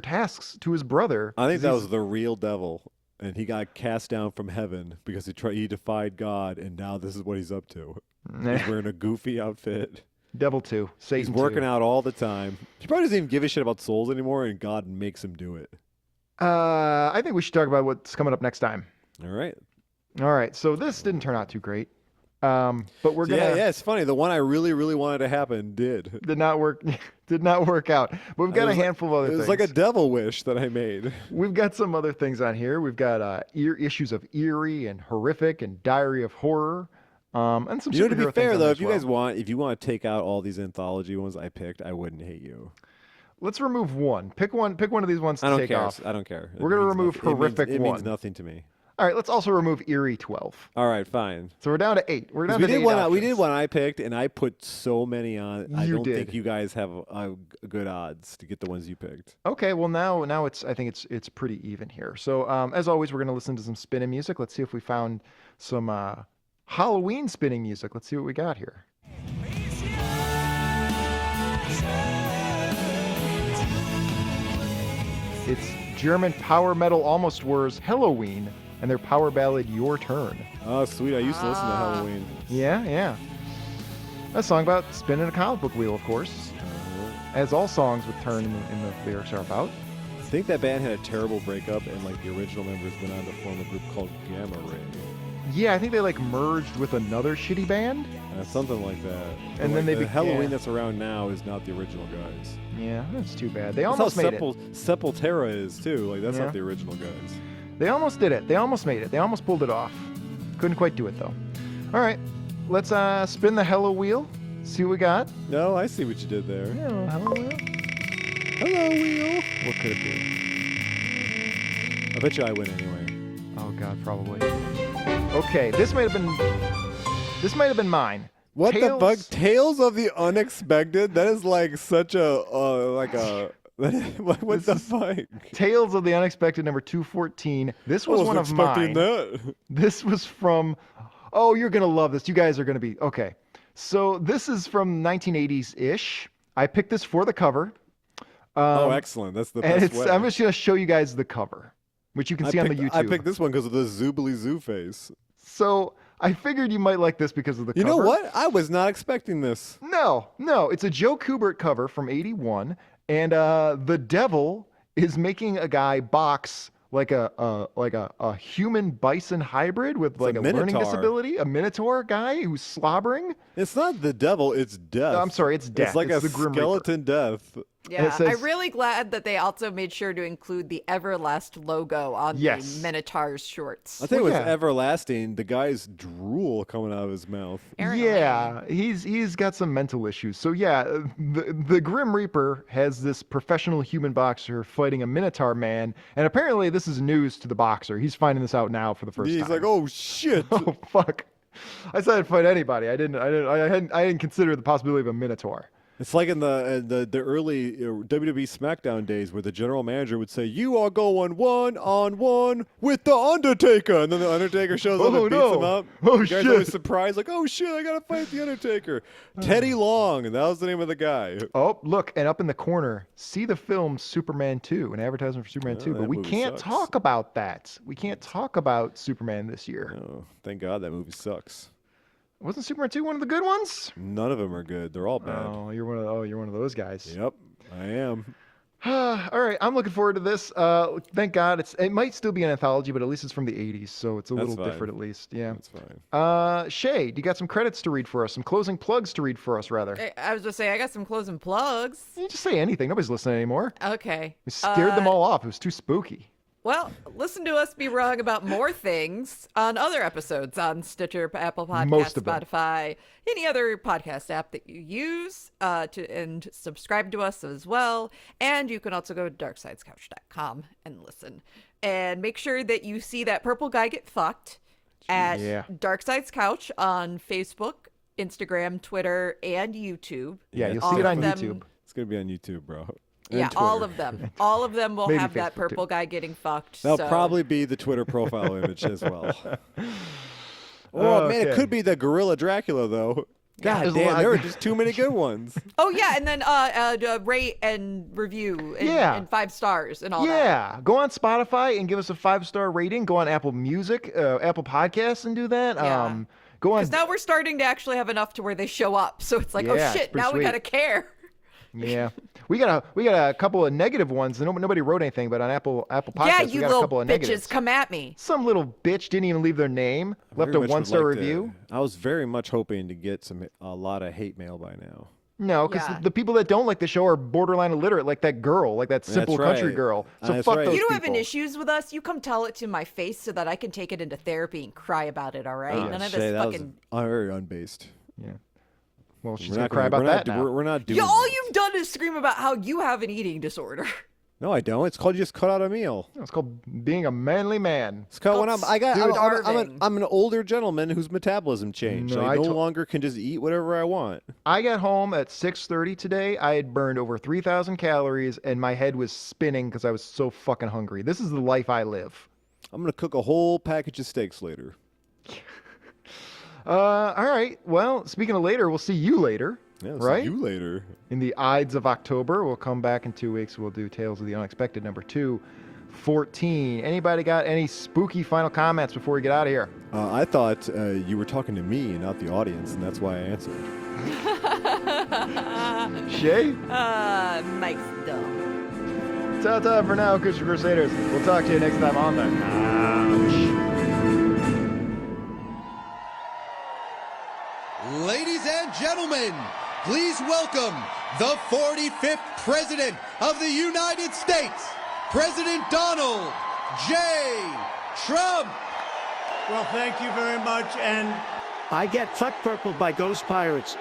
tasks to his brother. I think that was the real devil, and he got cast down from heaven because he defied God, and now this is what he's up to. He's wearing a goofy outfit. Devil 2. Satan He's working 2. out all the time. He probably doesn't even give a shit about souls anymore, and God makes him do it. I think we should talk about what's coming up next time. All right. All right, so this didn't turn out too great, but we're So gonna yeah, it's funny. The one I really, really wanted to happen did. did not work out. But we've got a handful of other It things. was like a devil wish that I made. We've got some other things on here. We've got issues of eerie and horrific and diary of horror, and some. You know, to be superhero things fair on though, there if as you well. guys want, if you want to take out all these anthology ones I picked, I wouldn't hate you. Let's remove one. Pick one of these ones to I don't take care. off. I don't care. We're gonna remove horrific It means one. nothing to me. All right, let's also remove eerie 12. All right, fine. So we're down to 8. We're 'Cause down We to did 8 one. We options. did one I picked, and I put so many on. I You don't did. think you guys have good odds to get the ones you picked. Okay, well now I think it's pretty even here. So as always, we're gonna listen to some spinning music. Let's see if we found some Halloween spinning music. Let's see what we got here. It's German power metal almost wars Halloween and their power ballad Your Turn. Oh, sweet! I used to listen to Halloween. Yeah. A song about spinning a comic book wheel, of course. As all songs with turn in the lyrics are about. I think that band had a terrible breakup, and like the original members went on to form a group called Gamma Ray. Yeah, I think they like merged with another shitty band. Something like that. And then they the Halloween yeah. that's around now is not the original guys. Yeah, that's too bad. They That's almost how made it. Sepultura is too. Like that's Yeah. not the original guys. They almost did it. They almost made it. They almost pulled it off. Couldn't quite do it though. All right, let's spin the hello wheel. See what we got. No, I see what you did there. Yeah, well, hello wheel. Hello, wheel. What could it be? I bet you I win anyway. Oh God, probably. Okay, this might have been mine. What Tales- the fuck? Tales of the Unexpected? That is like such a what the fuck? Tales of the Unexpected number 214. This was one of mine. that. This was from. Oh, you're gonna love this. You guys are gonna be okay. So this is from 1980s ish. I picked this for the cover. Oh, excellent. That's the And best way. I'm just gonna show you guys the cover, which you can see on the YouTube. I picked this one because of the Zoobly Zoo face. So I figured you might like this because of the You cover. know what? I was not expecting this. No. It's a Joe Kubert cover from '81, and the devil is making a guy box like a human bison hybrid with like a learning minotaur. disability, a minotaur guy who's slobbering. It's not the devil, it's death. I'm sorry, it's death. It's like It's a the Grim skeleton death. Yeah, says- I'm really glad that they also made sure to include the Everlast logo on Yes. the Minotaur's shorts. I think it was yeah. everlasting. The guy's drool coming out of his mouth. Apparently. Yeah, he's got some mental issues. So yeah, the Grim Reaper has this professional human boxer fighting a Minotaur man, and apparently this is news to the boxer. He's finding this out now for the first He's time. like, oh shit. oh fuck! I said I'd fight anybody. I didn't consider the possibility of a Minotaur. It's like in the early WWE SmackDown days where the general manager would say, "You are going 1-on-1 with the Undertaker," and then the Undertaker shows up Oh, and beats no. him up. Oh, the guy's shit. always surprised, like, "Oh shit, I gotta fight the Undertaker." Teddy Long, and that was the name of the guy. Oh, look, and up in the corner, see the film Superman 2, an advertisement for Superman 2, but that we movie can't sucks. talk about that. We can't talk about Superman this year. Oh, thank God that movie sucks. Wasn't Superman 2 one of the good ones? None of them are good. They're all bad. You're one of those guys. Yep, I am. All right, I'm looking forward to this. Thank God it might still be an anthology, but at least it's from the 80s, so it's a That's little fine. different at least. Yeah. That's fine. Shea, do you got some credits to read for us? Some closing plugs to read for us, rather? I was just saying, I got some closing plugs. You just say anything. Nobody's listening anymore. Okay. We scared them all off. It was too spooky. Well, listen to us be wrong about more things on other episodes on Stitcher, Apple Podcasts, Most of them. Spotify, any other podcast app that you use, and subscribe to us as well. And you can also go to darksidescouch.com and listen. And make sure that you see that purple guy get fucked at Yeah. Dark Sides Couch on Facebook, Instagram, Twitter, and YouTube. Yeah, you'll All see it of on them- YouTube. It's gonna be on YouTube, bro. Yeah, And all Twitter. of them. All of them will Maybe have that Facebook, too. purple guy getting fucked. That'll so. probably be the Twitter profile image as well. Oh man, it Okay. could be the Gorilla Dracula though. God There's a damn, lot- there were just too many good ones. Oh yeah, and then rate and review and, Yeah. and 5 stars and all that. Yeah, go on Spotify and give us a 5-star rating. Go on Apple Music, Apple Podcasts, and do that. Yeah. Go on. Because now we're starting to actually have enough to where they show up. So it's like, Yeah, oh it's shit, pretty now we sweet. gotta care. Yeah, we got a couple of negative ones. Nobody wrote anything, but on Apple Podcasts, Yeah, we you got a little couple of bitches, negatives. come at me. Some little bitch didn't even leave their name. Left Very a much would 1-star like to- review. I was very much hoping to get a lot of hate mail by now. No, because Yeah. the people that don't like the show are borderline illiterate, like that girl, like that simple That's country right. girl. So That's fuck right. those You don't have people. any issues with us, you come tell it to my face so that I can take it into therapy and cry about it, all right? None of Shea, this that fucking... was very unbased. Yeah. Well, she's We're gonna not cry gonna- about we're that not, now. We're not doing Yeah, all this. you've done is scream about how you have an eating disorder. No, I don't. It's called you just cut out a meal. It's called being a manly man. It's called when Starving. I'm an older gentleman whose metabolism changed. No, I I no to- longer can just eat whatever I want. I got home at 6:30 today. I had burned over 3,000 calories, and my head was spinning because I was so fucking hungry. This is the life I live. I'm gonna cook a whole package of steaks later. All right. Well, speaking of later, we'll see you later. Yeah, right? See you later. In the Ides of October. We'll come back in 2 weeks. We'll do Tales of the Unexpected number 214. Anybody got any spooky final comments before we get out of here? I thought you were talking to me and not the audience, and that's why I answered. Shay? Mike's dumb. Ta-ta for now, Christian Crusaders. We'll talk to you next time on the Couch. Ladies and gentlemen, please welcome the 45th President of the United States, President Donald J. Trump. Well, thank you very much. And I get fuck purple by Ghost Pirates.